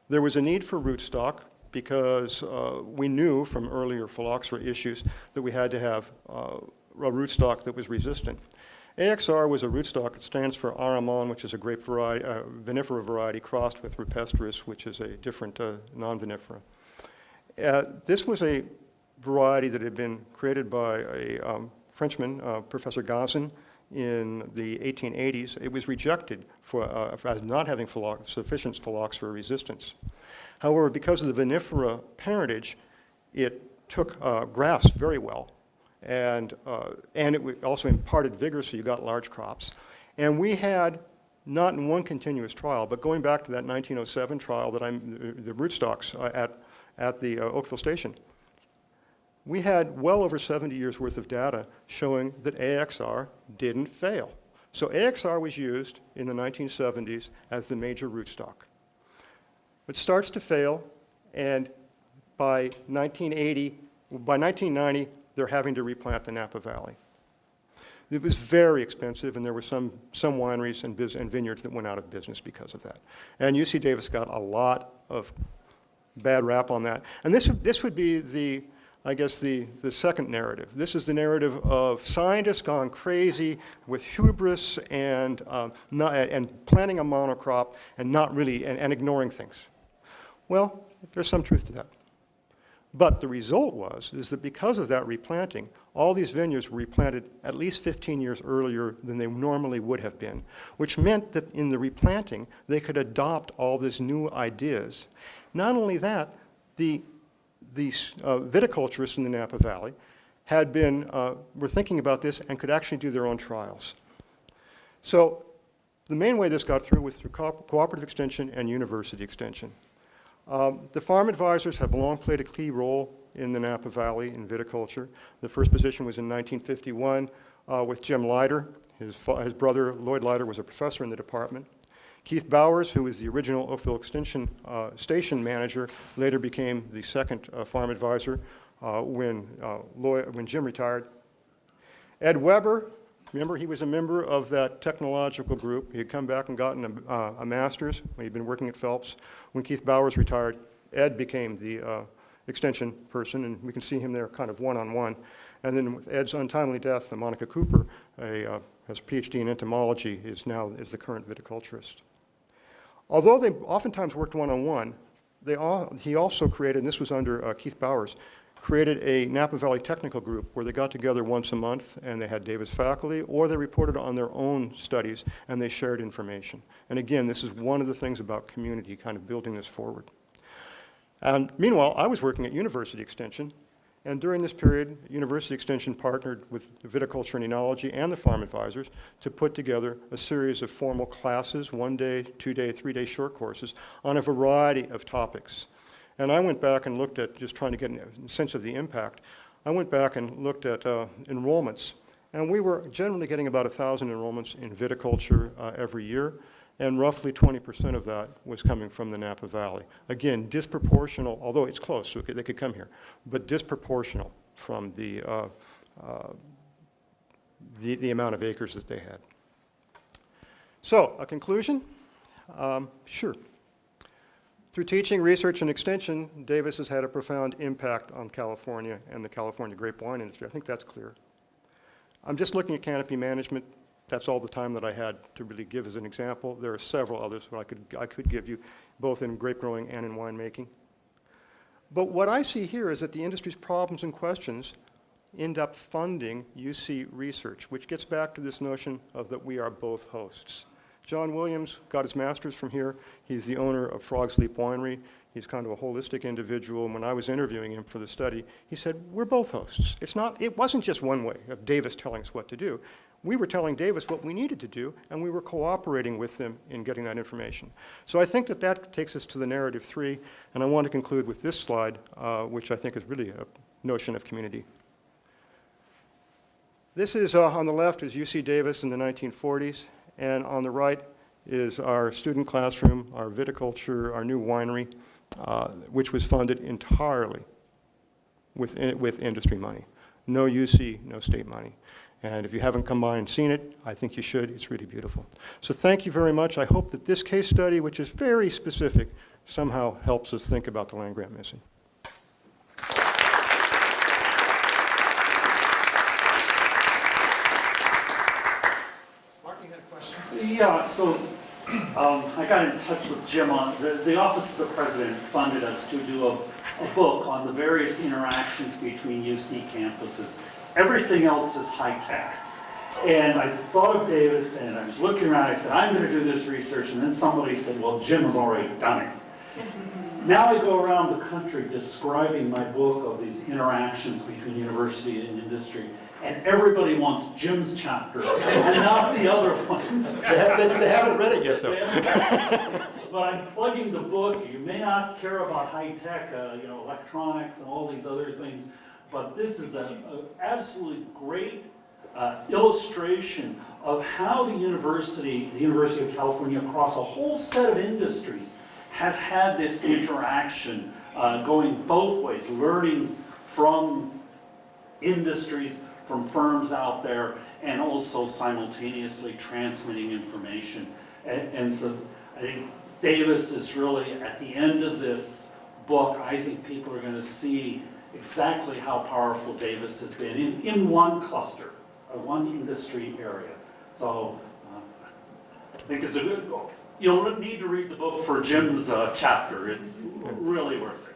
There was a need for rootstock because we knew from earlier phylloxera issues that we had to have a rootstock that was resistant. AXR was a rootstock. It stands for Aramon, which is a grape variety, vinifera variety crossed with rupestris, which is a different non-vinifera. This was a variety that had been created by a Frenchman, Professor Gazin, in the 1880s. It was rejected as not having sufficient phylloxera resistance. However, because of the vinifera parentage, it took grafts very well, and it also imparted vigor, so you got large crops. And we had, not in one continuous trial, but going back to that 1907 trial that the rootstocks at the Oakville Station, we had well over 70 years worth of data showing that AXR didn't fail. So AXR was used in the 1970s as the major rootstock. It starts to fail, and by 1990, they're having to replant the Napa Valley. It was very expensive, and there were some wineries and vineyards that went out of business because of that. And UC Davis got a lot of bad rap on that. And this would be I guess the second narrative. This is the narrative of scientists gone crazy with hubris and planting a monocrop and not really and ignoring things. Well, there's some truth to that. But the result is that because of that replanting, all these vineyards were replanted at least 15 years earlier than they normally would have been, which meant that in the replanting, they could adopt all these new ideas. Not only that, the viticulturists in the Napa Valley were thinking about this and could actually do their own trials. So the main way this got through was through cooperative extension and university extension. The farm advisors have long played a key role in the Napa Valley in viticulture. The first position was in 1951 with Jim Leiter. His brother, Lloyd Leiter, was a professor in the department. Keith Bowers, who was the original Oakville Extension station manager, later became the second farm advisor when Jim retired. Ed Weber, remember, he was a member of that technological group. He had come back and gotten a master's when he'd been working at Phelps. When Keith Bowers retired, Ed became the extension person, and we can see him there kind of one-on-one. And then with Ed's untimely death, Monica Cooper, has a PhD in entomology, is the current viticulturist. Although they oftentimes worked one-on-one, he also created, and this was under Keith Bowers, created a Napa Valley technical group where they got together once a month and they had Davis faculty, or they reported on their own studies and they shared information. And again, this is one of the things about community, kind of building this forward. And meanwhile, I was working at University Extension, and during this period, University Extension partnered with the Viticulture and Enology and the farm advisors to put together a series of formal classes, 1 day, 2 day, 3 day short courses on a variety of topics. And I went back and looked at, just trying to get a sense of the impact, I went back and looked at enrollments, and we were generally getting about 1,000 enrollments in viticulture every year, and roughly 20% of that was coming from the Napa Valley. Again, disproportional, although it's close, so they could come here, but disproportional from the amount of acres that they had. So, a conclusion? Sure. Through teaching, research, and extension, Davis has had a profound impact on California and the California grape wine industry. I think that's clear. I'm just looking at canopy management. That's all the time that I had to really give as an example. There are several others that I could give you, both in grape growing and in winemaking. But what I see here is that the industry's problems and questions end up funding UC research, which gets back to this notion of that we are both hosts. John Williams got his master's from here. He's the owner of Frog's Leap Winery. He's kind of a holistic individual, and when I was interviewing him for the study, he said, we're both hosts. It wasn't just one way of Davis telling us what to do. We were telling Davis what we needed to do, and we were cooperating with them in getting that information. So I think that that takes us to the narrative 3, and I want to conclude with this slide, which I think is really a notion of community. This is, on the left, is UC Davis in the 1940s, and on the right is our student classroom, our viticulture, our new winery, which was funded entirely with industry money. No UC, no state money. And if you haven't come by and seen it, I think you should. It's really beautiful. So thank you very much. I hope that this case study, which is very specific, somehow helps us think about the land-grant mission. Mark, you had a question? Yeah, so I got in touch with Jim on, the Office of the President funded us to do a book on the various interactions between UC campuses. Everything else is high tech. And I thought of Davis and I was looking around, I said, I'm going to do this research. And then somebody said, well, Jim has already done it. Now I go around the country describing my book of these interactions between university and industry. And everybody wants Jim's chapter and not the other ones. They haven't read it yet, though. But I'm plugging the book. You may not care about high tech, electronics and all these other things, but this is an absolutely great illustration of how the University of California, across a whole set of industries, has had this interaction going both ways, learning from industries, from firms out there, and also simultaneously transmitting information. And so I think Davis is really, at the end of this book, I think people are going to see exactly how powerful Davis has been in one cluster, one industry area. So I think it's a good book. You'll need to read the book for Jim's chapter. It's really worth it.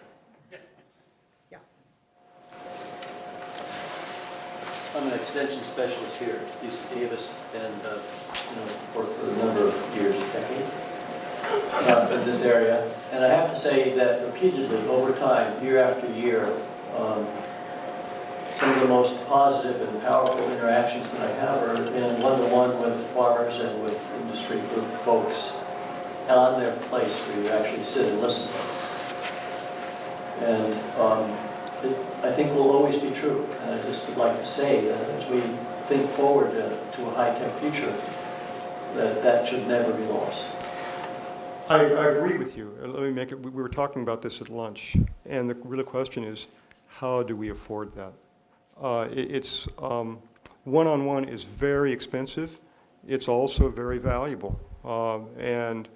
I'm an extension specialist here at UC Davis, and worked for a number of years, decades, in this area. And I have to say that repeatedly, over time, year after year, some of the most positive and powerful interactions that I have are in one-to-one with farmers and with industry group folks on their place where you actually sit and listen. And I think will always be true. And I just would like to say that as we think forward to a high-tech future, that should never be lost. I agree with you. Let me make it, we were talking about this at lunch, and the real question is, how do we afford that? It's one-on-one is very expensive. It's also very valuable. And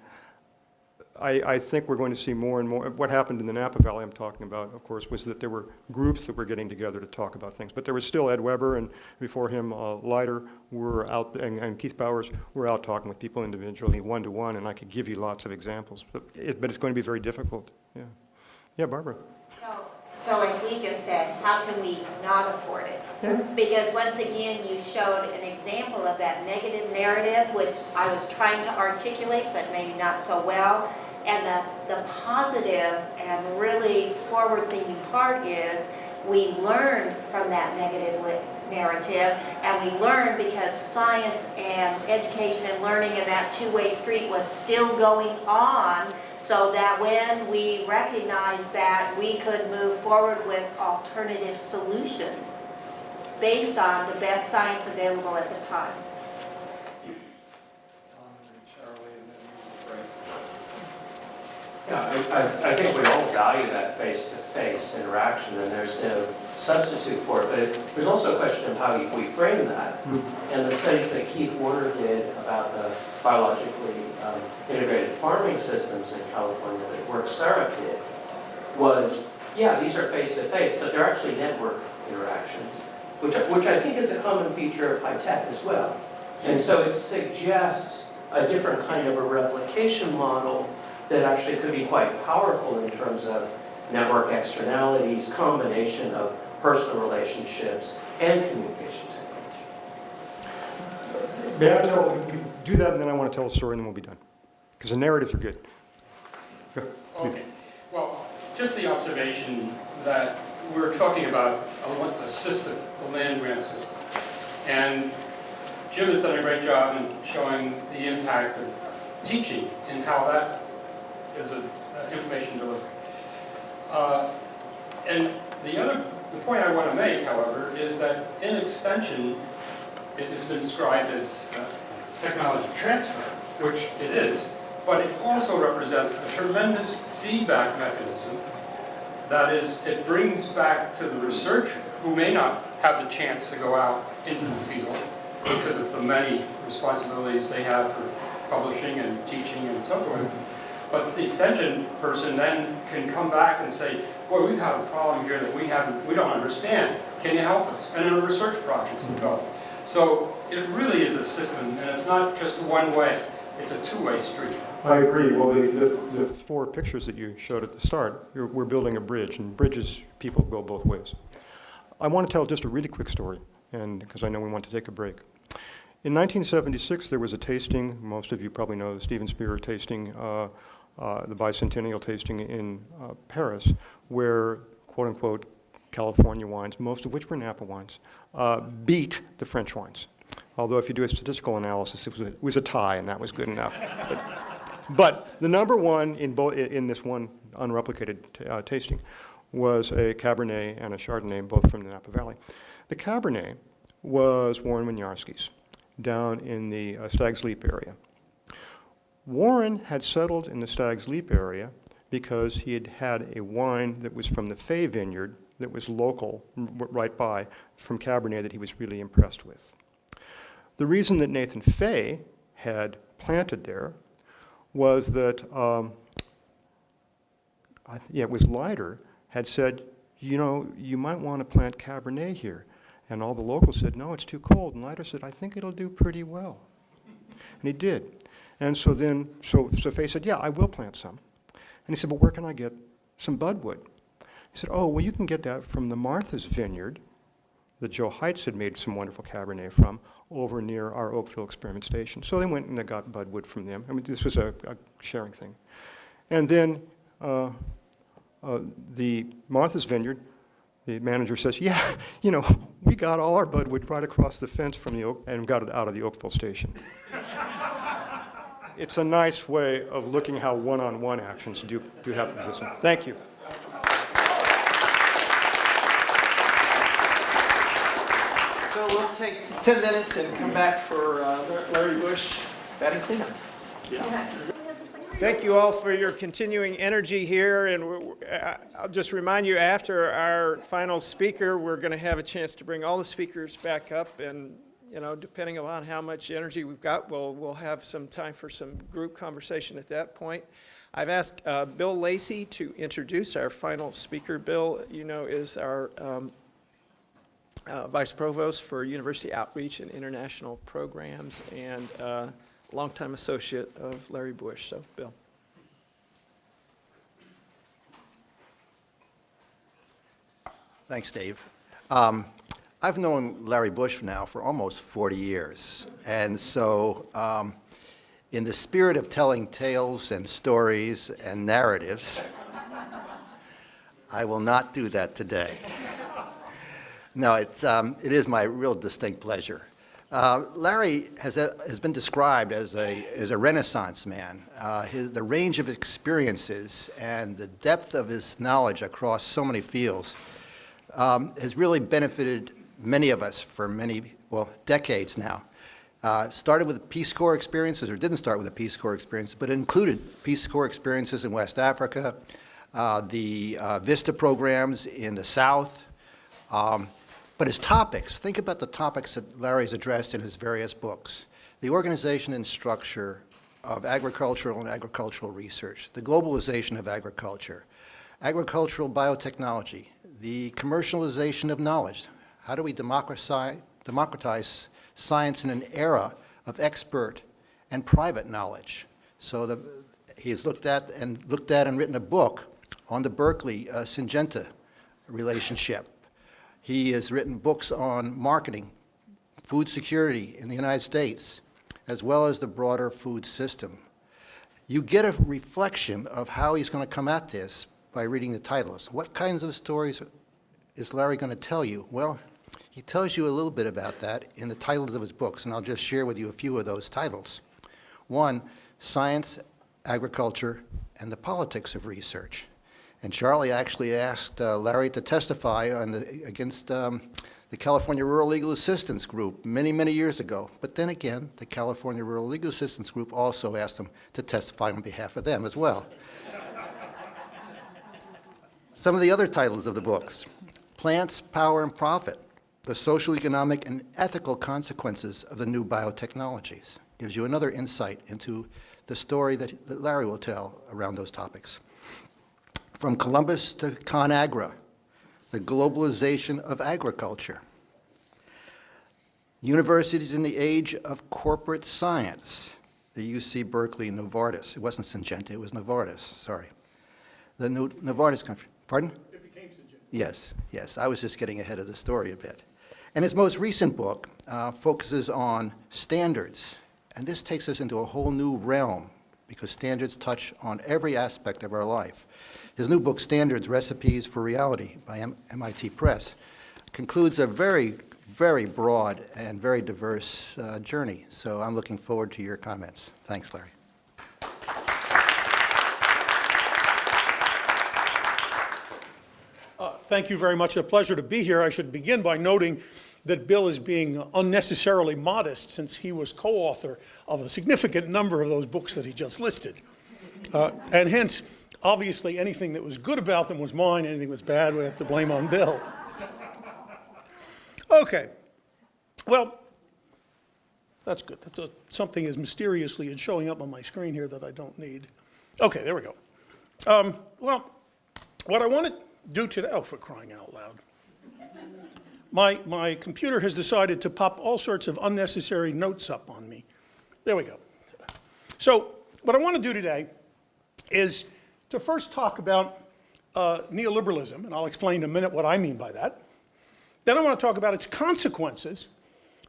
I think we're going to see more and more. What happened in the Napa Valley I'm talking about, of course, was that there were groups that were getting together to talk about things. But there was still Ed Weber, and before him, Leiter were out, and Keith Bowers were out talking with people individually, one-to-one, and I could give you lots of examples. But it's going to be very difficult. Yeah. Yeah, Barbara. So as we just said, how can we not afford it? Yeah. Because once again, you showed an example of that negative narrative, which I was trying to articulate, but maybe not so well. And the positive and really forward-thinking part is we learned from that negative narrative, and we learned because science and education and learning and that two-way street was still going on, so that when we recognized that we could move forward with alternative solutions based on the best science available at the time. Yeah, I think we all value that face-to-face interaction, and there's no substitute for it. But there's also a question of how we frame that. And the studies that Keith Warner did about the biologically integrated farming systems in California that work Sarah did was, yeah, these are face-to-face, but they're actually network interactions, which I think is a common feature of high tech as well. And so it suggests a different kind of a replication model that actually could be quite powerful in terms of network externalities, combination of personal relationships and communication technology. May I do that, and then I want to tell a story, and then we'll be done. Because the narratives are good. Go, please. Okay, well, just the observation that we're talking about a system, the land-grant system. And Jim has done a great job in showing the impact of teaching and how that is an information delivery. And the point I want to make, however, is that in extension, it has been described as technology transfer, which it is, but it also represents a tremendous feedback mechanism. That is, it brings back to the researcher, who may not have the chance to go out into the field because of the many responsibilities they have for publishing and teaching and so forth. But the extension person then can come back and say, boy, we've had a problem here that we don't understand. Can you help us? And then a research project's developed. So it really is a system, and it's not just one way. It's a two-way street. I agree. Well, the four pictures that you showed at the start, we're building a bridge, and bridges, people go both ways. I want to tell just a really quick story, and because I know we want to take a break. In 1976, there was a tasting. Most of you probably know the Steven Spear tasting, the bicentennial tasting in Paris, where, quote-unquote, California wines, most of which were Napa wines, beat the French wines. Although if you do a statistical analysis, it was a tie, and that was good enough. But the number one in this one unreplicated tasting was a Cabernet and a Chardonnay, both from the Napa Valley. The Cabernet was Warren Winiarski's down in the Stag's Leap area. Warren had settled in the Stag's Leap area because he had had a wine that was from the Fay vineyard that was local, right by, from Cabernet that he was really impressed with. The reason that Nathan Fay had planted there was that, it was Leiter, had said, you know, you might want to plant Cabernet here. And all the locals said, no, it's too cold. And Leiter said, I think it'll do pretty well. And he did. And so then, so Fay said, yeah, I will plant some. And he said, but where can I get some budwood? He said, oh, well, you can get that from the Martha's Vineyard that Joe Hyde had made some wonderful Cabernet from over near our Oakville Experiment Station. So they went and they got budwood from them. I mean, this was a sharing thing. And then the Martha's Vineyard, the manager says, yeah, you know, we got all our budwood right across the fence from the and got it out of the Oakville Station. It's a nice way of looking how one-on-one actions do have existence. Thank you. So we'll take 10 minutes and come back for Larry Bush batting cleanup. Thank you all for your continuing energy here, and I'll just remind you, after our final speaker, we're going to have a chance to bring all the speakers back up, and you know, depending on how much energy we've got, we'll have some time for some group conversation at that point. I've asked Bill Lacey to introduce our final speaker. Bill, you know, is our Vice Provost for University Outreach and International Programs, and longtime associate of Larry Bush. So, Bill. Thanks, Dave. I've known Larry Bush now for almost 40 years. And so in the spirit of telling tales and stories and narratives, I will not do that today. No, it is my real distinct pleasure. Larry has been described as a Renaissance man. The range of experiences and the depth of his knowledge across so many fields has really benefited many of us for decades now. Started with Peace Corps experiences, or didn't start with a Peace Corps experience, but included Peace Corps experiences in West Africa, the VISTA programs in the South. But his topics, think about the topics that Larry's addressed in his various books. The organization and structure of agricultural and agricultural research, the globalization of agriculture, agricultural biotechnology, the commercialization of knowledge. How do we democratize science in an era of expert and private knowledge? So he's looked at and written a book on the Berkeley-Syngenta relationship. He has written books on marketing, food security in the United States, as well as the broader food system. You get a reflection of how he's going to come at this by reading the titles. What kinds of stories is Larry going to tell you? Well, he tells you a little bit about that in the titles of his books, and I'll just share with you a few of those titles. One, Science, Agriculture, and the Politics of Research. And Charlie actually asked Larry to testify against the California Rural Legal Assistance Group many, many years ago. But then again, the California Rural Legal Assistance Group also asked him to testify on behalf of them as well. Some of the other titles of the books: Plants, Power, and Profit, the Social, Economic, and Ethical Consequences of the New Biotechnologies. Gives you another insight into the story that Larry will tell around those topics. From Columbus to ConAgra, the globalization of agriculture. Universities in the age of corporate science, the UC Berkeley Novartis. It wasn't Syngenta, it was Novartis, sorry. The Novartis country. Pardon? It became Syngenta. Yes, I was just getting ahead of the story a bit. And his most recent book focuses on standards, and this takes us into a whole new realm because standards touch on every aspect of our life. His new book, Standards, Recipes for Reality, by MIT Press, concludes a very, very broad and very diverse journey. So I'm looking forward to your comments. Thanks, Larry. Thank you very much. A pleasure to be here. I should begin by noting that Bill is being unnecessarily modest since he was co-author of a significant number of those books that he just listed. And hence, obviously, anything that was good about them was mine. Anything that was bad, we have to blame on Bill. Okay. Well, that's good. Something is mysteriously showing up on my screen here that I don't need. Okay, there we go. Well, what I want to do today, oh, for crying out loud. My computer has decided to pop all sorts of unnecessary notes up on me. There we go. So what I want to do today is to first talk about neoliberalism, and I'll explain in a minute what I mean by that. Then I want to talk about its consequences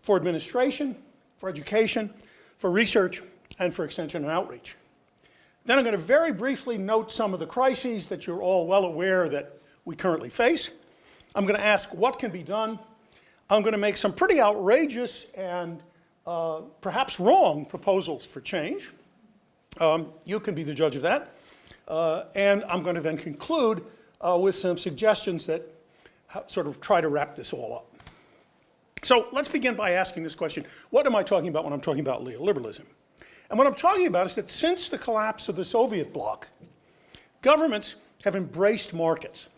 for administration, for education, for research, and for extension and outreach. Then I'm going to very briefly note some of the crises that you're all well aware that we currently face. I'm going to ask what can be done. I'm going to make some pretty outrageous and perhaps wrong proposals for change. You can be the judge of that. And I'm going to then conclude with some suggestions that sort of try to wrap this all up. So let's begin by asking this question: what am I talking about when I'm talking about neoliberalism? And what I'm talking about is that since the collapse of the Soviet bloc, governments have embraced markets.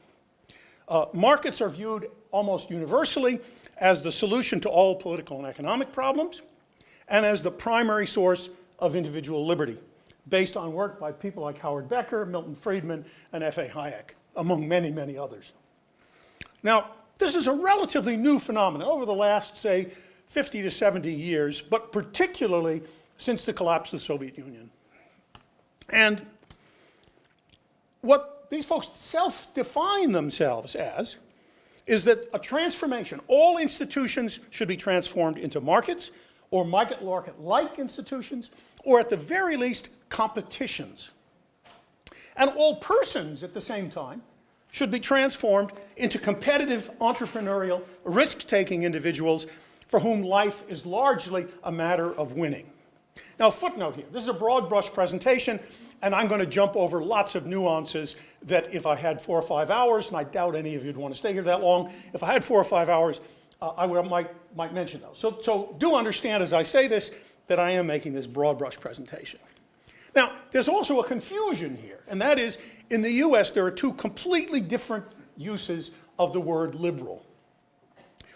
Markets are viewed almost universally as the solution to all political and economic problems and as the primary source of individual liberty, based on work by people like Howard Becker, Milton Friedman, and F.A. Hayek, among many, many others. Now, this is a relatively new phenomenon over the last, say, 50 to 70 years, but particularly since the collapse of the Soviet Union. And what these folks self-define themselves as is that a transformation, all institutions should be transformed into markets or market-like institutions, or at the very least, competitions. And all persons at the same time should be transformed into competitive, entrepreneurial, risk-taking individuals for whom life is largely a matter of winning. Now, a footnote here. This is a broad brush presentation, and I'm going to jump over lots of nuances that if I had 4 or 5 hours, and I doubt any of you would want to stay here that long, if I had 4 or 5 hours, I might mention those. So do understand as I say this that I am making this broad brush presentation. Now, there's also a confusion here, and that is, in the US, there are two completely different uses of the word liberal.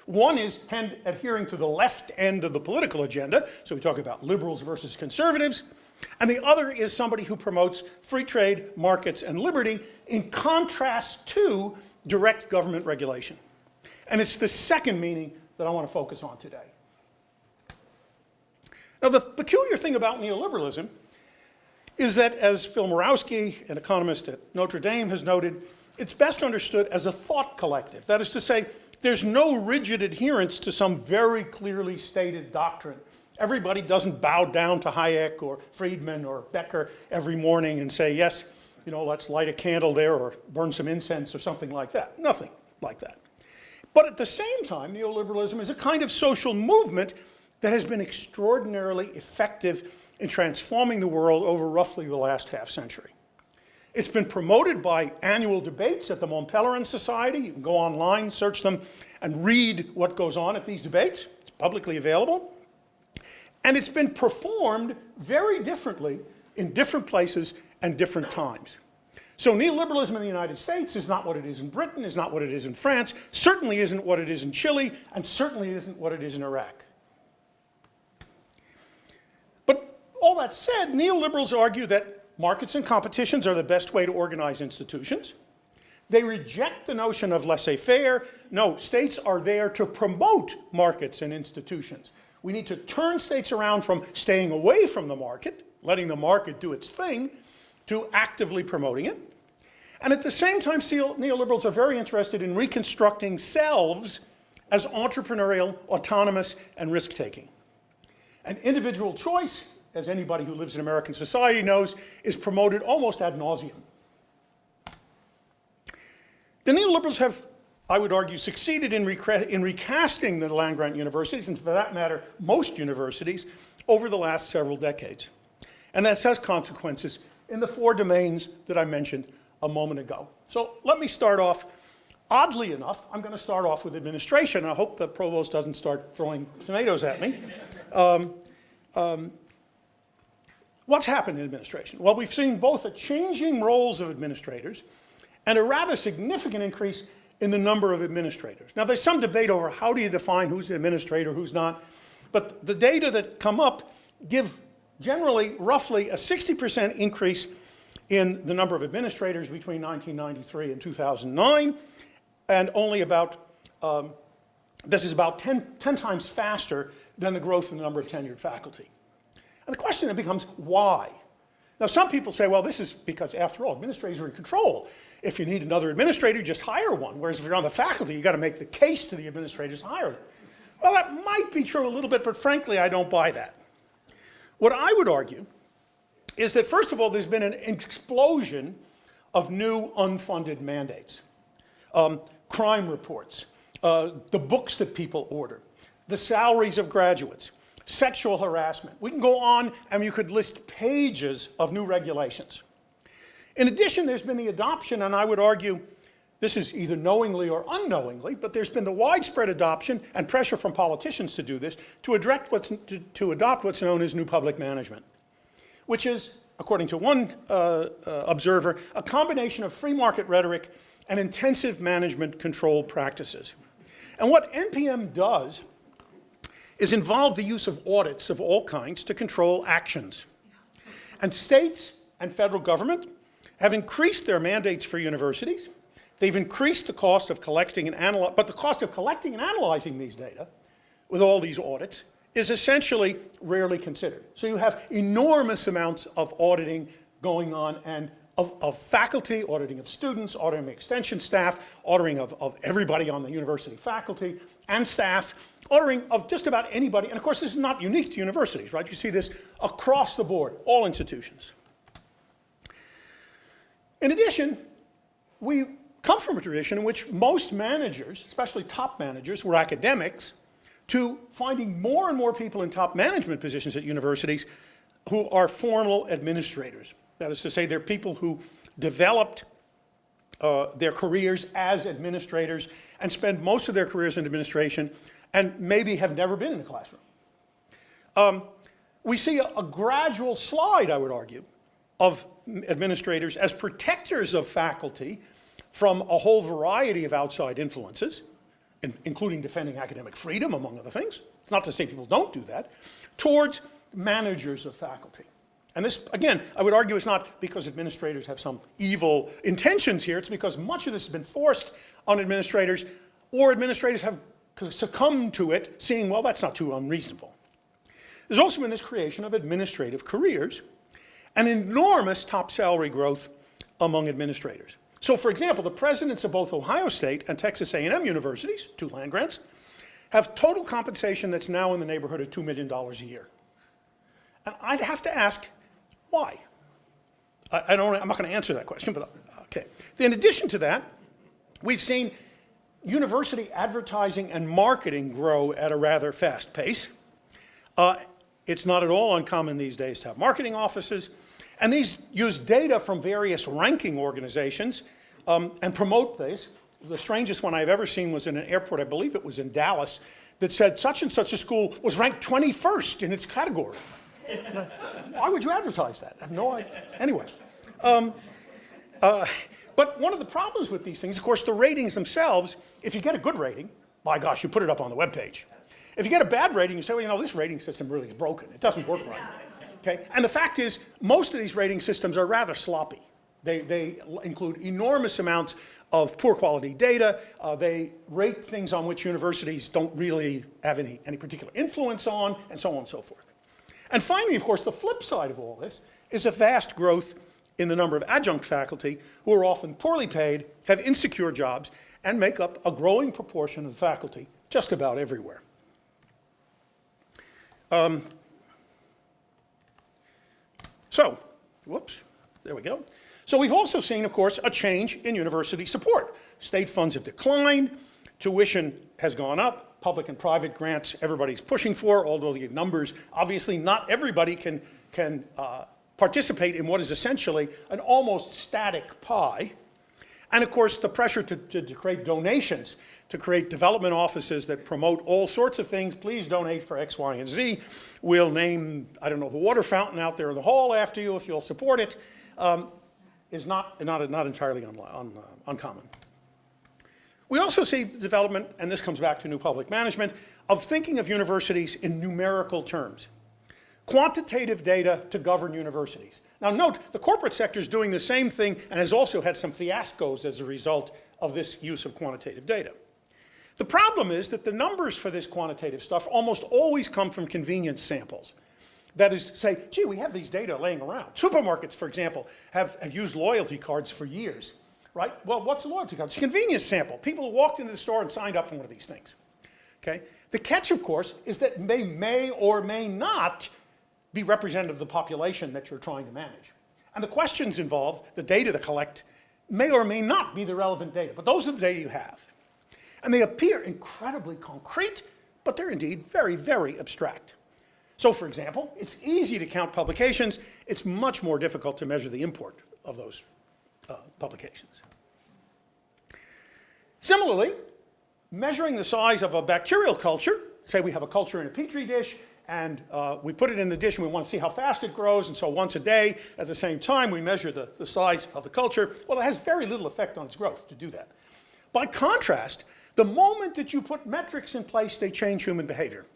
One is adhering to the left end of the political agenda, so we talk about liberals versus conservatives, and the other is somebody who promotes free trade, markets, and liberty in contrast to direct government regulation. And it's the second meaning that I want to focus on today. Now, the peculiar thing about neoliberalism is that, as Phil Morawski, an economist at Notre Dame, has noted, it's best understood as a thought collective. That is to say, there's no rigid adherence to some very clearly stated doctrine. Everybody doesn't bow down to Hayek or Friedman or Becker every morning and say, yes, you know, let's light a candle there or burn some incense or something like that. Nothing like that. But at the same time, neoliberalism is a kind of social movement that has been extraordinarily effective in transforming the world over roughly the last half century. It's been promoted by annual debates at the Mont Pelerin Society. You can go online, search them, and read what goes on at these debates. It's publicly available. And it's been performed very differently in different places and different times. So neoliberalism in the United States is not what it is in Britain, is not what it is in France, certainly isn't what it is in Chile, and certainly isn't what it is in Iraq. But all that said, neoliberals argue that markets and competitions are the best way to organize institutions. They reject the notion of laissez-faire. No, states are there to promote markets and institutions. We need to turn states around from staying away from the market, letting the market do its thing, to actively promoting it. And at the same time, neoliberals are very interested in reconstructing selves as entrepreneurial, autonomous, and risk-taking. And individual choice, as anybody who lives in American society knows, is promoted almost ad nauseum. The neoliberals have, I would argue, succeeded in recasting the land-grant universities, and for that matter, most universities, over the last several decades. And that has consequences in the 4 domains that I mentioned a moment ago. So let me start off. Oddly enough, I'm going to start off with administration. I hope the provost doesn't start throwing tomatoes at me. What's happened in administration? Well, we've seen both a changing roles of administrators and a rather significant increase in the number of administrators. Now, there's some debate over how do you define who's an administrator, who's not, but the data that come up give generally roughly a 60% increase in the number of administrators between 1993 and 2009, and only about, this is about 10 times faster than the growth in the number of tenured faculty. And the question then becomes, why? Now, some people say, well, this is because, after all, administrators are in control. If you need another administrator, just hire one, whereas if you're on the faculty, you've got to make the case to the administrators to hire them. Well, that might be true a little bit, but frankly, I don't buy that. What I would argue is that, first of all, there's been an explosion of new unfunded mandates. Crime reports, the books that people order, the salaries of graduates, sexual harassment. We can go on, and you could list pages of new regulations. In addition, there's been the adoption, and I would argue this is either knowingly or unknowingly, but there's been the widespread adoption and pressure from politicians to do this, to adopt what's known as new public management, which is, according to one observer, a combination of free market rhetoric and intensive management control practices. And what NPM does is involve the use of audits of all kinds to control actions. And states and federal government have increased their mandates for universities. They've increased the cost of collecting and analyzing, but the cost of collecting and analyzing these data with all these audits is essentially rarely considered. So you have enormous amounts of auditing going on, and of faculty, auditing of students, auditing of extension staff, auditing of everybody on the university faculty and staff, auditing of just about anybody. And of course, this is not unique to universities, right? You see this across the board, all institutions. In addition, we come from a tradition in which most managers, especially top managers, were academics, to finding more and more people in top management positions at universities who are formal administrators. That is to say, they're people who developed their careers as administrators and spend most of their careers in administration and maybe have never been in a classroom. We see a gradual slide, I would argue, of administrators as protectors of faculty from a whole variety of outside influences, including defending academic freedom, among other things. It's not to say people don't do that, towards managers of faculty. And this, again, I would argue is not because administrators have some evil intentions here. It's because much of this has been forced on administrators, or administrators have succumbed to it, seeing, well, that's not too unreasonable. There's also been this creation of administrative careers. and enormous top salary growth among administrators. So for example, the presidents of both Ohio State and Texas A&M universities, 2 land grants, have total compensation that's now in the neighborhood of $2 million a year. And I'd have to ask, why? I'm not going to answer that question, but okay. In addition to that, we've seen university advertising and marketing grow at a rather fast pace. It's not at all uncommon these days to have marketing offices, and these use data from various ranking organizations and promote these. The strangest one I've ever seen was in an airport, I believe it was in Dallas, that said such and such a school was ranked 21st in its category. Why would you advertise that? I have no idea. Anyway. But one of the problems with these things, of course, the ratings themselves, if you get a good rating, my gosh, you put it up on the webpage. If you get a bad rating, you say, well, you know, this rating system really is broken. It doesn't work right. Okay? And the fact is, most of these rating systems are rather sloppy. They include enormous amounts of poor quality data. They rate things on which universities don't really have any particular influence on, and so on and so forth. And finally, of course, the flip side of all this is a vast growth in the number of adjunct faculty who are often poorly paid, have insecure jobs, and make up a growing proportion of the faculty just about everywhere. There we go. So we've also seen, of course, a change in university support. State funds have declined, tuition has gone up, public and private grants everybody's pushing for, although the numbers, obviously not everybody can participate in what is essentially an almost static pie. And of course, the pressure to create donations, to create development offices that promote all sorts of things. Please donate for X, Y, and Z. We'll name, I don't know, the water fountain out there in the hall after you if you'll support it, is not entirely uncommon. We also see the development, and this comes back to new public management, of thinking of universities in numerical terms. Quantitative data to govern universities. Now note, the corporate sector is doing the same thing and has also had some fiascos as a result of this use of quantitative data. The problem is that the numbers for this quantitative stuff almost always come from convenience samples. That is to say, gee, we have these data laying around. Supermarkets, for example, have used loyalty cards for years, right? Well, what's a loyalty card? It's a convenience sample. People who walked into the store and signed up for one of these things, okay? The catch, of course, is that they may or may not be representative of the population that you're trying to manage. And the questions involved, the data to collect, may or may not be the relevant data, but those are the data you have. And they appear incredibly concrete, but they're indeed very, very abstract. So for example, it's easy to count publications. It's much more difficult to measure the import of those publications. Similarly, measuring the size of a bacterial culture, say we have a culture in a petri dish, and we put it in the dish and we want to see how fast it grows, and so once a day, at the same time, we measure the size of the culture. Well, it has very little effect on its growth to do that. By contrast, the moment that you put metrics in place, they change human behavior.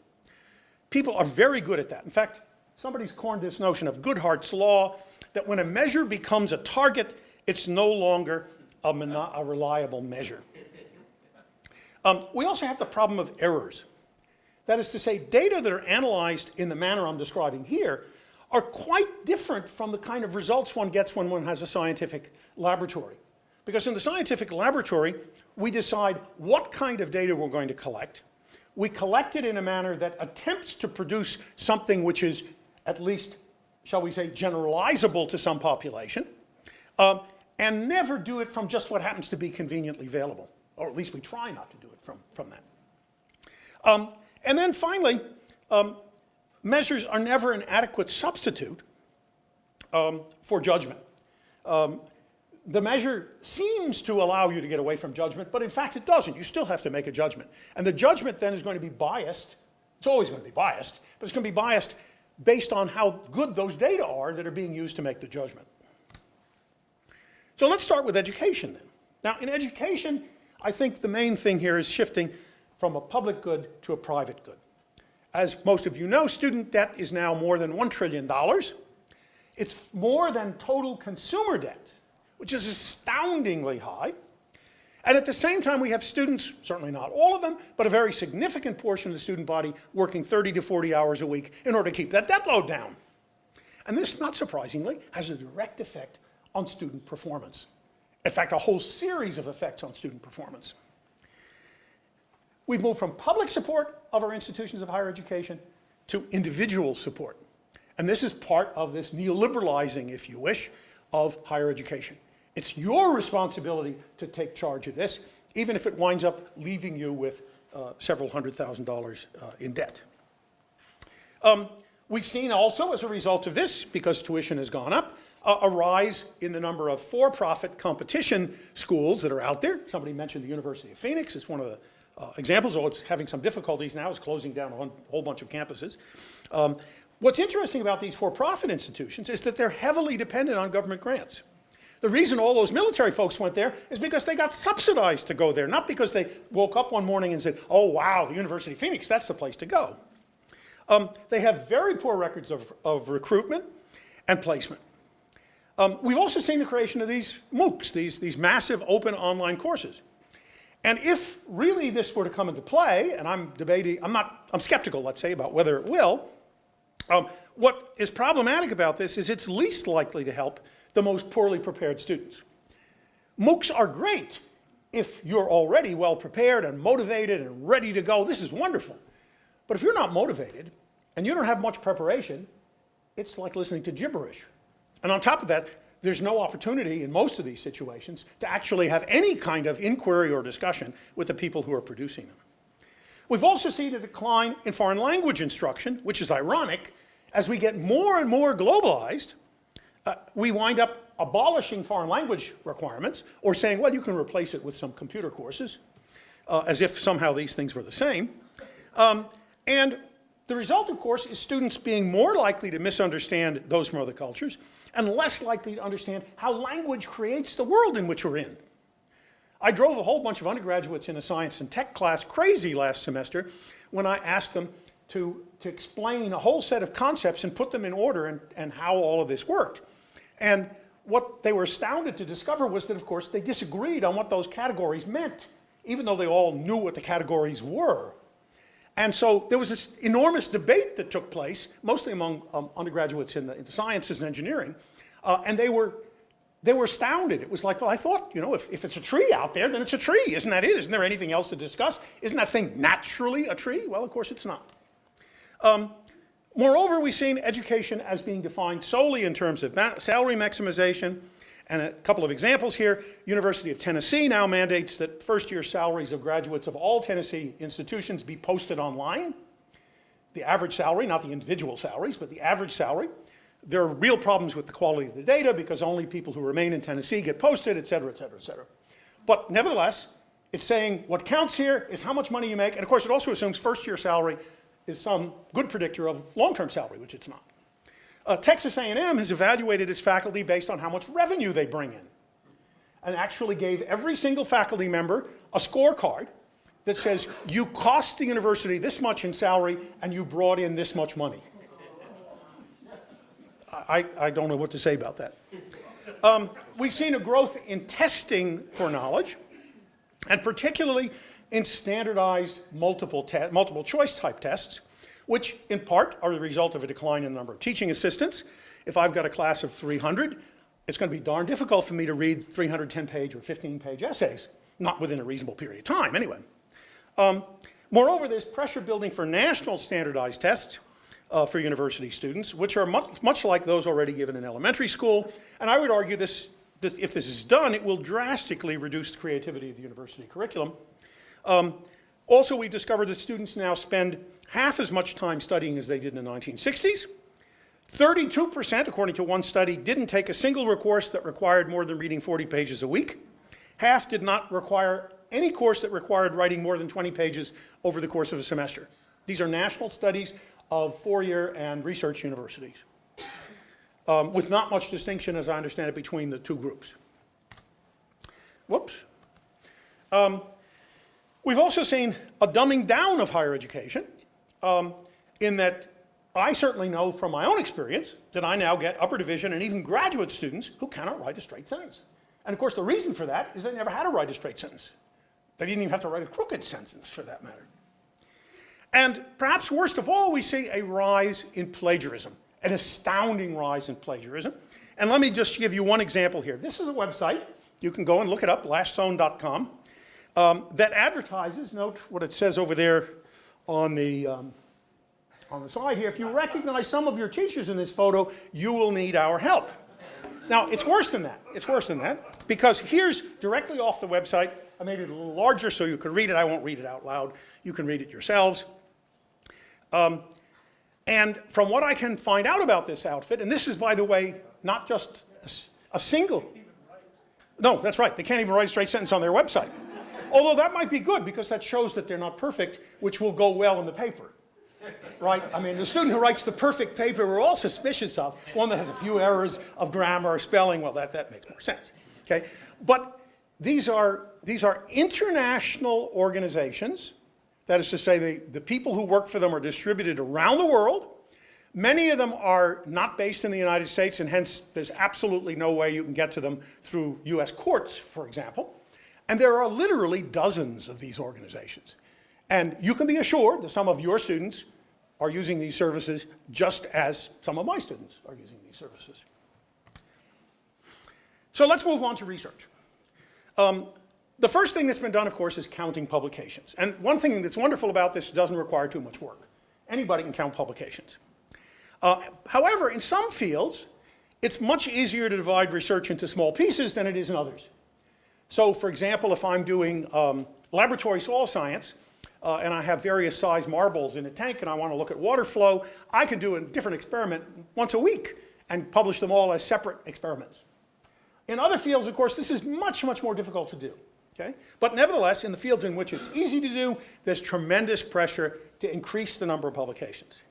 People are very good at that. In fact, somebody's coined this notion of Goodhart's law, that when a measure becomes a target, it's no longer a reliable measure. We also have the problem of errors. That is to say, data that are analyzed in the manner I'm describing here are quite different from the kind of results one gets when one has a scientific laboratory. Because in the scientific laboratory, we decide what kind of data we're going to collect. We collect it in a manner that attempts to produce something which is at least, shall we say, generalizable to some population, and never do it from just what happens to be conveniently available. Or at least we try not to do it from that. And then finally, measures are never an adequate substitute for judgment. The measure seems to allow you to get away from judgment, but in fact it doesn't. You still have to make a judgment. And the judgment then is going to be biased. It's always going to be biased, but it's going to be biased based on how good those data are that are being used to make the judgment. So let's start with education then. Now in education, I think the main thing here is shifting from a public good to a private good. As most of you know, student debt is now more than $1 trillion. It's more than total consumer debt, which is astoundingly high. And at the same time, we have students, certainly not all of them, but a very significant portion of the student body working 30 to 40 hours a week in order to keep that debt load down. And this, not surprisingly, has a direct effect on student performance. In fact, a whole series of effects on student performance. We've moved from public support of our institutions of higher education to individual support. And this is part of this neoliberalizing, if you wish, of higher education. It's your responsibility to take charge of this, even if it winds up leaving you with several $100,000 in debt. We've seen also, as a result of this, because tuition has gone up, a rise in the number of for-profit competition schools that are out there. Somebody mentioned the University of Phoenix. It's one of the examples, although it's having some difficulties now. It's closing down a whole bunch of campuses. What's interesting about these for-profit institutions is that they're heavily dependent on government grants. The reason all those military folks went there is because they got subsidized to go there, not because they woke up one morning and said, oh, wow, the University of Phoenix, that's the place to go. They have very poor records of recruitment and placement. We've also seen the creation of these MOOCs, these massive open online courses. And if really this were to come into play, and I'm skeptical, let's say, about whether it will, what is problematic about this is it's least likely to help the most poorly prepared students. MOOCs are great if you're already well prepared and motivated and ready to go. This is wonderful. But if you're not motivated and you don't have much preparation, it's like listening to gibberish. And on top of that, there's no opportunity in most of these situations to actually have any kind of inquiry or discussion with the people who are producing them. We've also seen a decline in foreign language instruction, which is ironic. As we get more and more globalized, we wind up abolishing foreign language requirements or saying, well, you can replace it with some computer courses, as if somehow these things were the same. And the result, of course, is students being more likely to misunderstand those from other cultures and less likely to understand how language creates the world in which we're in. I drove a whole bunch of undergraduates in a science and tech class crazy last semester when I asked them to explain a whole set of concepts and put them in order and how all of this worked. And what they were astounded to discover was that, of course, they disagreed on what those categories meant, even though they all knew what the categories were. And so there was this enormous debate that took place, mostly among undergraduates in the sciences and engineering, and they were astounded. It was like, well, I thought, if it's a tree out there, then it's a tree. Isn't that it? Isn't there anything else to discuss? Isn't that thing naturally a tree? Well, of course it's not. Moreover, we've seen education as being defined solely in terms of salary maximization. And a couple of examples here. University of Tennessee now mandates that first-year salaries of graduates of all Tennessee institutions be posted online. The average salary, not the individual salaries, but the average salary. There are real problems with the quality of the data because only people who remain in Tennessee get posted, et cetera, et cetera, et cetera. But nevertheless, it's saying what counts here is how much money you make. And of course, it also assumes first-year salary is some good predictor of long-term salary, which it's not. Texas A&M has evaluated its faculty based on how much revenue they bring in, and actually gave every single faculty member a scorecard that says, you cost the university this much in salary, and you brought in this much money. I don't know what to say about that. We've seen a growth in testing for knowledge, and particularly in standardized multiple choice type tests, which in part are the result of a decline in the number of teaching assistants. If I've got a class of 300, it's going to be darn difficult for me to read 310-page or 15-page essays, not within a reasonable period of time anyway. Moreover, there's pressure building for national standardized tests for university students, which are much like those already given in elementary school. And I would argue if this is done, it will drastically reduce the creativity of the university curriculum. Also, we discovered that students now spend half as much time studying as they did in the 1960s. 32%, according to one study, didn't take a single course that required more than reading 40 pages a week. Half did not require any course that required writing more than 20 pages over the course of a semester. These are national studies of four-year and research universities, with not much distinction, as I understand it, between the two groups. Whoops. We've also seen a dumbing down of higher education, in that I certainly know from my own experience that I now get upper division and even graduate students who cannot write a straight sentence. And of course, the reason for that is they never had to write a straight sentence. They didn't even have to write a crooked sentence, for that matter. And perhaps worst of all, we see a rise in plagiarism an astounding rise in plagiarism. And let me just give you one example here. This is a website. You can go and look it up, lashzone.com, that advertises, note what it says over there on the side here. If you recognize some of your teachers in this photo, you will need our help. Now, it's worse than that. It's worse than that, because here's directly off the website. I made it a little larger so you can read it. I won't read it out loud. You can read it yourselves. And from what I can find out about this outfit, and this is, by the way, not just a single. No, that's right. They can't even write a straight sentence on their website. Although that might be good, because that shows that they're not perfect, which will go well in the paper. Right? I mean, the student who writes the perfect paper we're all suspicious of, one that has a few errors of grammar or spelling, well, that makes more sense. Okay? But these are international organizations. That is to say, the people who work for them are distributed around the world. Many of them are not based in the United States, and hence there's absolutely no way you can get to them through US courts, for example. And there are literally dozens of these organizations. And you can be assured that some of your students are using these services just as some of my students are using these services. So let's move on to research. The first thing that's been done, of course, is counting publications. And one thing that's wonderful about this, doesn't require too much work. Anybody can count publications. However, in some fields, it's much easier to divide research into small pieces than it is in others. So, for example, if I'm doing laboratory soil science, and I have various size marbles in a tank and I want to look at water flow, I can do a different experiment once a week and publish them all as separate experiments. In other fields, of course, this is much, much more difficult to do. Okay? But nevertheless, in the fields in which it's easy to do, there's tremendous pressure to increase the number of publications.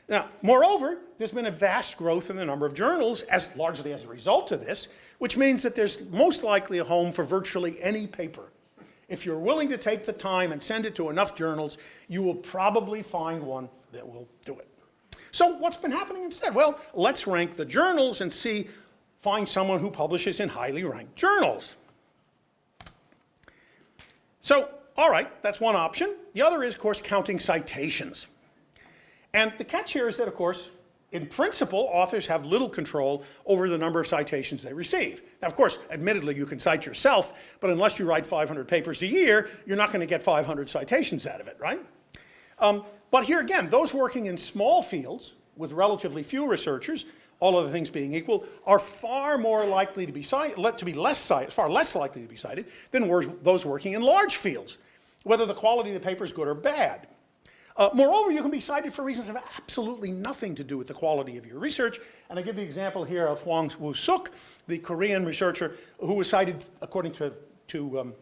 Now, moreover, there's been a vast growth in the number of journals, largely as a result of this, which means that there's most likely a home for virtually any paper. If you're willing to take the time and send it to enough journals, you will probably find one that will do it. So what's been happening instead? Well, let's rank the journals and find someone who publishes in highly ranked journals. So, all right, that's one option. The other is, of course, counting citations. And the catch here is that, of course, in principle, authors have little control over the number of citations they receive. Now, of course, admittedly, you can cite yourself, but unless you write 500 papers a year, you're not going to get 500 citations out of it, right? But here again, those working in small fields with relatively few researchers, all other things being equal, are far more likely to be far less likely to be cited than those working in large fields, whether the quality of the paper is good or bad. Moreover, you can be cited for reasons that have absolutely nothing to do with the quality of your research. And I give the example here of Hwang Woo-suk, the Korean researcher who was cited, according to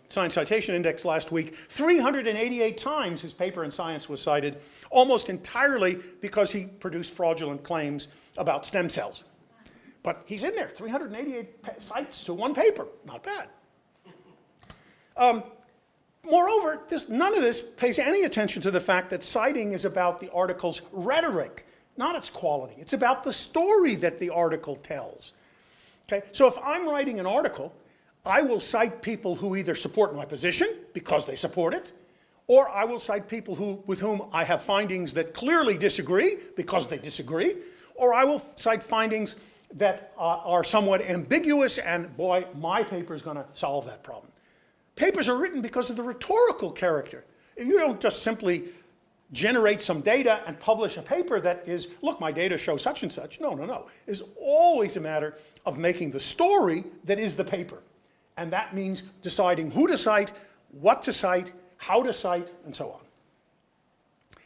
Science Citation Index last week, 388 times his paper in Science was cited, almost entirely because he produced fraudulent claims about stem cells. But he's in there, 388 cites to one paper, not bad. Moreover, none of this pays any attention to the fact that citing is about the article's rhetoric, not its quality. It's about the story that the article tells. Okay? So if I'm writing an article, I will cite people who either support my position because they support it, or I will cite people with whom I have findings that clearly disagree because they disagree, or I will cite findings that are somewhat ambiguous, and boy, my paper is going to solve that problem. Papers are written because of the rhetorical character. You don't just simply generate some data and publish a paper that is, look, my data show such and such. No, no, no. It's always a matter of making the story that is the paper. And that means deciding who to cite, what to cite, how to cite, and so on.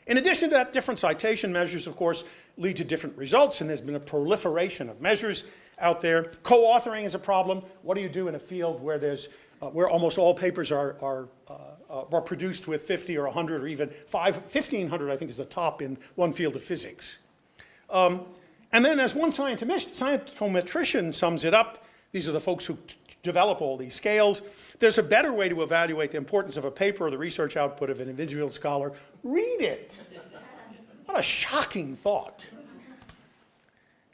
In addition to that, different citation measures, of course, lead to different results, and there's been a proliferation of measures out there. Co-authoring is a problem. What do you do in a field where almost all papers are produced with 50 or 100 or even 1,500, I think, is the top in one field of physics. And then as one scientometrician sums it up, these are the folks who develop all these scales, there's a better way to evaluate the importance of a paper or the research output of an individual scholar. Read it. What a shocking thought.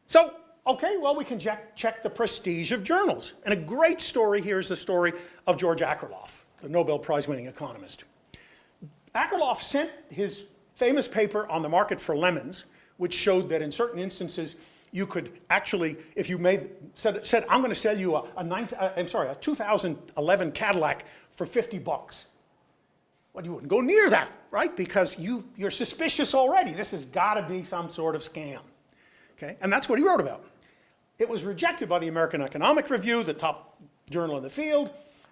So, okay, well, we can check the prestige of journals. And a great story here is the story of George Akerlof, the Nobel Prize-winning economist. Akerlof sent his famous paper on the market for lemons, which showed that in certain instances, you could actually, if you said I'm going to sell you a 2011 Cadillac for $50. Well, you wouldn't go near that, right? Because you're suspicious already. This has got to be some sort of scam. Okay? And that's what he wrote about. It was rejected by the American Economic Review, the top journal in the field,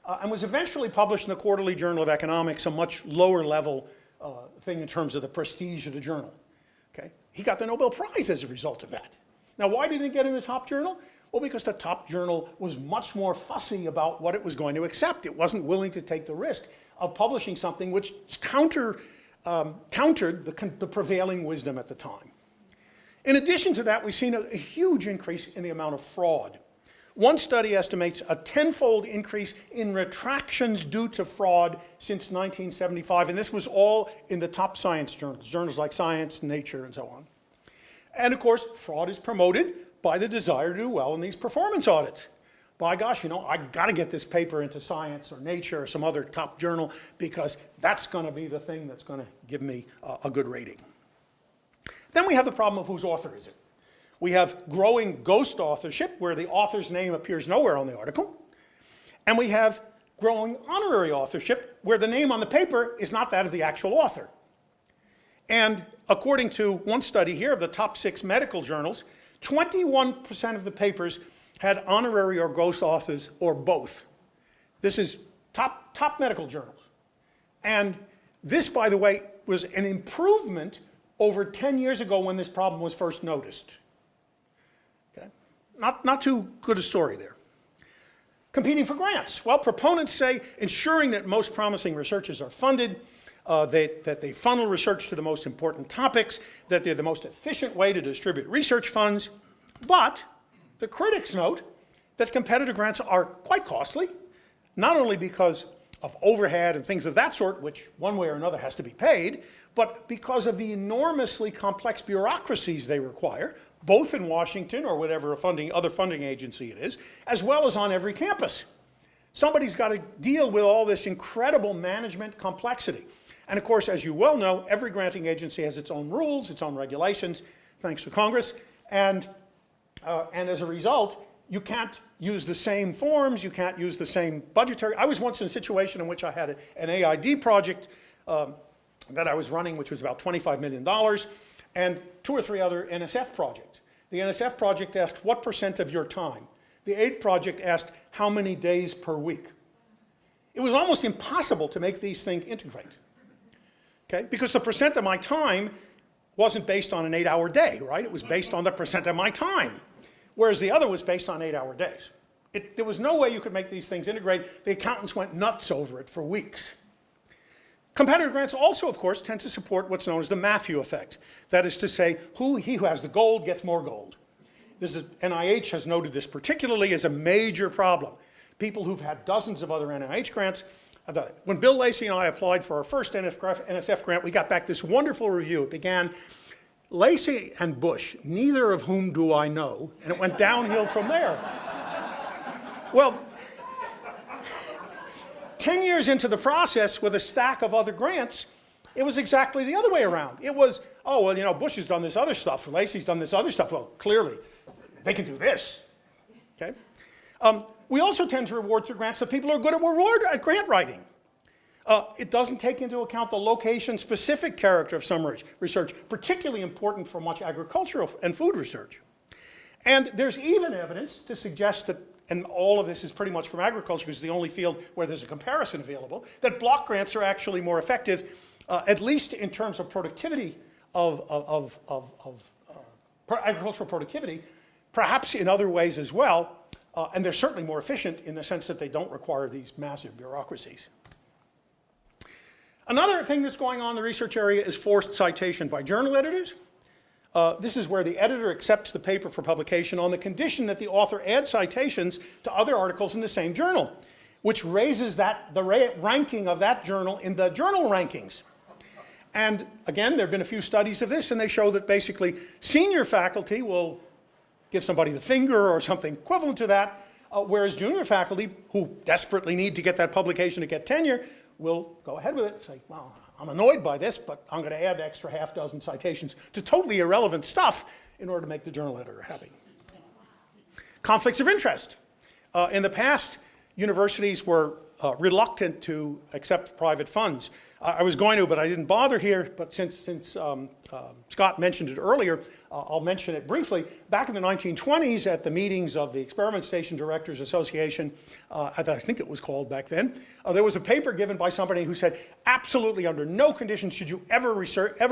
and was eventually published in the Quarterly Journal of Economics, a much lower level thing in terms of the prestige of the journal. Okay? He got the Nobel Prize as a result of that. Now, why didn't it get in the top journal? Well, because the top journal was much more fussy about what it was going to accept. It wasn't willing to take the risk of publishing something which countered the prevailing wisdom at the time. In addition to that, we've seen a huge increase in the amount of fraud. One study estimates a 10-fold increase in retractions due to fraud since 1975, and this was all in the top science journals, journals like Science, Nature, and so on. And of course, fraud is promoted by the desire to do well in these performance audits. By gosh, I got to get this paper into Science or Nature or some other top journal because that's going to be the thing that's going to give me a good rating. Then we have the problem of whose author is it. We have growing ghost authorship, where the author's name appears nowhere on the article. And we have growing honorary authorship, where the name on the paper is not that of the actual author. And according to one study here of the top 6 medical journals, 21% of the papers had honorary or ghost authors or both. This is top medical journals. And this, by the way, was an improvement over 10 years ago when this problem was first noticed. Okay? Not too good a story there. Competing for grants. Well, proponents say ensuring that most promising researchers are funded, that they funnel research to the most important topics, that they're the most efficient way to distribute research funds. But the critics note that competitive grants are quite costly, not only because of overhead and things of that sort, which one way or another has to be paid, but because of the enormously complex bureaucracies they require, both in Washington or whatever other funding agency it is, as well as on every campus. Somebody's got to deal with all this incredible management complexity. And of course, as you well know, every granting agency has its own rules, its own regulations, thanks to Congress, and as a result, you can't use the same forms, you can't use the same budgetary. I was once in a situation in which I had an AID project that I was running, which was about $25 million, and 2 or 3 other NSF projects. The NSF project asked, what % of your time? The AID project asked, how many days per week? It was almost impossible to make these things integrate, okay? Because the % of my time wasn't based on an 8-hour day, right? It was based on the % of my time, whereas the other was based on 8-hour days. There was no way you could make these things integrate. The accountants went nuts over it for weeks. Competitive grants also, of course, tend to support what's known as the Matthew effect. That is to say, he who has the gold gets more gold. NIH has noted this particularly as a major problem. People who've had dozens of other NIH grants, when Bill Lacey and I applied for our first NSF grant, we got back this wonderful review. It began, Lacey and Bush, neither of whom do I know, and it went downhill from there. Well, 10 years into the process with a stack of other grants, it was exactly the other way around. It was, oh, well, Bush has done this other stuff, Lacey's done this other stuff. Well, clearly, they can do this, okay? We also tend to reward through grants that people are good at grant writing. It doesn't take into account the location-specific character of some research, particularly important for much agricultural and food research. And there's even evidence to suggest that, and all of this is pretty much from agriculture, because it's the only field where there's a comparison available, that block grants are actually more effective, at least in terms of productivity of agricultural productivity, perhaps in other ways as well, and they're certainly more efficient in the sense that they don't require these massive bureaucracies. Another thing that's going on in the research area is forced citation by journal editors. This is where the editor accepts the paper for publication on the condition that the author adds citations to other articles in the same journal, which raises the ranking of that journal in the journal rankings. And again, there have been a few studies of this, and they show that basically senior faculty will give somebody the finger or something equivalent to that, whereas junior faculty, who desperately need to get that publication to get tenure, will go ahead with it and say, well, I'm annoyed by this, but I'm going to add an extra half dozen citations to totally irrelevant stuff in order to make the journal editor happy. Conflicts of interest. In the past, universities were reluctant to accept private funds. I was going to, but I didn't bother here. But since Scott mentioned it earlier, I'll mention it briefly. Back in the 1920s, at the meetings of the Experiment Station Directors Association, as I think it was called back then, there was a paper given by somebody who said, absolutely under no conditions should you ever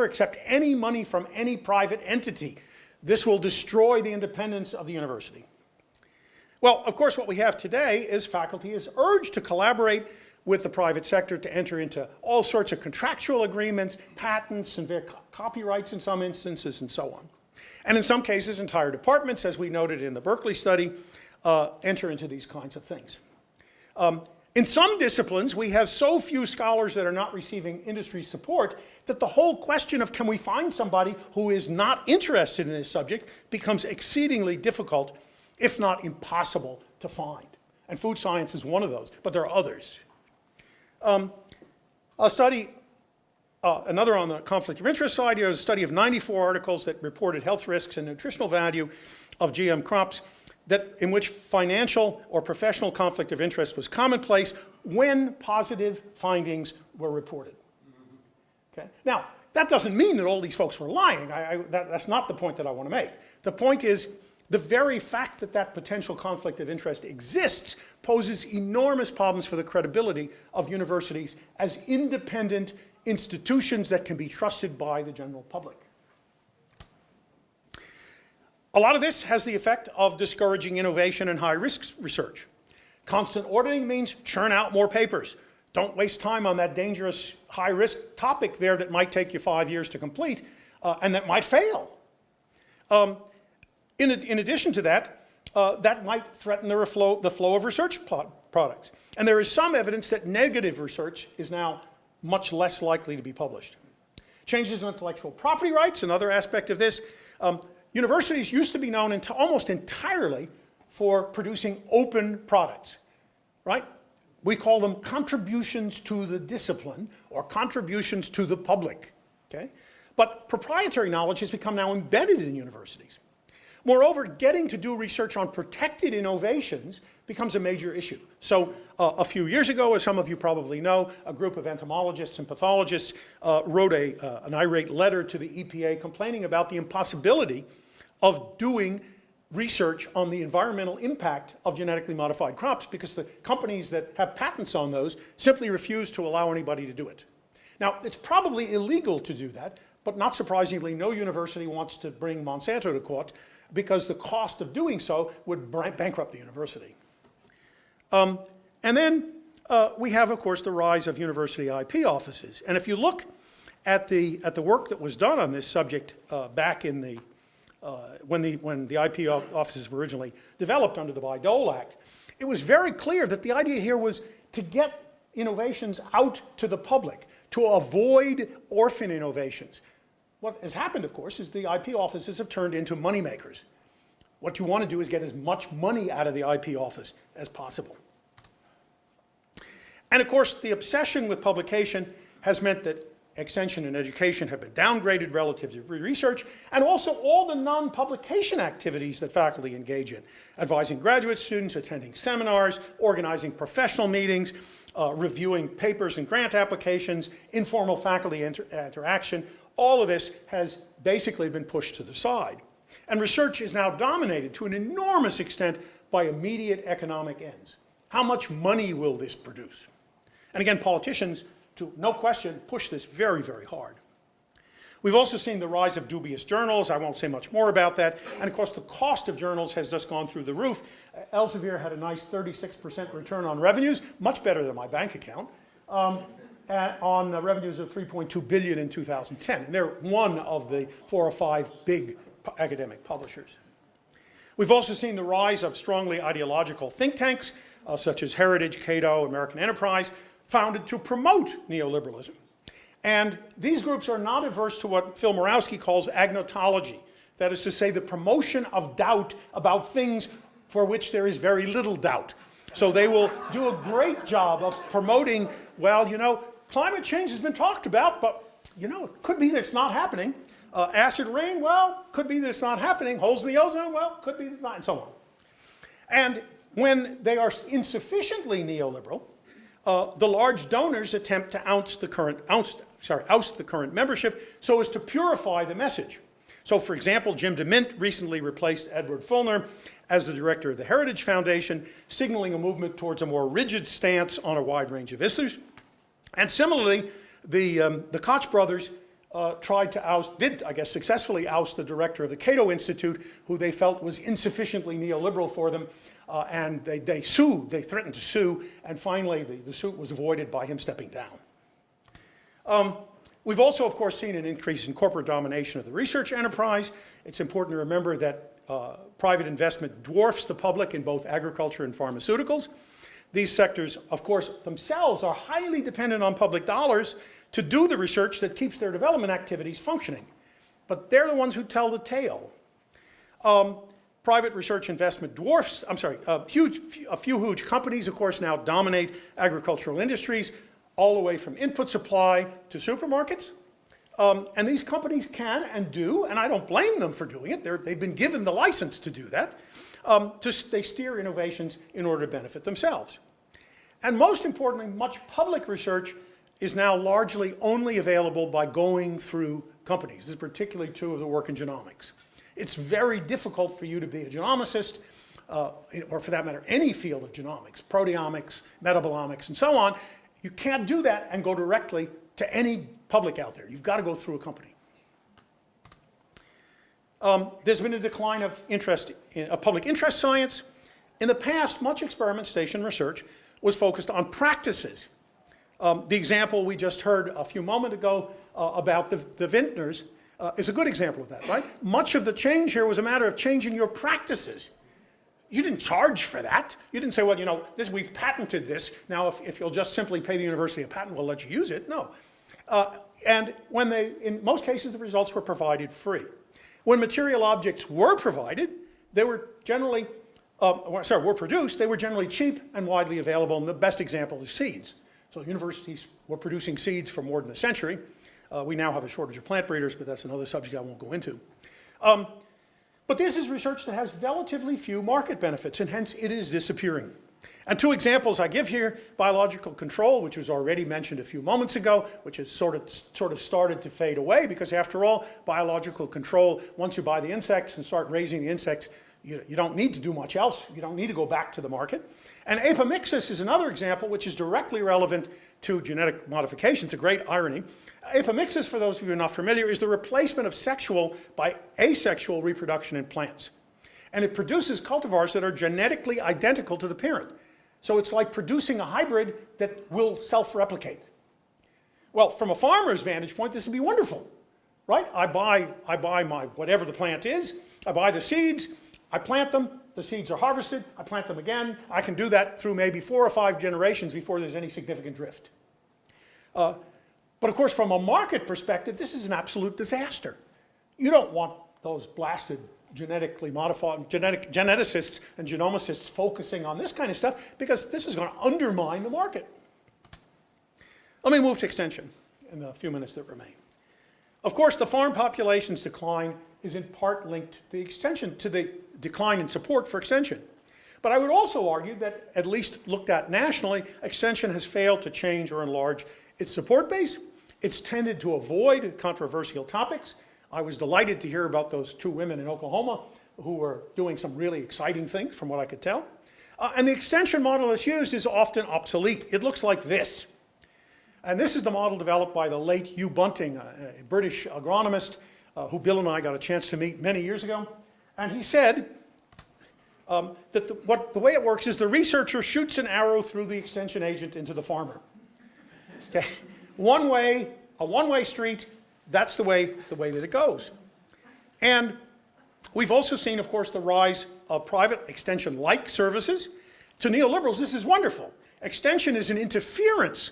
accept any money from any private entity. This will destroy the independence of the university. Well, of course, what we have today is faculty is urged to collaborate with the private sector to enter into all sorts of contractual agreements, patents, and copyrights in some instances, and so on. And in some cases, entire departments, as we noted in the Berkeley study, enter into these kinds of things. In some disciplines, we have so few scholars that are not receiving industry support that the whole question of can we find somebody who is not interested in this subject becomes exceedingly difficult, if not impossible, to find. And food science is one of those, but there are others. A study, another on the conflict of interest side, here is a study of 94 articles that reported health risks and nutritional value of GM crops, in which financial or professional conflict of interest was commonplace when positive findings were reported. Okay? Now, that doesn't mean that all these folks were lying. That's not the point that I want to make. The point is, the very fact that that potential conflict of interest exists poses enormous problems for the credibility of universities as independent institutions that can be trusted by the general public. A lot of this has the effect of discouraging innovation and high-risk research. Constant auditing means churn out more papers. Don't waste time on that dangerous high-risk topic there that might take you 5 years to complete and that might fail. In addition to that, that might threaten the flow of research products. And there is some evidence that negative research is now much less likely to be published. Changes in intellectual property rights, another aspect of this. Universities used to be known almost entirely for producing open products, right? We call them contributions to the discipline or contributions to the public, okay? But proprietary knowledge has become now embedded in universities. Moreover, getting to do research on protected innovations becomes a major issue. So a few years ago, as some of you probably know, a group of entomologists and pathologists wrote an irate letter to the EPA complaining about the impossibility of doing research on the environmental impact of genetically modified crops because the companies that have patents on those simply refuse to allow anybody to do it. Now, it's probably illegal to do that, but not surprisingly, no university wants to bring Monsanto to court because the cost of doing so would bankrupt the university. And then we have, of course, the rise of university IP offices. And if you look at the work that was done on this subject back in the when the IP offices were originally developed under the Bayh-Dole Act, it was very clear that the idea here was to get innovations out to the public, to avoid orphan innovations. What has happened, of course, is the IP offices have turned into money makers. What you want to do is get as much money out of the IP office as possible. And of course, the obsession with publication has meant that extension and education have been downgraded relative to research, and also all the non-publication activities that faculty engage in, advising graduate students, attending seminars, organizing professional meetings, reviewing papers and grant applications, informal faculty interaction. All of this has basically been pushed to the side. And research is now dominated to an enormous extent by immediate economic ends. How much money will this produce? And again, politicians, to no question, push this very, very hard. We've also seen the rise of dubious journals. I won't say much more about that. And of course, the cost of journals has just gone through the roof. Elsevier had a nice 36% return on revenues, much better than my bank account. On revenues of $3.2 billion in 2010. And they're one of the 4 or 5 big academic publishers. We've also seen the rise of strongly ideological think tanks, such as Heritage, Cato, American Enterprise, founded to promote neoliberalism. And these groups are not averse to what Phil Murawski calls agnotology. That is to say, the promotion of doubt about things for which there is very little doubt. So they will do a great job of promoting, well, you know, climate change has been talked about, but you know, it could be that it's not happening. Acid rain, well, could be that it's not happening. Holes in the ozone, well, could be that it's not, and so on. And when they are insufficiently neoliberal, the large donors attempt to oust the current membership so as to purify the message. So, for example, Jim DeMint recently replaced Edward Fulner as the director of the Heritage Foundation, signaling a movement towards a more rigid stance on a wide range of issues. And similarly, the Koch brothers tried to did successfully oust the director of the Cato Institute, who they felt was insufficiently neoliberal for them, and they threatened to sue, and finally the suit was avoided by him stepping down. We've also, of course, seen an increase in corporate domination of the research enterprise. It's important to remember that private investment dwarfs the public in both agriculture and pharmaceuticals. These sectors, of course, themselves are highly dependent on public dollars to do the research that keeps their development activities functioning. But they're the ones who tell the tale. Private research investment dwarfs, a few huge companies, of course, now dominate agricultural industries, all the way from input supply to supermarkets. And these companies can and do, and I don't blame them for doing it, they've been given the license to do that, they steer innovations in order to benefit themselves. And most importantly, much public research is now largely only available by going through companies. This is particularly true of the work in genomics. It's very difficult for you to be a genomicist, or for that matter, any field of genomics, proteomics, metabolomics, and so on. You can't do that and go directly to any public out there. You've got to go through a company. There's been a decline of interest in public interest science. In the past, much experimentation research was focused on practices. The example we just heard a few moments ago about the vintners is a good example of that, right? Much of the change here was a matter of changing your practices. You didn't charge for that. You didn't say, well, you know, we've patented this. Now, if you'll just simply pay the university a patent, we'll let you use it. No. And in most cases, the results were provided free. When material objects were provided, they were generally, were produced, they were generally cheap and widely available. And the best example is seeds. So universities were producing seeds for more than a century. We now have a shortage of plant breeders, but that's another subject I won't go into. But this is research that has relatively few market benefits, and hence it is disappearing. And two examples I give here: biological control, which was already mentioned a few moments ago, which has sort of started to fade away, because after all, biological control, once you buy the insects and start raising the insects, you don't need to do much else. You don't need to go back to the market. And apomixis is another example which is directly relevant to genetic modification. It's a great irony. Apomixis, for those of you who are not familiar, is the replacement of sexual by asexual reproduction in plants. And it produces cultivars that are genetically identical to the parent. So it's like producing a hybrid that will self-replicate. Well, from a farmer's vantage point, this would be wonderful, right? I buy my, whatever the plant is, I buy the seeds, I plant them, the seeds are harvested, I plant them again. I can do that through maybe 4 or 5 generations before there's any significant drift. But of course, from a market perspective, this is an absolute disaster. You don't want those blasted genetically modified geneticists and genomicists focusing on this kind of stuff, because this is going to undermine the market. Let me move to extension in the few minutes that remain. Of course, the farm population's decline is in part linked to the extension, to the decline in support for extension. But I would also argue that, at least looked at nationally, extension has failed to change or enlarge its support base. It's tended to avoid controversial topics. I was delighted to hear about those 2 women in Oklahoma who were doing some really exciting things, from what I could tell. And the extension model that's used is often obsolete. It looks like this. And this is the model developed by the late Hugh Bunting, a British agronomist who Bill and I got a chance to meet many years ago. And he said that the way it works is the researcher shoots an arrow through the extension agent into the farmer. Okay. A one-way street, that's the way that it goes. And we've also seen, of course, the rise of private extension-like services. To neoliberals, this is wonderful. Extension is an interference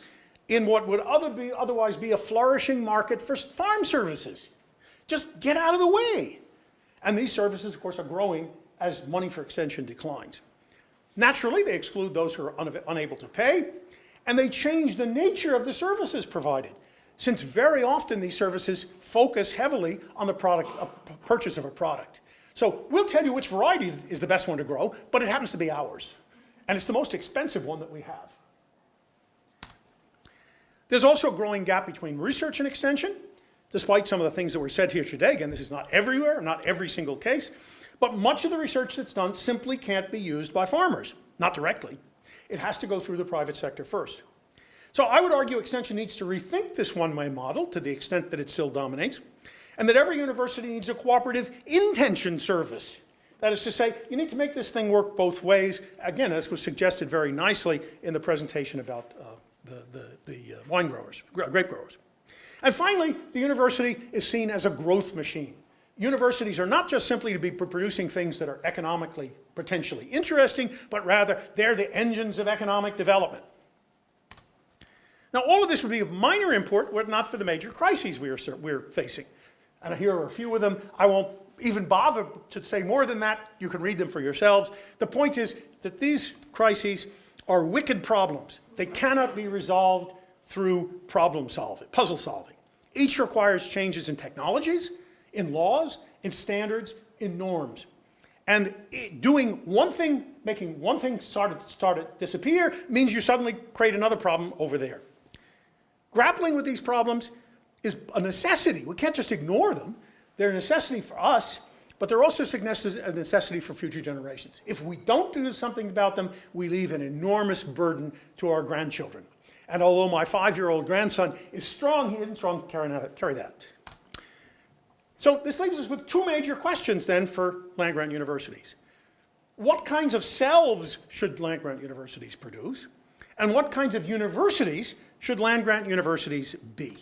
in what would otherwise be a flourishing market for farm services. Just get out of the way. And these services, of course, are growing as money for extension declines. Naturally, they exclude those who are unable to pay. and they change the nature of the services provided, since very often these services focus heavily on the purchase of a product. So we'll tell you which variety is the best one to grow, but it happens to be ours. And it's the most expensive one that we have. There's also a growing gap between research and extension, despite some of the things that were said here today. Again, this is not everywhere, not every single case, but much of the research that's done simply can't be used by farmers, not directly. It has to go through the private sector first. So I would argue extension needs to rethink this one-way model to the extent that it still dominates, and that every university needs a cooperative intention service. That is to say, you need to make this thing work both ways, again, as was suggested very nicely in the presentation about the wine growers, grape growers. And finally, the university is seen as a growth machine. Universities are not just simply to be producing things that are economically potentially interesting, but rather they're the engines of economic development. Now, all of this would be of minor import were it not for the major crises we're facing. And here are a few of them. I won't even bother to say more than that. You can read them for yourselves. The point is that these crises are wicked problems. They cannot be resolved through puzzle solving. Each requires changes in technologies, in laws, in standards, in norms. And doing one thing, making one thing start to disappear, means you suddenly create another problem over there. Grappling with these problems is a necessity. We can't just ignore them. They're a necessity for us, but they're also a necessity for future generations. If we don't do something about them, we leave an enormous burden to our grandchildren. And although my 5-year-old grandson is strong, he isn't strong to carry that. So this leaves us with two major questions then for land-grant universities. What kinds of selves should land-grant universities produce? And what kinds of universities should land-grant universities be?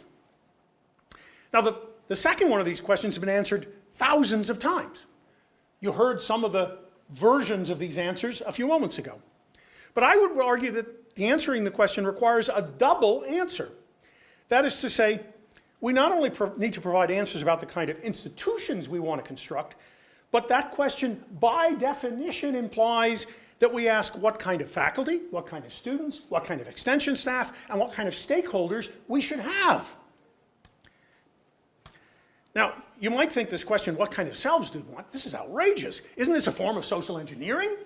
Now, the second one of these questions has been answered thousands of times. You heard some of the versions of these answers a few moments ago. But I would argue that answering the question requires a double answer. That is to say, we not only need to provide answers about the kind of institutions we want to construct, but that question by definition implies that we ask what kind of faculty, what kind of students, what kind of extension staff, and what kind of stakeholders we should have. Now, you might think this question, what kind of selves do we want? This is outrageous. Isn't this a form of social engineering?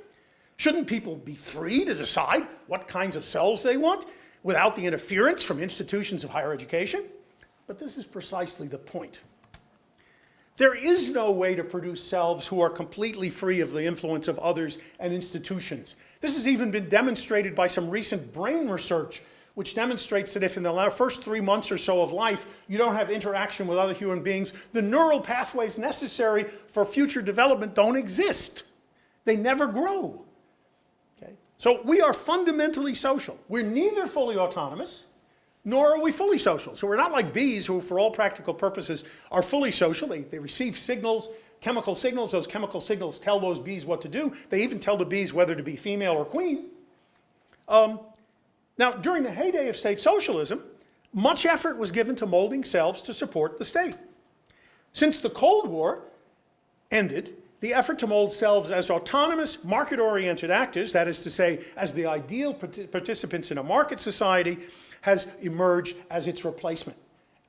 Shouldn't people be free to decide what kinds of selves they want without the interference from institutions of higher education? But this is precisely the point. There is no way to produce selves who are completely free of the influence of others and institutions. This has even been demonstrated by some recent brain research, which demonstrates that if in the first 3 months or so of life you don't have interaction with other human beings, the neural pathways necessary for future development don't exist. They never grow. Okay? So we are fundamentally social. We're neither fully autonomous, nor are we fully social. So we're not like bees who, for all practical purposes, are fully social. They receive signals, chemical signals. Those chemical signals tell those bees what to do. They even tell the bees whether to be female or queen. Now, during the heyday of state socialism, much effort was given to molding selves to support the state. Since the Cold War ended, the effort to mold selves as autonomous, market-oriented actors, that is to say, as the ideal participants in a market society, has emerged as its replacement.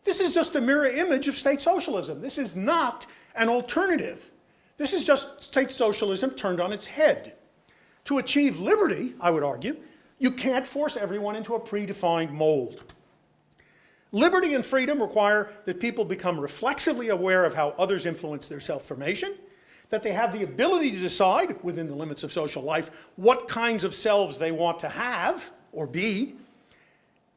This is just a mirror image of state socialism. This is not an alternative. This is just state socialism turned on its head. To achieve liberty, I would argue, you can't force everyone into a predefined mold. Liberty and freedom require that people become reflexively aware of how others influence their self-formation, that they have the ability to decide, within the limits of social life, what kinds of selves they want to have or be,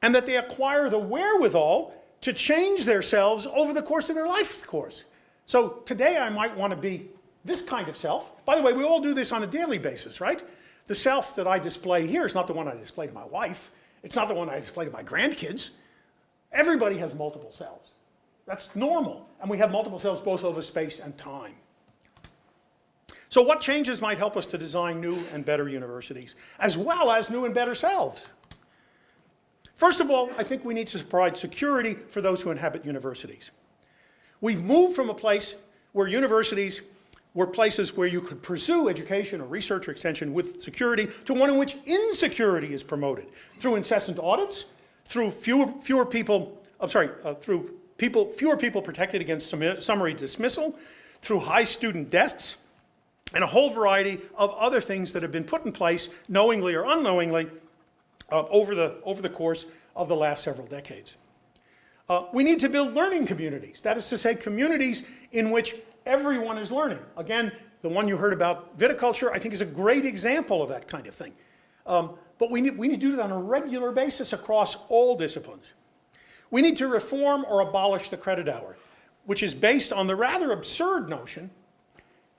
and that they acquire the wherewithal to change their selves over the course of their life course. So today I might want to be this kind of self. By the way, we all do this on a daily basis, right? The self that I display here is not the one I display to my wife. It's not the one I display to my grandkids. Everybody has multiple selves. That's normal. And we have multiple selves both over space and time. So what changes might help us to design new and better universities, as well as new and better selves? First of all, I think we need to provide security for those who inhabit universities. We've moved from a place where universities were places where you could pursue education or research or extension with security to one in which insecurity is promoted through incessant audits, through fewer people protected against summary dismissal, through high student deaths, and a whole variety of other things that have been put in place, knowingly or unknowingly, over the course of the last several decades. We need to build learning communities. That is to say, communities in which everyone is learning. Again, the one you heard about, viticulture, I think is a great example of that kind of thing. But we need to do that on a regular basis across all disciplines. We need to reform or abolish the credit hour, which is based on the rather absurd notion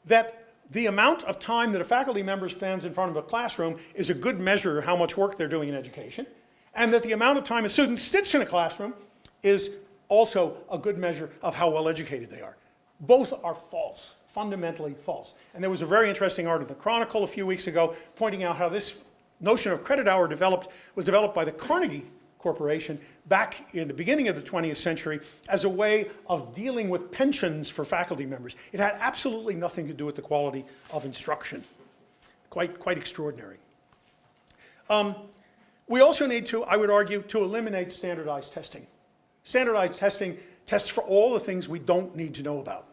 that the amount of time that a faculty member spends in front of a classroom is a good measure of how much work they're doing in education, and that the amount of time a student sits in a classroom is also a good measure of how well educated they are. Both are false, fundamentally false. And there was a very interesting article in the Chronicle a few weeks ago pointing out how this notion of credit hour was developed by the Carnegie Corporation back in the beginning of the 20th century as a way of dealing with pensions for faculty members. It had absolutely nothing to do with the quality of instruction. Quite extraordinary. We also need to, I would argue, to eliminate standardized testing. Standardized testing tests for all the things we don't need to know about.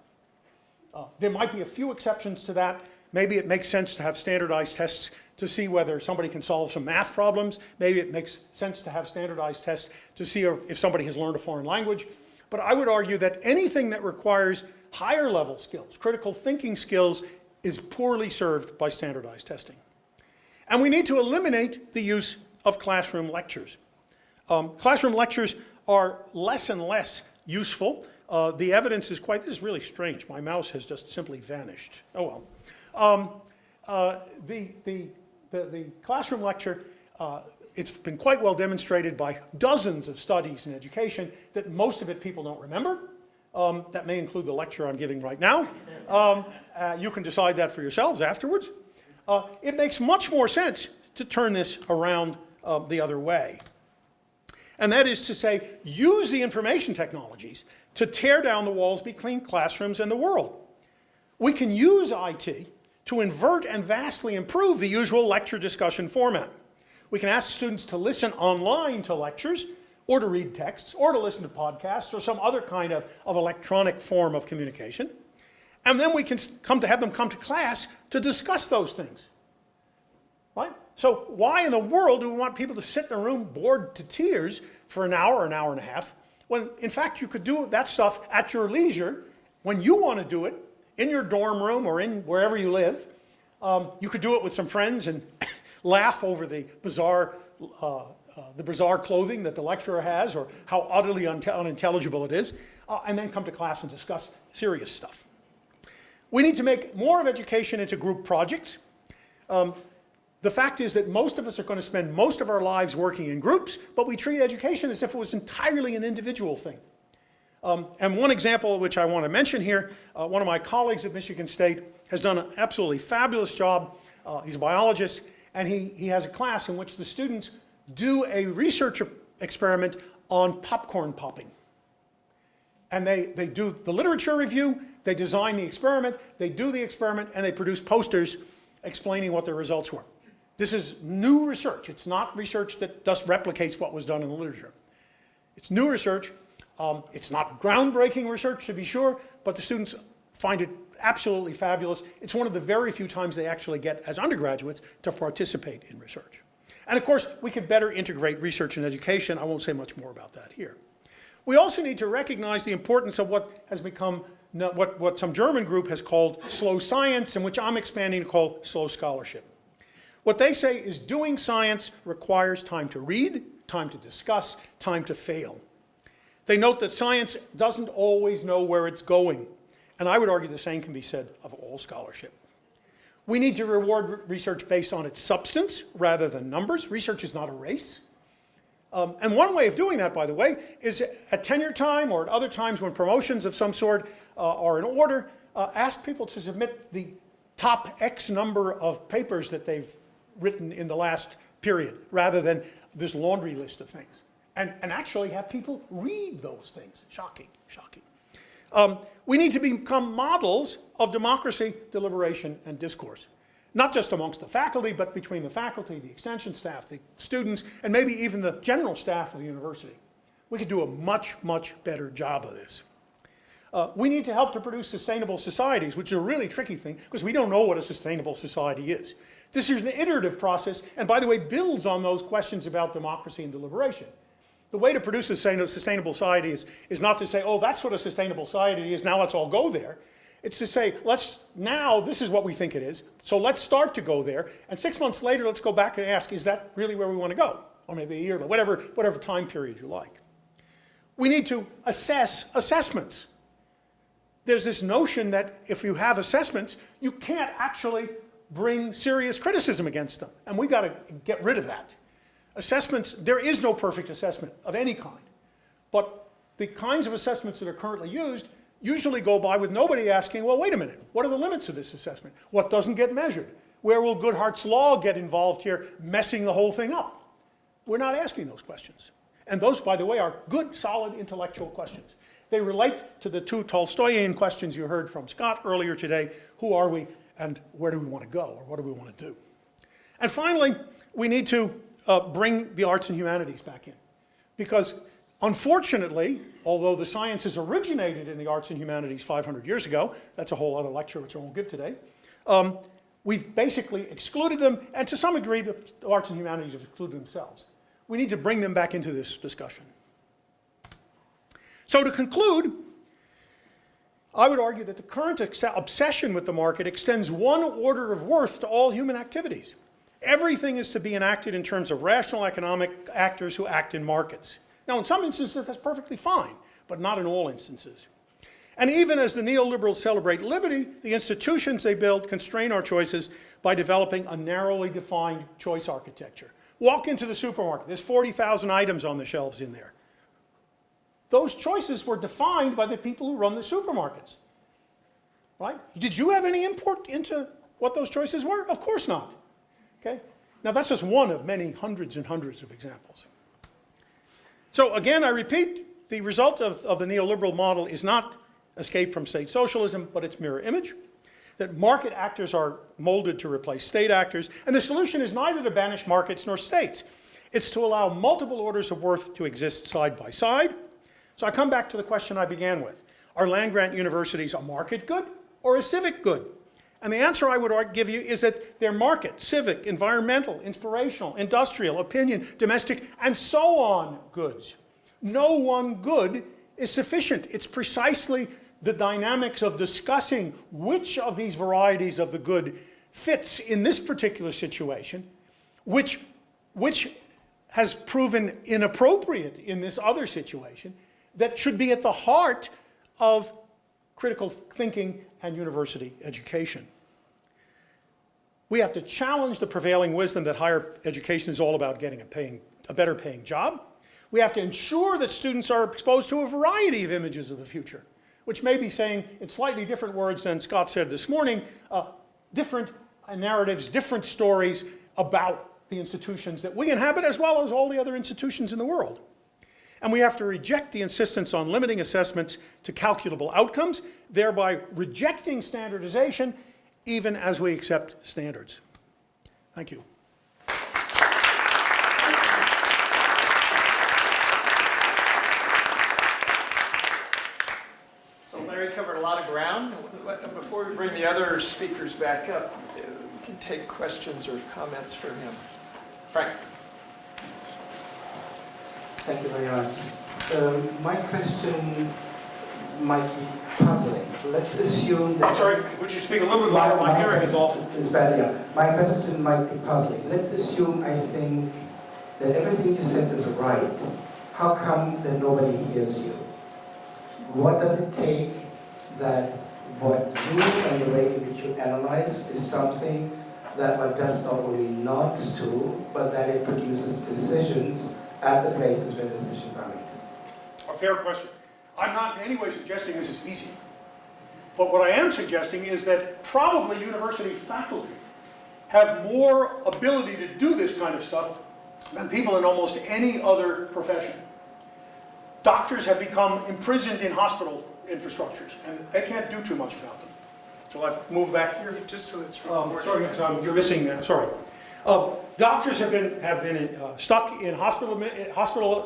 There might be a few exceptions to that. Maybe it makes sense to have standardized tests to see whether somebody can solve some math problems. Maybe it makes sense to have standardized tests to see if somebody has learned a foreign language. But I would argue that anything that requires higher level skills, critical thinking skills, is poorly served by standardized testing. And we need to eliminate the use of classroom lectures. Classroom lectures are less and less useful. The evidence is this is really strange. My mouse has just simply vanished. Oh well. The classroom lecture, it's been quite well demonstrated by dozens of studies in education that most of it people don't remember. That may include the lecture I'm giving right now. You can decide that for yourselves afterwards. It makes much more sense to turn this around the other way. And that is to say, use the information technologies to tear down the walls between classrooms and the world. We can use IT to invert and vastly improve the usual lecture discussion format. We can ask students to listen online to lectures, or to read texts, or to listen to podcasts, or some other kind of electronic form of communication. And then we can have them come to class to discuss those things. Right? So why in the world do we want people to sit in a room bored to tears for an hour and a half, when in fact you could do that stuff at your leisure when you want to do it, in your dorm room or in wherever you live. You could do it with some friends and laugh over the bizarre clothing that the lecturer has, or how utterly unintelligible it is, and then come to class and discuss serious stuff. We need to make more of education into group projects. The fact is that most of us are going to spend most of our lives working in groups, but we treat education as if it was entirely an individual thing. And one example which I want to mention here, one of my colleagues at Michigan State has done an absolutely fabulous job. He's a biologist, and he has a class in which the students do a research experiment on popcorn popping. And they do the literature review, they design the experiment, they do the experiment, and they produce posters explaining what their results were. This is new research. It's not research that just replicates what was done in the literature. It's new research. It's not groundbreaking research, to be sure, but the students find it absolutely fabulous. It's one of the very few times they actually get, as undergraduates, to participate in research. And of course, we can better integrate research and education. I won't say much more about that here. We also need to recognize the importance of what has become, what some German group has called slow science, and which I'm expanding to call slow scholarship. What they say is doing science requires time to read, time to discuss, time to fail. They note that science doesn't always know where it's going, and I would argue the same can be said of all scholarship. We need to reward research based on its substance rather than numbers. Research is not a race. And one way of doing that, by the way, is at tenure time or at other times when promotions of some sort are in order, ask people to submit the top X number of papers that they've written in the last period, rather than this laundry list of things. And actually have people read those things. Shocking, shocking. We need to become models of democracy, deliberation, and discourse. Not just amongst the faculty, but between the faculty, the extension staff, the students, and maybe even the general staff of the university. We could do a much, much better job of this. We need to help to produce sustainable societies, which is a really tricky thing, because we don't know what a sustainable society is. This is an iterative process, and by the way, builds on those questions about democracy and deliberation. The way to produce a sustainable society is not to say, oh, that's what a sustainable society is, now let's all go there. It's to say, now this is what we think it is, so let's start to go there, and 6 months later, let's go back and ask, is that really where we want to go? Or maybe a year, whatever time period you like. We need to assess assessments. There's this notion that if you have assessments, you can't actually bring serious criticism against them, and we got to get rid of that. Assessments, there is no perfect assessment of any kind, but the kinds of assessments that are currently used usually go by with nobody asking, well, wait a minute, what are the limits of this assessment? What doesn't get measured? Where will Goodhart's law get involved here, messing the whole thing up? We're not asking those questions. And those, by the way, are good, solid intellectual questions. They relate to the two Tolstoyan questions you heard from Scott earlier today. Who are we, and where do we want to go, or what do we want to do? And finally, we need to bring the arts and humanities back in. Because unfortunately, although the sciences originated in the arts and humanities 500 years ago, that's a whole other lecture which I won't give today, we've basically excluded them, and to some degree, the arts and humanities have excluded themselves. We need to bring them back into this discussion. So to conclude, I would argue that the current obsession with the market extends one order of worth to all human activities. Everything is to be enacted in terms of rational economic actors who act in markets. Now, in some instances, that's perfectly fine, but not in all instances. And even as the neoliberals celebrate liberty, the institutions they build constrain our choices by developing a narrowly defined choice architecture. Walk into the supermarket, there's 40,000 items on the shelves in there. Those choices were defined by the people who run the supermarkets, right? Did you have any input into what those choices were? Of course not, okay? Now that's just one of many hundreds and hundreds of examples. So again, I repeat, the result of the neoliberal model is not escape from state socialism, but its mirror image, that market actors are molded to replace state actors, and the solution is neither to banish markets nor states. It's to allow multiple orders of worth to exist side by side. So I come back to the question I began with. Are land-grant universities a market good or a civic good? And the answer I would give you is that they're market, civic, environmental, inspirational, industrial, opinion, domestic, and so on goods. No one good is sufficient. It's precisely the dynamics of discussing which of these varieties of the good fits in this particular situation, which has proven inappropriate in this other situation, that should be at the heart of critical thinking and university education. We have to challenge the prevailing wisdom that higher education is all about getting a better paying job. We have to ensure that students are exposed to a variety of images of the future, which may be saying, in slightly different words than Scott said this morning, different narratives, different stories about the institutions that we inhabit, as well as all the other institutions in the world. And we have to reject the insistence on limiting assessments to calculable outcomes, thereby rejecting standardization, even as we accept standards. Thank you. So Larry covered a lot of ground. Before we bring the other speakers back up, we can take questions or comments from him. Frank. Thank you very much. My question might be puzzling. Let's assume that... I'm sorry, would you speak a little bit louder? My hearing is awful. It's bad, yeah. My question might be puzzling. Let's assume I think that everything you said is right. How come that nobody hears you? What does it take that what you and the way in which you analyze is something that one does not only nods to, but that it produces decisions at the places where decisions are made? A fair question. I'm not in any way suggesting this is easy. But what I am suggesting is that probably university faculty have more ability to do this kind of stuff than people in almost any other profession. Doctors have become imprisoned in hospital infrastructures, and they can't do too much about them. So I move back here. Just so it's Sorry, because you're missing that, sorry. Doctors have been stuck in hospital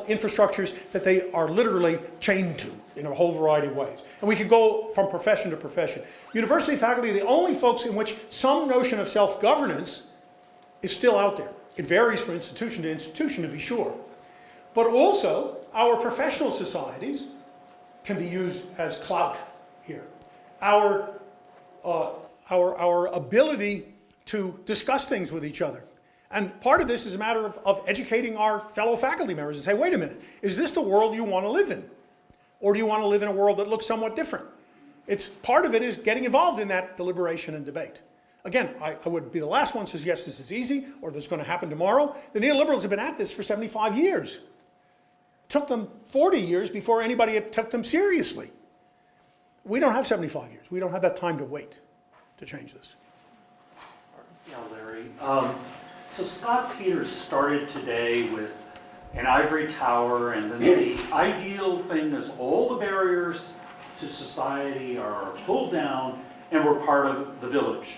infrastructures that they are literally chained to in a whole variety of ways. And we could go from profession to profession. University faculty are the only folks in which some notion of self-governance is still out there. It varies from institution to institution, to be sure. But also, our professional societies can be used as clout here. Our ability to discuss things with each other. And part of this is a matter of educating our fellow faculty members and say, wait a minute, is this the world you want to live in? Or do you want to live in a world that looks somewhat different? Part of it is getting involved in that deliberation and debate. Again, I would be the last one who says, yes, this is easy, or this is going to happen tomorrow. The neoliberals have been at this for 75 years. It took them 40 years before anybody took them seriously. We don't have 75 years. We don't have that time to wait to change this. Yeah, Larry. So Scott Peters started today with an ivory tower, and then the ideal thing is all the barriers to society are pulled down and we're part of the village.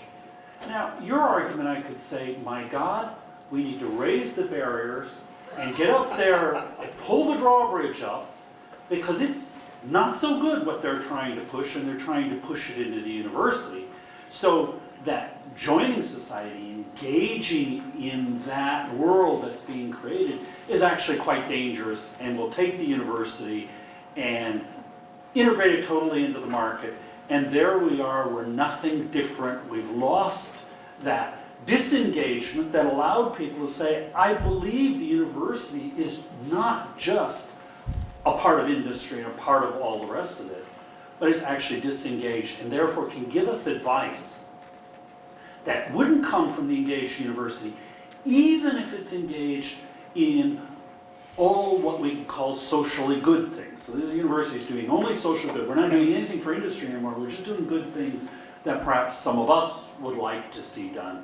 Now, your argument, I could say, my God, we need to raise the barriers and get up there and pull the drawbridge up, because it's not so good what they're trying to push, and they're trying to push it into the university. So that joining society, engaging in that world that's being created, is actually quite dangerous, and will take the university and integrate it totally into the market. And there we are, we're nothing different. We've lost that disengagement that allowed people to say, I believe the university is not just a part of industry and a part of all the rest of this, but it's actually disengaged, and therefore can give us advice that wouldn't come from the engaged university, even if it's engaged in all what we call socially good things. So the university is doing only social good. We're not doing anything for industry anymore. We're just doing good things that perhaps some of us would like to see done.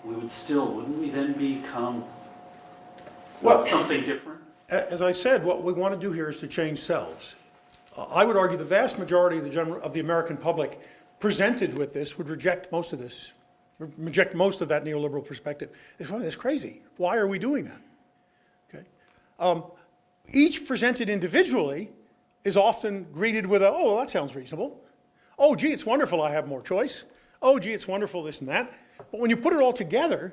We would still, wouldn't we then become something different? As I said, what we want to do here is to change selves. I would argue the vast majority of the American public presented with this would reject most of this, reject most of that neoliberal perspective. It's crazy. Why are we doing that? Okay. Each presented individually is often greeted with a, oh, that sounds reasonable. Oh, gee, it's wonderful I have more choice. Oh, gee, it's wonderful this and that. But when you put it all together,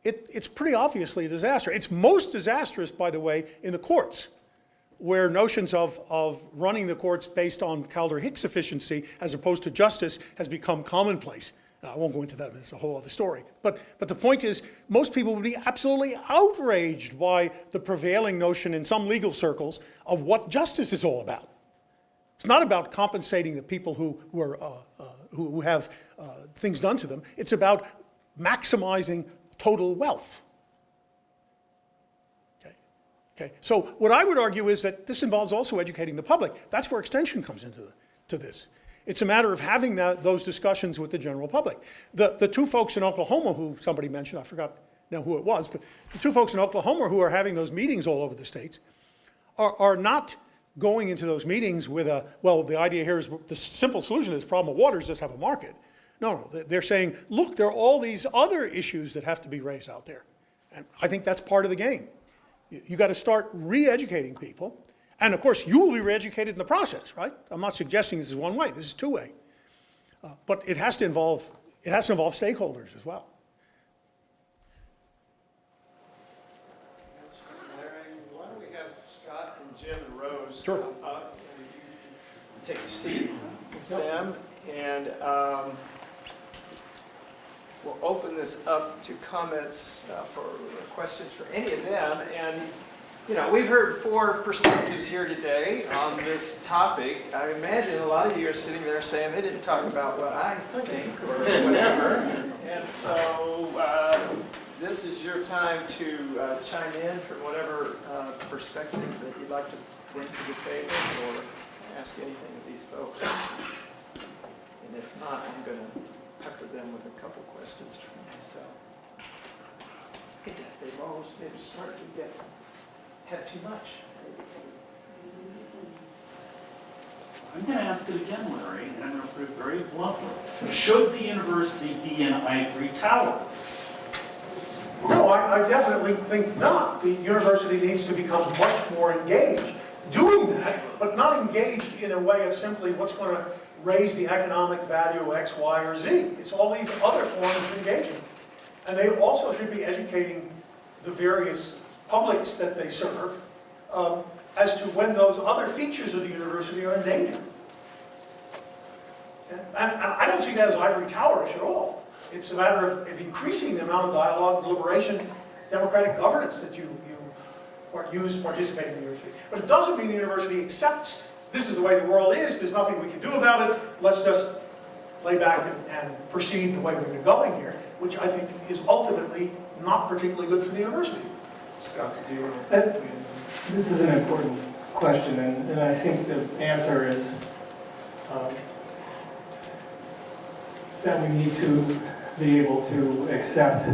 it's pretty obviously a disaster. It's most disastrous, by the way, in the courts, where notions of running the courts based on Calder-Hicks efficiency as opposed to justice has become commonplace. Now, I won't go into that, it's a whole other story. But the point is, most people would be absolutely outraged by the prevailing notion in some legal circles of what justice is all about. It's not about compensating the people who have things done to them. It's about maximizing total wealth. Okay. So what I would argue is that this involves also educating the public. That's where extension comes into this. It's a matter of having those discussions with the general public. The two folks in Oklahoma who somebody mentioned, I forgot now who it was, but the two folks in Oklahoma who are having those meetings all over the states are not going into those meetings with the idea here is the simple solution to this problem of water is just have a market. No, they're saying, look, there are all these other issues that have to be raised out there. And I think that's part of the game. You got to start re-educating people. And of course, you will be re-educated in the process, right? I'm not suggesting this is one way, this is two way. But it has to involve stakeholders as well. Larry, why don't we have Scott and Jim and Rose Sure. come up and take a seat with them, and we'll open this up to comments for questions for any of them. And you know, we've heard four perspectives here today on this topic. I imagine a lot of you are sitting there saying they didn't talk about what I think or whatever. And so this is your time to chime in from whatever perspective that you'd like to bring to the table or ask anything of these folks. And if not, I'm going to pepper them with a couple questions from myself. They've always maybe started to have too much. I'm can ask it again, Larry, and I'm going to put it very bluntly. Should the university be an ivory tower? No, I definitely think not. The university needs to become much more engaged. Doing that, but not engaged in a way of simply what's going to raise the economic value of X, Y, or Z. It's all these other forms of engagement. And they also should be educating the various publics that they serve as to when those other features of the university are in danger. And I don't see that as ivory towerish at all. It's a matter of increasing the amount of dialogue, deliberation, democratic governance that you use participating in the university. But it doesn't mean the university accepts this is the way the world is, there's nothing we can do about it, let's just lay back and proceed the way we've been going here, which I think is ultimately not particularly good for the university. Scott, do you want to? This is an important question, and I think the answer is that we need to be able to accept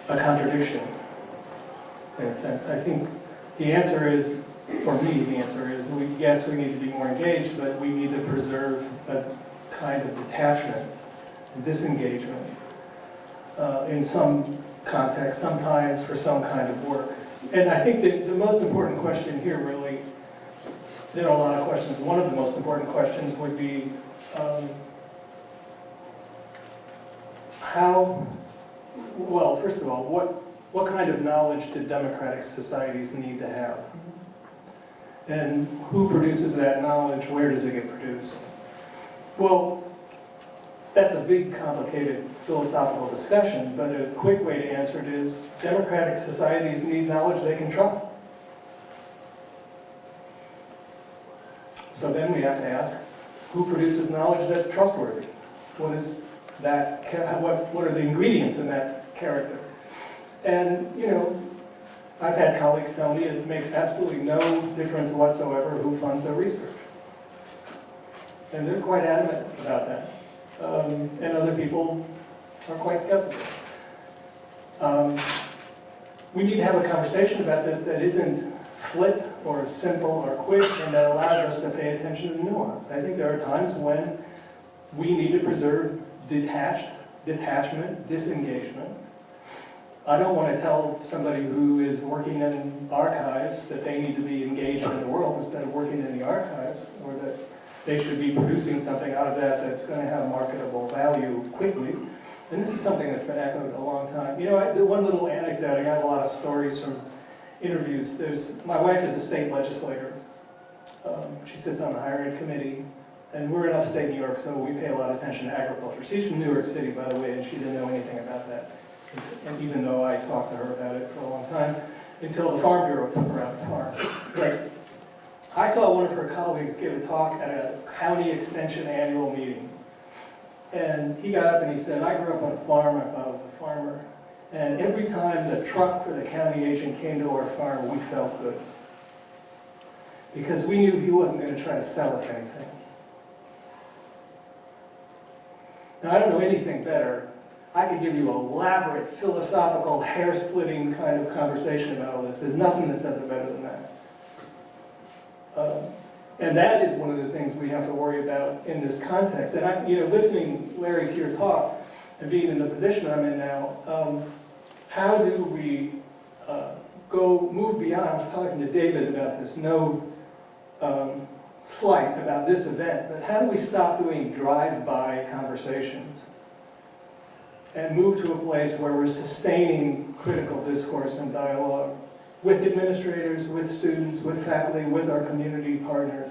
a contradiction, in a sense. I think the answer is, for me, the answer is, yes, we need to be more engaged, but we need to preserve a kind of detachment and disengagement in some context, sometimes for some kind of work. And I think that the most important question here, really, there are a lot of questions. One of the most important questions would be well, first of all, what kind of knowledge do democratic societies need to have? And who produces that knowledge? Where does it get produced? Well, that's a big, complicated philosophical discussion, but a quick way to answer it is democratic societies need knowledge they can trust. So then we have to ask, who produces knowledge that's trustworthy? What is that? What are the ingredients in that character? And, you know, I've had colleagues tell me it makes absolutely no difference whatsoever who funds their research. And they're quite adamant about that. And other people are quite skeptical. We need to have a conversation about this that isn't flip or simple or quick and that allows us to pay attention to nuance. I think there are times when we need to preserve detachment, disengagement. I don't want to tell somebody who is working in archives that they need to be engaged in the world instead of working in the archives, or that they should be producing something out of that that's going to have marketable value quickly. And this is something that's been echoed a long time. You know, the one little anecdote, I got a lot of stories from interviews. My wife is a state legislator. She sits on the higher ed committee, and we're in upstate New York, so we pay a lot of attention to agriculture. She's from New York City, by the way, and she didn't know anything about that. And even though I talked to her about it for a long time, until the Farm Bureau took her out to farm. But I saw one of her colleagues give a talk at a county extension annual meeting. And he got up and he said, I grew up on a farm, my father was a farmer, and every time the truck for the county agent came to our farm, we felt good. Because we knew he wasn't going to try to sell us anything. Now, I don't know anything better. I could give you an elaborate, philosophical, hair-splitting kind of conversation about all this. There's nothing that says it better than that. And that is one of the things we have to worry about in this context. And listening, Larry, to your talk, and being in the position I'm in now, how do we move beyond? I was talking to David about this, no slight about this event, but how do we stop doing drive-by conversations and move to a place where we're sustaining critical discourse and dialogue with administrators, with students, with faculty, with our community partners?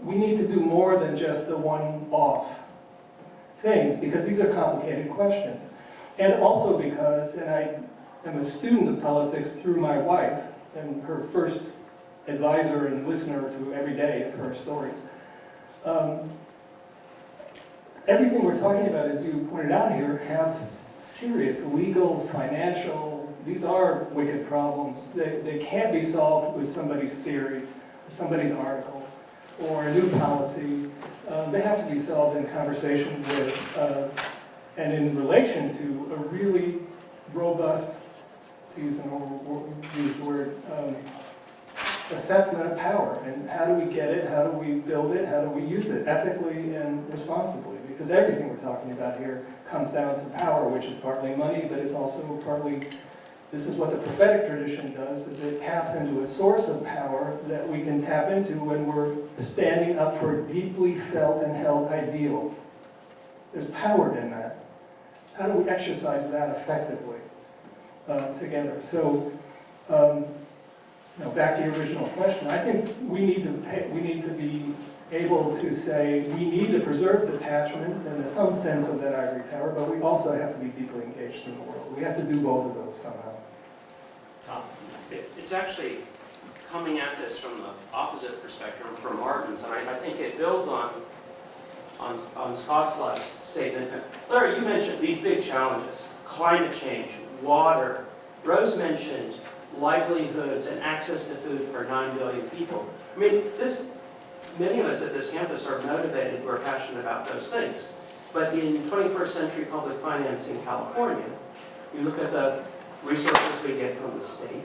We need to do more than just the one-off things, because these are complicated questions. And also because, and I am a student of politics through my wife, and her first advisor and listener to every day of her stories. Everything we're talking about, as you pointed out here, have serious legal, financial, these are wicked problems. They can't be solved with somebody's theory, or somebody's article, or a new policy. They have to be solved in conversation with, and in relation to a really robust, to use an overused word, assessment of power, and how do we get it, how do we build it, how do we use it ethically and responsibly? Because everything we're talking about here comes down to power, which is partly money, but it's also partly, this is what the prophetic tradition does, is it taps into a source of power that we can tap into when we're standing up for deeply felt and held ideals. There's power in that. How do we exercise that effectively together? So, back to your original question, I think we need to be able to say we need to preserve detachment in some sense of that ivory tower, but we also have to be deeply engaged in the world. We have to do both of those somehow. It's actually coming at this from the opposite perspective, from Martin's, and I think it builds on Scott's last statement. Larry, you mentioned these big challenges: climate change, water. Rose mentioned livelihoods and access to food for 9 billion people. I mean, many of us at this campus are motivated, we're passionate about those things. But in 21st century public finance in California, you look at the resources we get from the state,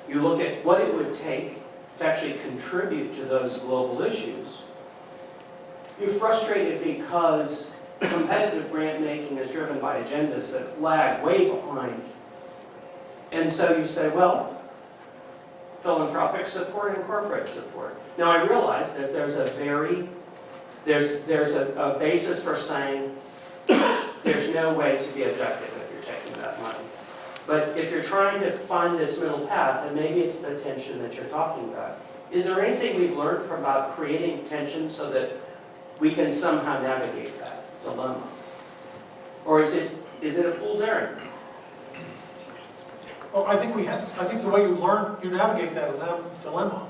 you look at what it would take to actually contribute to those global issues, you're frustrated because competitive grant making is driven by agendas that lag way behind. And so you say, well, philanthropic support and corporate support. Now I realize that there's a basis for saying there's no way to be objective if you're taking that money. But if you're trying to find this middle path, and maybe it's the tension that you're talking about, is there anything we've learned about creating tension so that we can somehow navigate that dilemma? Or is it a fool's errand? Well, I think the way you navigate that dilemma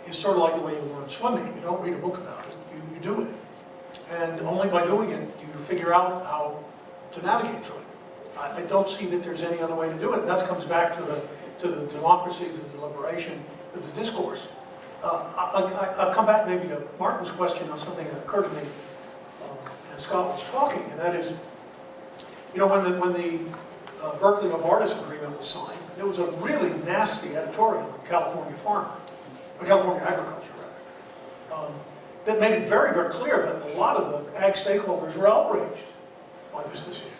is sort of like the way you learn swimming. You don't read a book about it, you do it. And only by doing it do you figure out how to navigate through it. I don't see that there's any other way to do it. That comes back to the democracy, to the deliberation, to the discourse. I'll come back maybe to Martin's question on something that occurred to me as Scott was talking, and that is, when the Berkeley Novartis agreement was signed, there was a really nasty editorial in California Agriculture, that made it very, very clear that a lot of the ag stakeholders were outraged by this decision.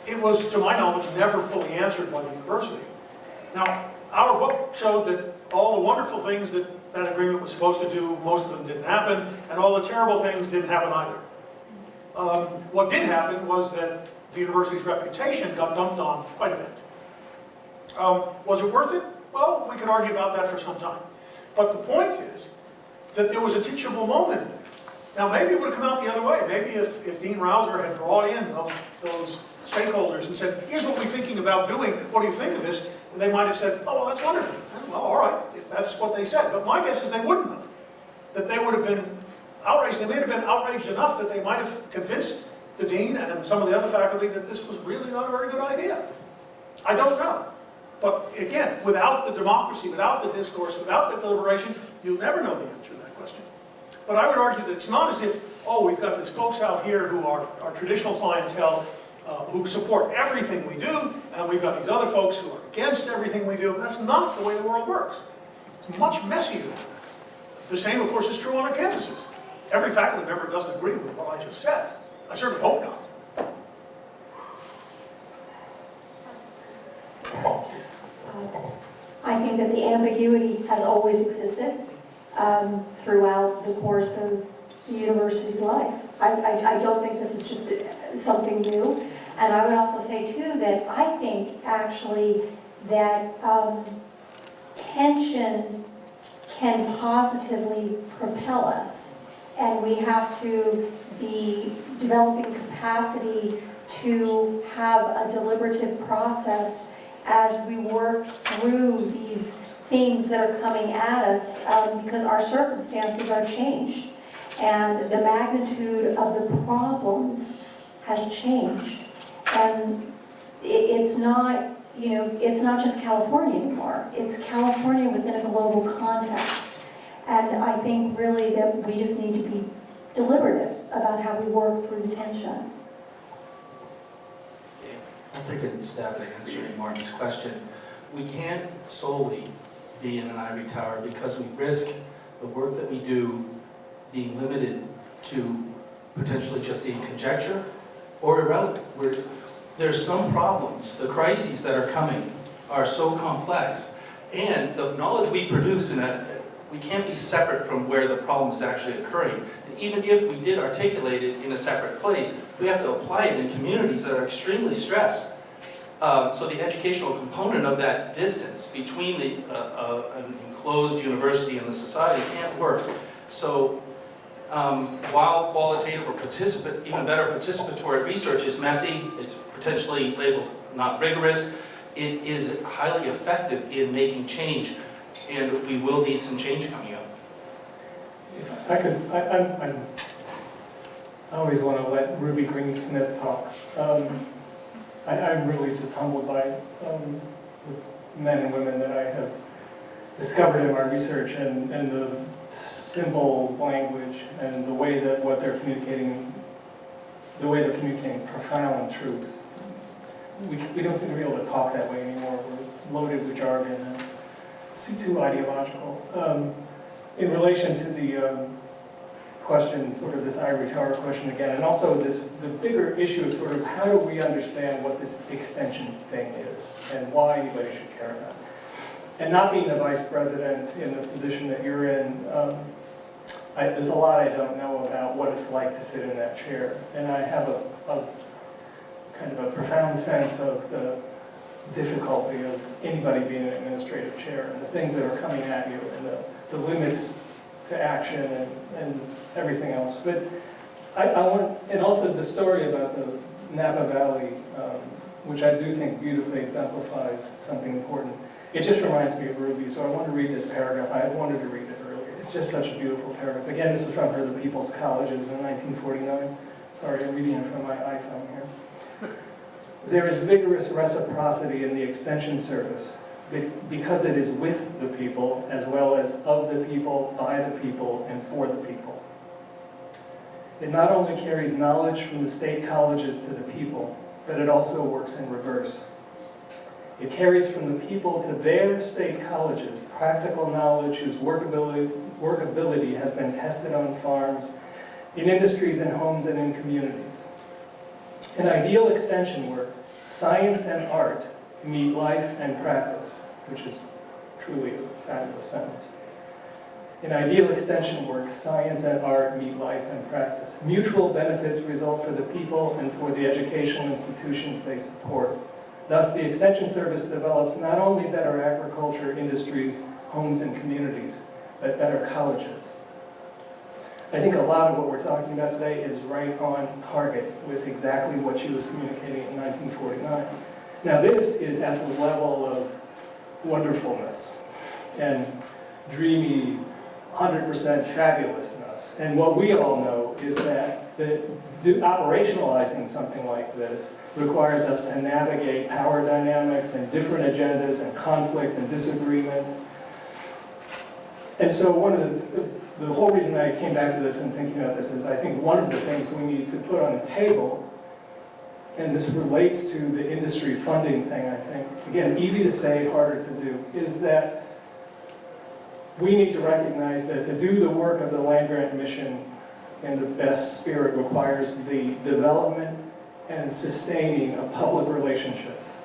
It was, to my knowledge, never fully answered by the university. Now, our book showed that all the wonderful things that agreement was supposed to do, most of them didn't happen, and all the terrible things didn't happen either. What did happen was that the university's reputation got dumped on quite a bit. Was it worth it? Well, we could argue about that for some time. But the point is that there was a teachable moment in it. Now, maybe it would have come out the other way. Maybe if Dean Rausser had brought in those stakeholders and said, here's what we're thinking about doing, what do you think of this? They might have said, oh, well, that's wonderful. Well, all right, if that's what they said. But my guess is they wouldn't have. That they would have been outraged. They may have been outraged enough that they might have convinced the dean and some of the other faculty that this was really not a very good idea. I don't know. But again, without the democracy, without the discourse, without the deliberation, you'll never know the answer to that question. But I would argue that it's not as if, oh, we've got these folks out here who are our traditional clientele, who support everything we do, and we've got these other folks who are against everything we do. That's not the way the world works. It's much messier than that. The same, of course, is true on our campuses. Every faculty member doesn't agree with what I just said. I certainly hope not. I think that the ambiguity has always existed throughout the course of the university's life. I don't think this is just something new. And I would also say, too, that I think, actually, that tension can positively propel us. And we have to be developing capacity to have a deliberative process as we work through these things that are coming at us because our circumstances are changed. And the magnitude of the problems has changed. And it's not, it's not just California anymore. It's California within a global context. And I think really that we just need to be deliberative about how we work through the tension. I'll take a stab at answering Martin's question. We can't solely be in an ivory tower because we risk the work that we do being limited to potentially just being conjecture or irrelevant. There's some problems, the crises that are coming are so complex, and the knowledge we produce in that, we can't be separate from where the problem is actually occurring. And even if we did articulate it in a separate place, we have to apply it in communities that are extremely stressed. So the educational component of that distance between an enclosed university and the society can't work. So while qualitative or even better participatory research is messy, it's potentially labeled not rigorous, it is highly effective in making change, and we will need some change coming up. If I could, I always want to let Ruby Greensmith talk. I'm really just humbled by the men and women that I have discovered in my research, and the simple language and the way that what they're communicating, profound truths. We don't seem to be able to talk that way anymore. We're loaded with jargon and it's too ideological. In relation to the question, sort of this ivory tower question again, and also the bigger issue of sort of how do we understand what this extension thing is and why anybody should care about it. And not being the vice president in the position that you're in, there's a lot I don't know about what it's like to sit in that chair. And I have a kind of a profound sense of the difficulty of anybody being an administrative chair and the things that are coming at you and the limits to action and everything else. But I want, and also the story about the Napa Valley, which I do think beautifully exemplifies something important. It just reminds me of Ruby, so I want to read this paragraph. I wanted to read it earlier. It's just such a beautiful paragraph. Again, this is from her, The People's Colleges in 1949. Sorry, I'm reading it from my iPhone here. There is vigorous reciprocity in the extension service because it is with the people as well as of the people, by the people, and for the people. It not only carries knowledge from the state colleges to the people, but it also works in reverse. It carries from the people to their state colleges practical knowledge whose workability has been tested on farms, in industries and homes and in communities. In ideal extension work, science and art meet life and practice, which is truly a fabulous sentence. In ideal extension work, science and art meet life and practice. Mutual benefits result for the people and for the educational institutions they support. Thus, the Extension Service develops not only better agriculture, industries, homes, and communities, but better colleges. I think a lot of what we're talking about today is right on target with exactly what she was communicating in 1949. Now, this is at the level of wonderfulness and dreamy, 100% fabulousness. And what we all know is that operationalizing something like this requires us to navigate power dynamics and different agendas and conflict and disagreement. And so one of the whole reason I came back to this and thinking about this is I think one of the things we need to put on the table, and this relates to the industry funding thing, I think, again, easy to say, harder to do, is that we need to recognize that to do the work of the LandGrant Mission in the best spirit requires the development and sustaining of public relationships.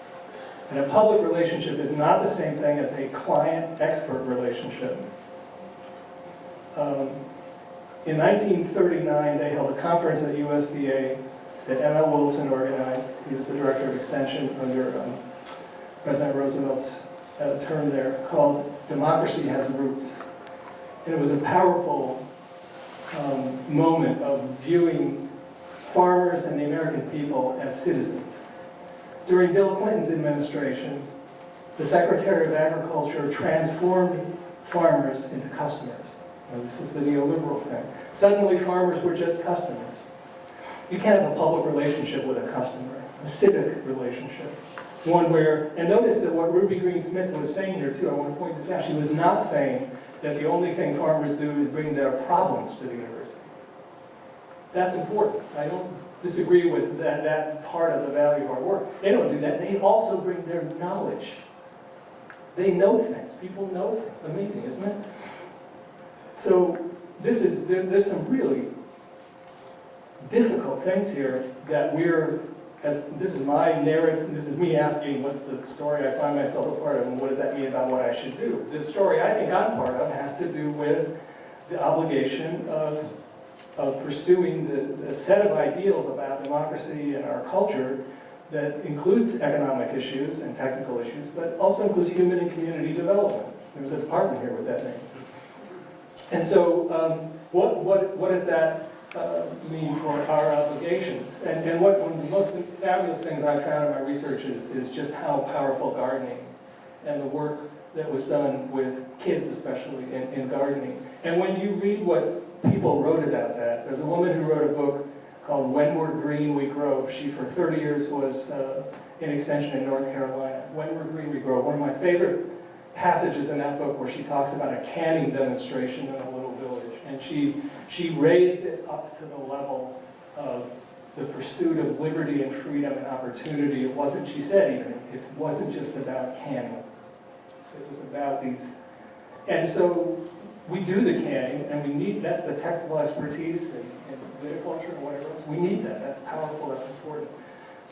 And a public relationship is not the same thing as a client-expert relationship. In 1939, they held a conference at USDA that M.L. Wilson organized. He was the director of extension under President Roosevelt's term there, called Democracy Has Roots. And it was a powerful moment of viewing farmers and the American people as citizens. During Bill Clinton's administration, the Secretary of Agriculture transformed farmers into customers. Now, this is the neoliberal thing. Suddenly, farmers were just customers. You can't have a public relationship with a customer, a civic relationship. One where, and notice that what Ruby Greensmith was saying here too, I want to point this out, she was not saying that the only thing farmers do is bring their problems to the university. That's important. I don't disagree with that part of the value of our work. They don't do that. They also bring their knowledge. They know things. People know things. Amazing, isn't it? So there's some really difficult things here that this is my narrative, this is me asking what's the story I find myself a part of and what does that mean about what I should do. The story I think I'm part of has to do with the obligation of pursuing the set of ideals about democracy and our culture that includes economic issues and technical issues, but also includes human and community development. There's a department here with that name. And so what does that mean for our obligations? And one of the most fabulous things I found in my research is just how powerful gardening and the work that was done with kids, especially in gardening. And when you read what people wrote about that, there's a woman who wrote a book called When We're Green, We Grow. She, for 30 years, was in extension in North Carolina. When We're Green, We Grow. One of my favorite passages in that book where she talks about a canning demonstration in a little village. And she raised it up to the level of the pursuit of liberty and freedom and opportunity. It wasn't, she said even, it wasn't just about canning. It was about these. And so we do the canning, and we need, that's the technical expertise in viticulture and whatever else. We need that. That's powerful, that's important.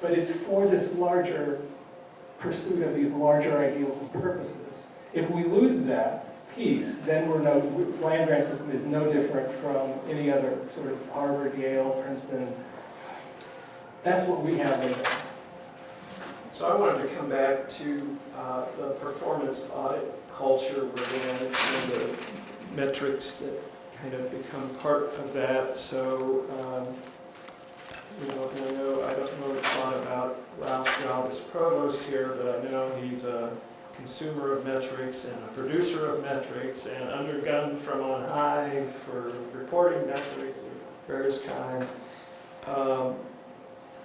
But it's for this larger pursuit of these larger ideals and purposes. If we lose that piece, then land grant system is no different from any other sort of Harvard, Yale, Princeton. That's what we have right now. So I wanted to come back to the performance audit culture within and the metrics that kind of become part of that. So, and I don't know a lot about Ralph's job as provost here, but I know he's a consumer of metrics and a producer of metrics and undergunned from on high for reporting metrics of various kinds.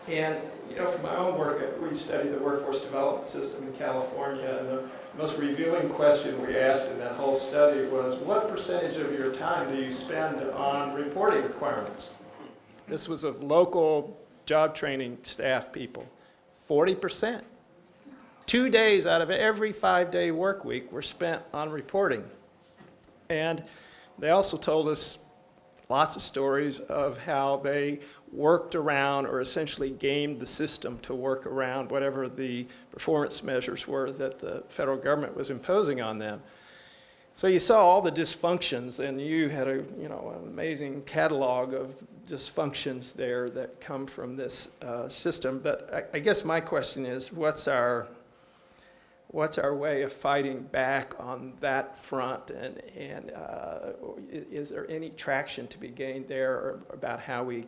And, from my own work, we studied the workforce development system in California, and the most revealing question we asked in that whole study was, what percentage of your time do you spend on reporting requirements? This was of local job training staff people. 40%. 2 days out of every 5-day work week were spent on reporting. And they also told us lots of stories of how they worked around or essentially gamed the system to work around whatever the performance measures were that the federal government was imposing on them. So you saw all the dysfunctions, and you had an amazing catalog of dysfunctions there that come from this system. But I guess my question is, what's our way of fighting back on that front, and is there any traction to be gained there, or about how we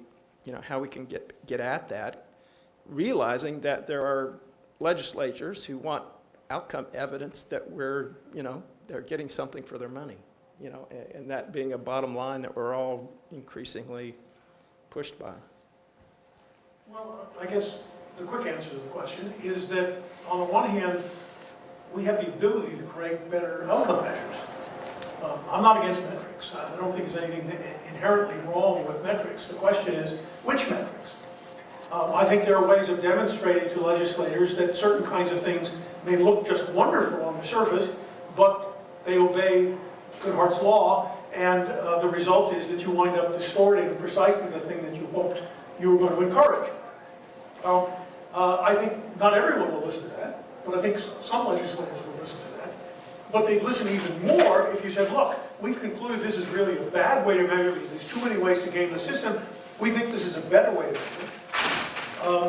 can get at that, realizing that there are legislatures who want outcome evidence that they're getting something for their money, and that being a bottom line that we're all increasingly pushed by. Well, I guess the quick answer to the question is that on the one hand, we have the ability to create better outcome measures. I'm not against metrics. I don't think there's anything inherently wrong with metrics. The question is, which metrics? I think there are ways of demonstrating to legislators that certain kinds of things may look just wonderful on the surface, but they obey Goodhart's law, and the result is that you wind up distorting precisely the thing that you hoped you were going to encourage. I think not everyone will listen to that, but I think some legislators will listen to that. But they'd listen even more if you said, look, we've concluded this is really a bad way to measure because there's too many ways to game the system. We think this is a better way to measure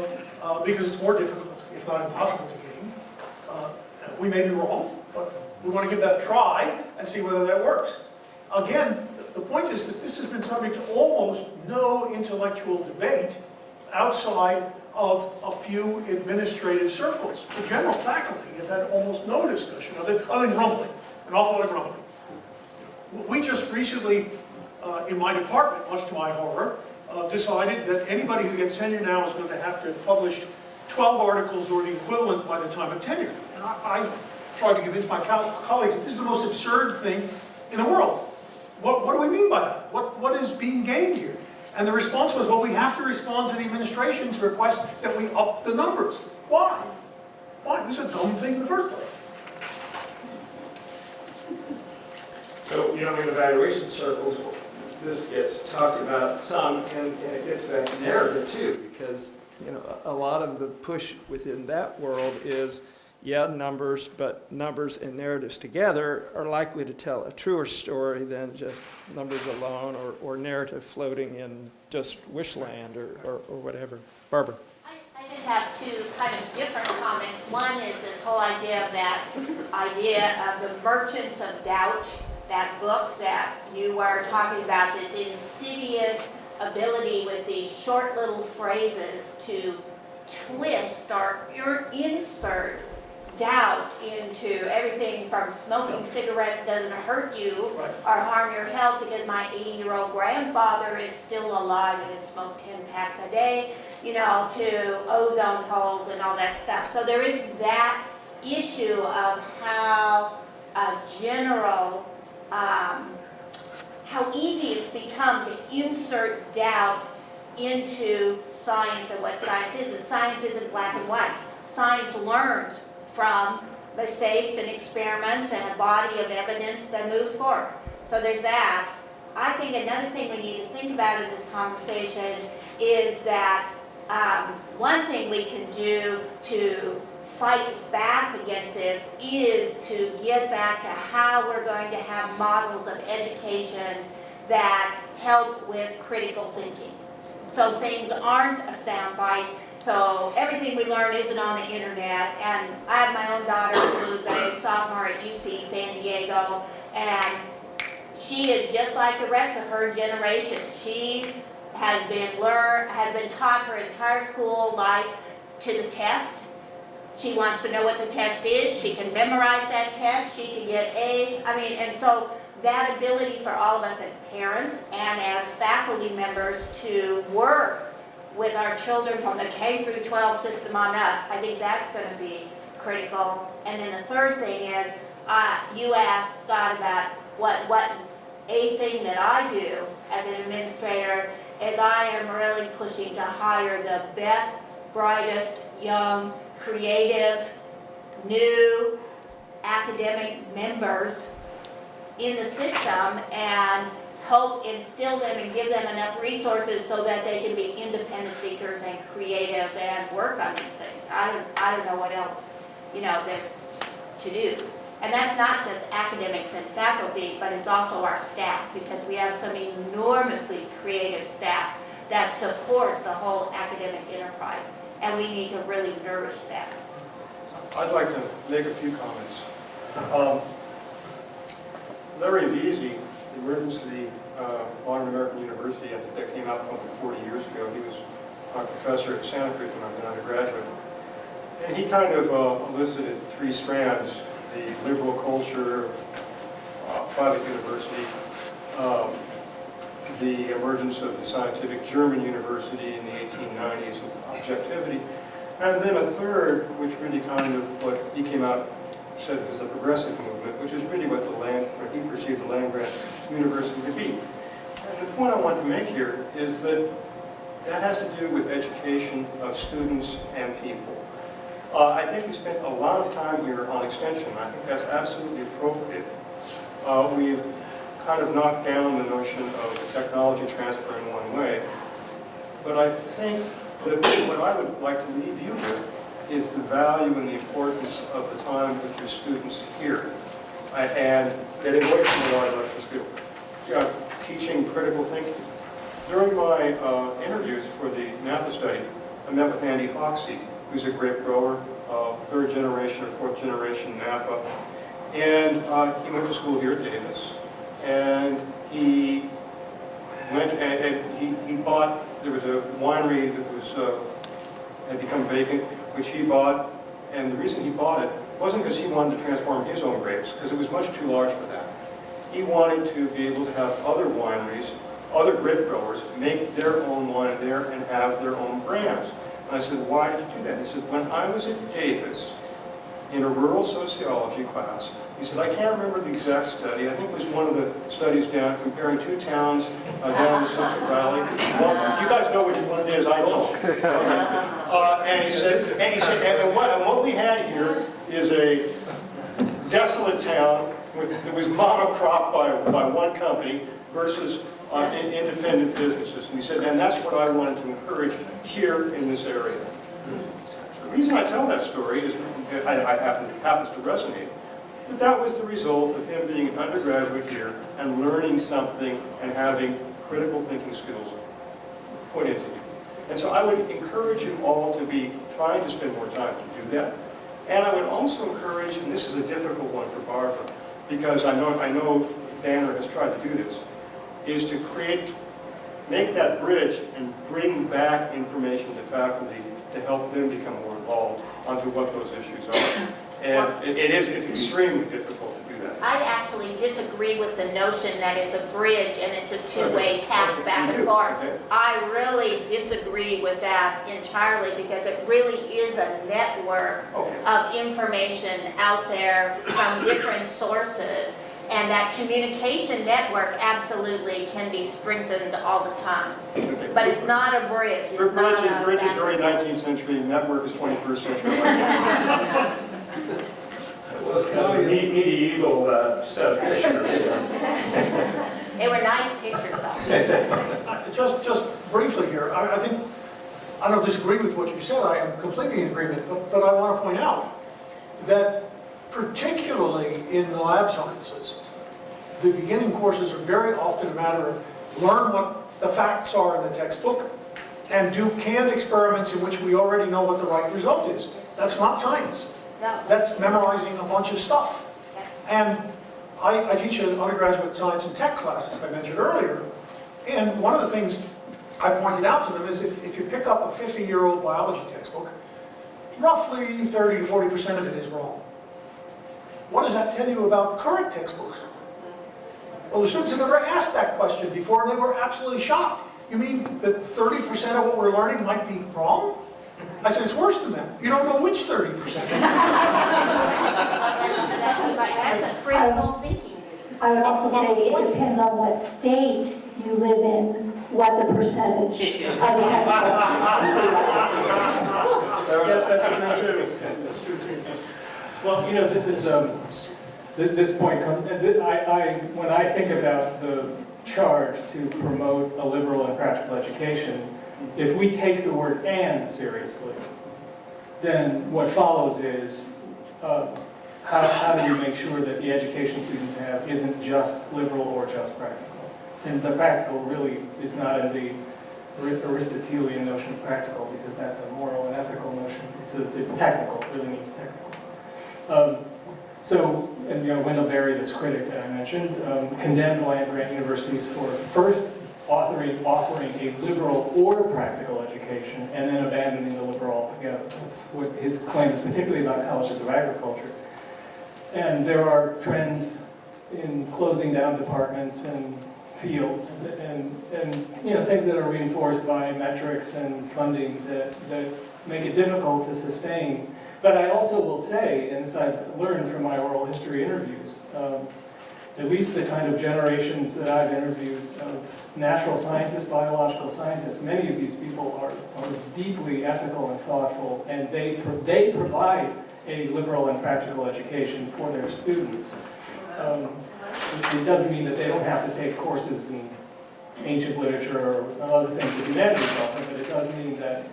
it because it's more difficult, if not impossible, to game. We may be wrong, but we want to give that a try and see whether that works. Again, the point is that this has been subject to almost no intellectual debate outside of a few administrative circles. The general faculty have had almost no discussion of it, other than grumbling, an awful lot of grumbling. We just recently, in my department, much to my horror, decided that anybody who gets tenure now is going to have to publish 12 articles or the equivalent by the time of tenure. And I tried to convince my colleagues that this is the most absurd thing in the world. What do we mean by that? What is being gained here? And the response was, well, we have to respond to the administration's request that we up the numbers. Why? Why? This is a dumb thing in the first place. So, in evaluation circles, this gets talked about some, and it gets back to narrative too, because, a lot of the push within that world is, numbers, but numbers and narratives together are likely to tell a truer story than just numbers alone or narrative floating in just wishland or whatever. Barbara. I just have two kind of different comments. One is this whole idea of that idea of the Merchants of Doubt, that book that you were talking about, this insidious ability with these short little phrases to twist or insert doubt into everything from smoking cigarettes doesn't hurt you or harm your health because my 80-year-old grandfather is still alive and has smoked 10 packs a day, to ozone holes and all that stuff. So there is that issue of how general, how easy it's become to insert doubt into science and what science is. And science isn't black and white. Science learns from mistakes and experiments and a body of evidence that moves forward. So there's that. I think another thing we need to think about in this conversation is that one thing we can do to fight back against this is to get back to how we're going to have models of education that help with critical thinking. So things aren't a soundbite. So everything we learn isn't on the internet. And I have my own daughter who's a sophomore at UC San Diego, and she is just like the rest of her generation. She has been taught her entire school life to the test. She wants to know what the test is. She can memorize that test. She can get A's. And so that ability for all of us as parents and as faculty members to work with our children from the K through 12 system on up, I think that's going to be critical. And then the third thing is, you asked Scott about what a thing that I do as an administrator is I am really pushing to hire the best, brightest, young, creative, new academic members in the system and help instill them and give them enough resources so that they can be independent thinkers and creative and work on these things. I don't know what else, there's to do. And that's not just academics and faculty, but it's also our staff, because we have some enormously creative staff that support the whole academic enterprise, and we need to really nourish that. I'd like to make a few comments. Larry Veazey, the emergence of the modern American university, I think that came out probably 40 years ago. He was a professor at Santa Cruz when I was an undergraduate. And he kind of elicited three strands: the liberal culture, private university, the emergence of the scientific German university in the 1890s with objectivity, and then a third, which really kind of what he came out said was the progressive movement, which is really what he perceived the land-grant university to be. And the point I want to make here is that that has to do with education of students and people. I think we spent a lot of time here on extension. I think that's absolutely appropriate. We've kind of knocked down the notion of technology transfer in one way. But I think that what I would like to leave you with is the value and the importance of the time with your students here. And getting away from the large lecture school. Teaching critical thinking. During my interviews for the Napa study, I met with Andy Hoxie, who's a grape grower, third generation or fourth generation Napa. And he went to school here at Davis. And he went and he bought, there was a winery that had become vacant, which he bought. And the reason he bought it wasn't because he wanted to transform his own grapes, because it was much too large for that. He wanted to be able to have other wineries, other grape growers, make their own wine there and have their own brands. And I said, why did you do that? He said, when I was at Davis in a rural sociology class, he said, I can't remember the exact study. I think it was one of the studies down comparing two towns down in the Central Valley. Well, you guys know which one it is, I don't. And he said, and what we had here is a desolate town it was monocrop by one company versus independent businesses. And he said, and that's what I wanted to encourage here in this area. The reason I tell that story is happens to resonate. But that was the result of him being an undergraduate here and learning something and having critical thinking skills put into you. And so I would encourage you all to be trying to spend more time to do that. And I would also encourage, and this is a difficult one for Barbara, because I know Danner has tried to do this, is to make that bridge and bring back information to faculty to help them become more involved onto what those issues are. And it's extremely difficult to do that. I'd actually disagree with the notion that it's a bridge and it's a two-way path back and forth. I really disagree with that entirely because it really is a network of information out there from different sources. And that communication network absolutely can be strengthened all the time. But it's not a bridge. Bridge is very 19th century, network is 21st century. It was kind of a medieval set of pictures. They were nice pictures though. Just briefly here, I think, I don't disagree with what you said, I am completely in agreement, but I want to point out that particularly in the lab sciences, the beginning courses are very often a matter of learn what the facts are in the textbook and do canned experiments in which we already know what the right result is. That's not science. No. That's memorizing a bunch of stuff. And I teach an undergraduate science and tech class, as I mentioned earlier, and one of the things I pointed out to them is if you pick up a 50-year-old biology textbook, roughly 30 to 40% of it is wrong. What does that tell you about current textbooks? Well, the students have never asked that question before, and they were absolutely shocked. You mean that 30% of what we're learning might be wrong? I said, it's worse than that. You don't know which 30%. That's a critical thinking. I would also say it depends on what state you live in, what the percentage of the textbook. Yes, that's true too. That's true too. Well, you know, this is, this point comes, when I think about the charge to promote a liberal and practical education, if we take the word "and" seriously, then what follows is, how do you make sure that the education students have isn't just liberal or just practical? And the practical really is not in the Aristotelian notion of practical, because that's a moral and ethical notion. It's technical, it really means technical. And you know, Wendell Berry, this critic that I mentioned, condemned land-grant universities for first offering a liberal or practical education, and then abandoning the liberal altogether. That's what his claim is, particularly about colleges of agriculture. And there are trends in closing down departments and fields, and you know, things that are reinforced by metrics and funding that make it difficult to sustain. But I also will say, and as I've learned from my oral history interviews, at least the kind of generations that I've interviewed of natural scientists, biological scientists, many of these people are deeply ethical and thoughtful, and they provide a liberal and practical education for their students. It doesn't mean that they don't have to take courses in ancient literature or other things that humanities offer, but it does mean that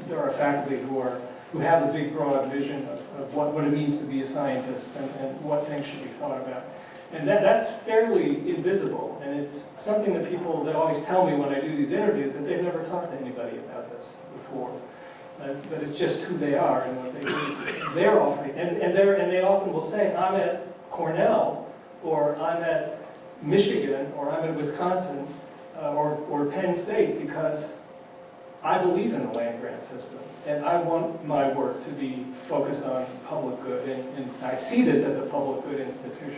there are faculty who have a big, broad vision of what it means to be a scientist and what things should be thought about. And that's fairly invisible, and it's something that people that always tell me when I do these interviews that they've never talked to anybody about this before. But it's just who they are and what they do. They're offering, and they often will say, I'm at Cornell, or I'm at Michigan, or I'm at Wisconsin, or Penn State, because I believe in the land-grant system, and I want my work to be focused on public good, and I see this as a public good institution.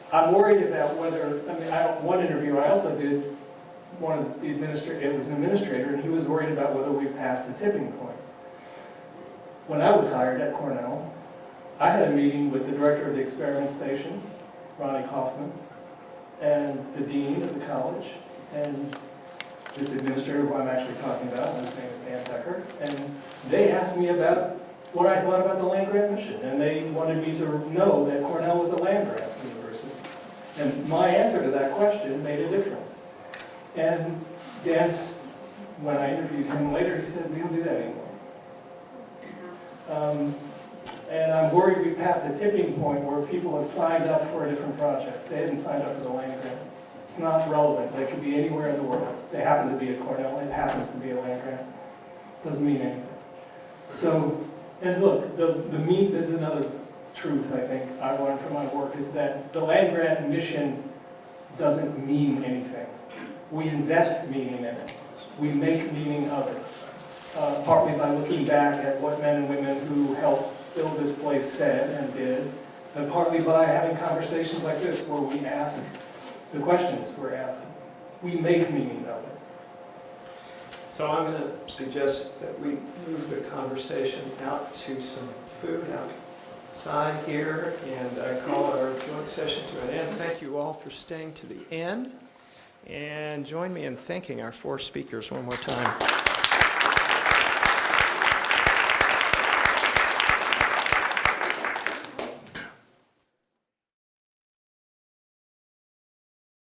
I'm worried about whether, one interview I also did, one of the it was an administrator, and he was worried about whether we passed a tipping point. When I was hired at Cornell, I had a meeting with the director of the experiment station, Ronnie Kaufman, and the dean of the college, and this administrator who I'm actually talking about, his name is Dan Becker, and they asked me about what I thought about the land-grant mission, and they wanted me to know that Cornell was a land-grant university. And my answer to that question made a difference. And Dan's, when I interviewed him later, he said, we don't do that anymore. And I'm worried we passed a tipping point where people have signed up for a different project. They hadn't signed up for the land grant. It's not relevant. They could be anywhere in the world. They happen to be at Cornell. It happens to be a land grant. Doesn't mean anything. So, and look, this is another truth I think I learned from my work, is that the land-grant mission doesn't mean anything. We invest meaning in it. We make meaning of it. Partly by looking back at what men and women who helped build this place said and did, and partly by having conversations like this where we ask the questions we're asking. We make meaning of it. So I'm going to suggest that we move the conversation out to some food outside here, and I call our joint session to an end. Thank you all for staying to the end, and join me in thanking our four speakers one more time.